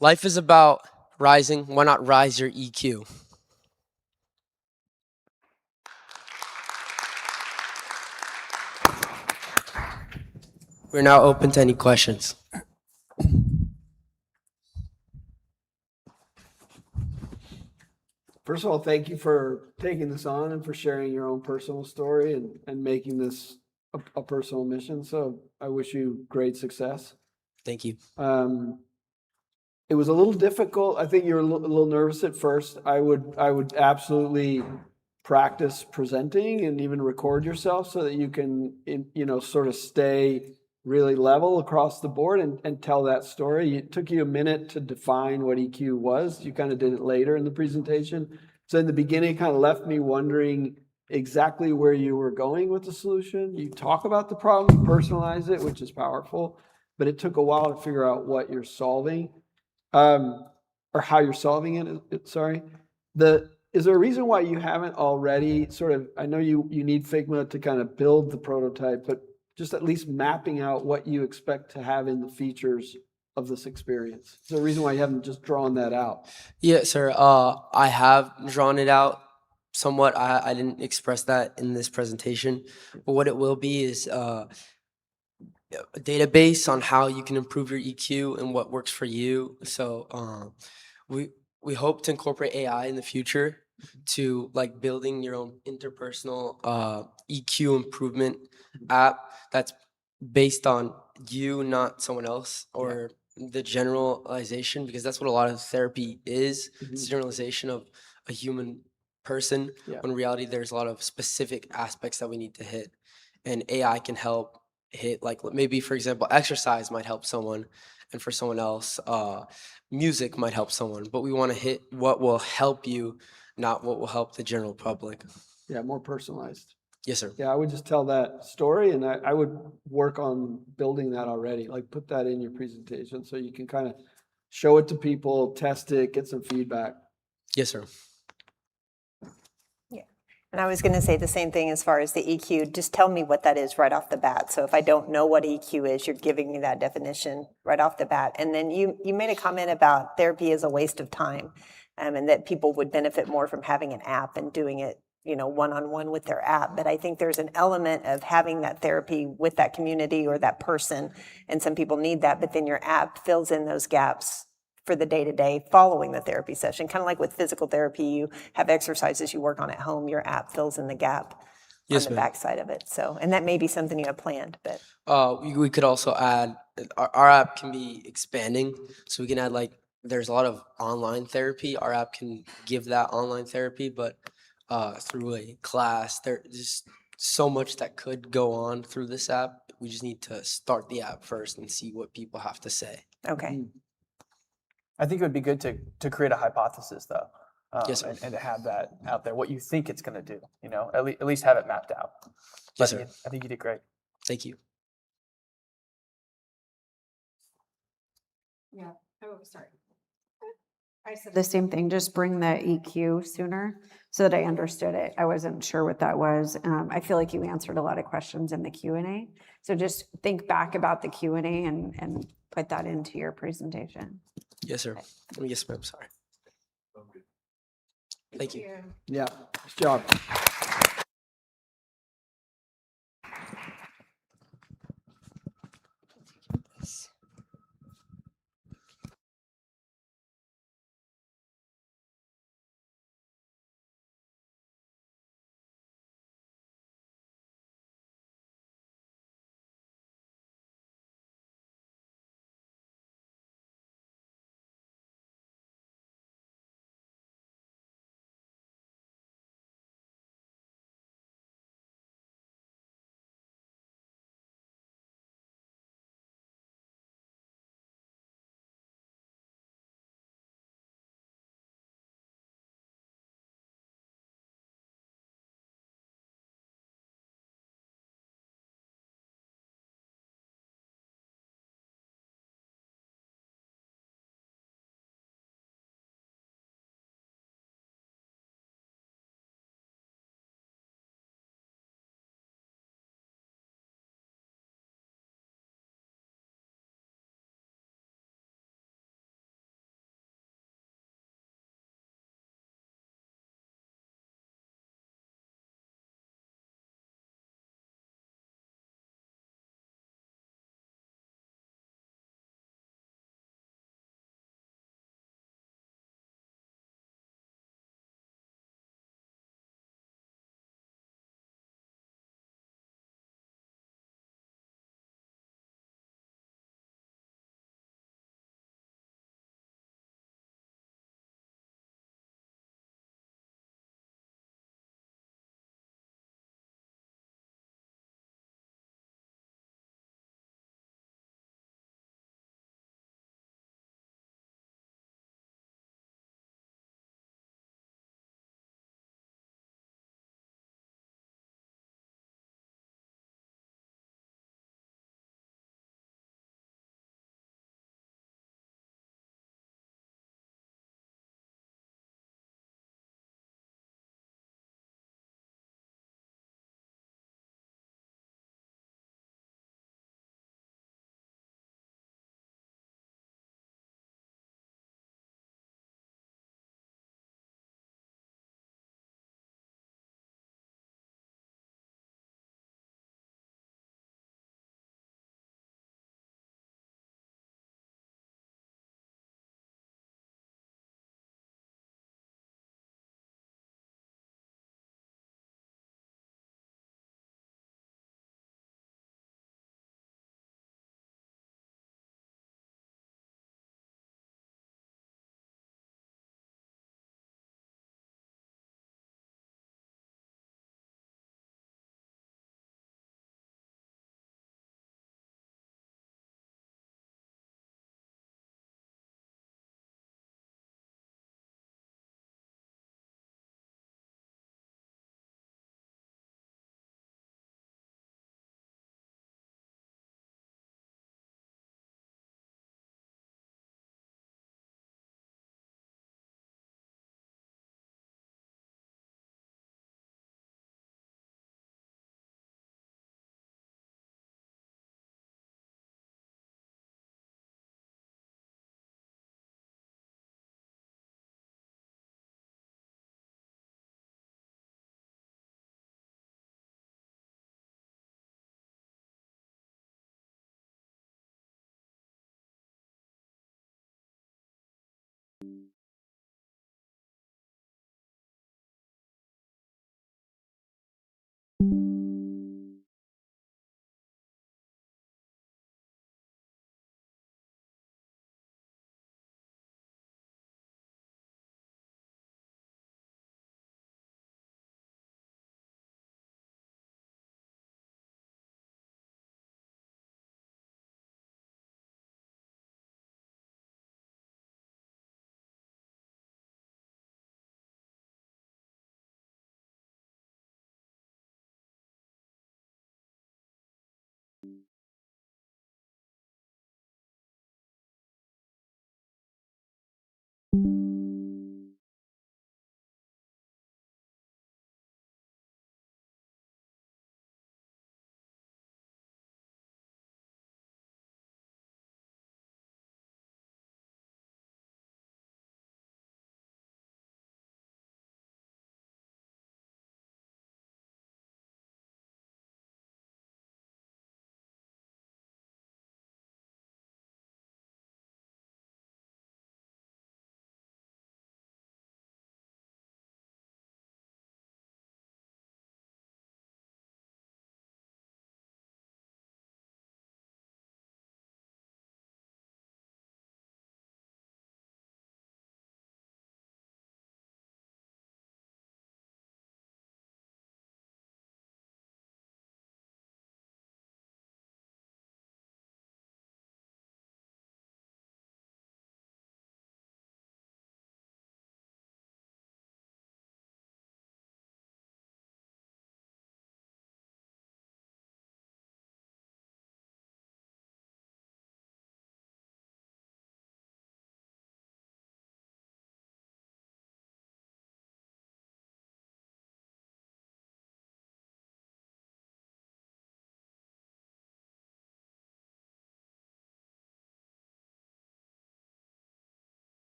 Life is about rising. Why not rise your EQ? We're now open to any questions. First of all, thank you for taking this on and for sharing your own personal story and making this a personal mission. So I wish you great success. Thank you. It was a little difficult. I think you were a little nervous at first. I would absolutely practice presenting and even record yourself so that you can, sort of stay really level across the board and tell that story. It took you a minute to define what EQ was. You kind of did it later in the presentation. So in the beginning, it kind of left me wondering exactly where you were going with the solution. You talk about the problem, you personalize it, which is powerful, but it took a while to figure out what you're solving, or how you're solving it. Sorry. Is there a reason why you haven't already sort of, I know you need Figma to kind of build the prototype, but just at least mapping out what you expect to have in the features of this experience? Is there a reason why you haven't just drawn that out? Yeah, sir. I have drawn it out somewhat. I didn't express that in this presentation, but what it will be is a database on how you can improve your EQ and what works for you. So we hope to incorporate AI in the future to like building your own interpersonal EQ improvement app that's based on you, not someone else, or the generalization, because that's what a lot of therapy is. It's a generalization of a human person. Yeah. When in reality, there's a lot of specific aspects that we need to hit, and AI can help hit, like maybe, for example, exercise might help someone, and for someone else, music might help someone, but we want to hit what will help you, not what will help the general public. Yeah, more personalized. Yes, sir. Yeah, I would just tell that story, and I would work on building that already. Like put that in your presentation so you can kind of show it to people, test it, get some feedback. Yes, sir. Yeah. And I was going to say the same thing as far as the EQ. Just tell me what that is right off the bat. So if I don't know what EQ is, you're giving me that definition right off the bat. And then you made a comment about therapy is a waste of time, and that people would benefit more from having an app and doing it, one-on-one with their app. But I think there's an element of having that therapy with that community or that person, and some people need that, but then your app fills in those gaps for the day-to-day following the therapy session. Kind of like with physical therapy, you have exercises you work on at home, your app fills in the gap Yes, on the ma'am. backside of it. So, and that may be something you have planned, but We could also add, our app can be expanding, so we can add there's a lot of online therapy. Our app can give that online therapy, but through a class, there's so much that could go on through this app. We just need to start the app first and see what people have to say. okay. I think it would be good to create a hypothesis, though. Yes, sir. And to have that out there, what you think it's going to do, at least have it mapped out. Yes, But sir. I think you did great. Thank you. Yeah. Oh, sorry. I said the same thing, just bring the EQ sooner so that I understood it. I wasn't sure what that was. I feel like you answered a lot of questions in the Q&A. So just think back about the Q&A and put that into your presentation. Yes, sir. Yes, ma'am. Sorry. Thank you. Yeah, nice job.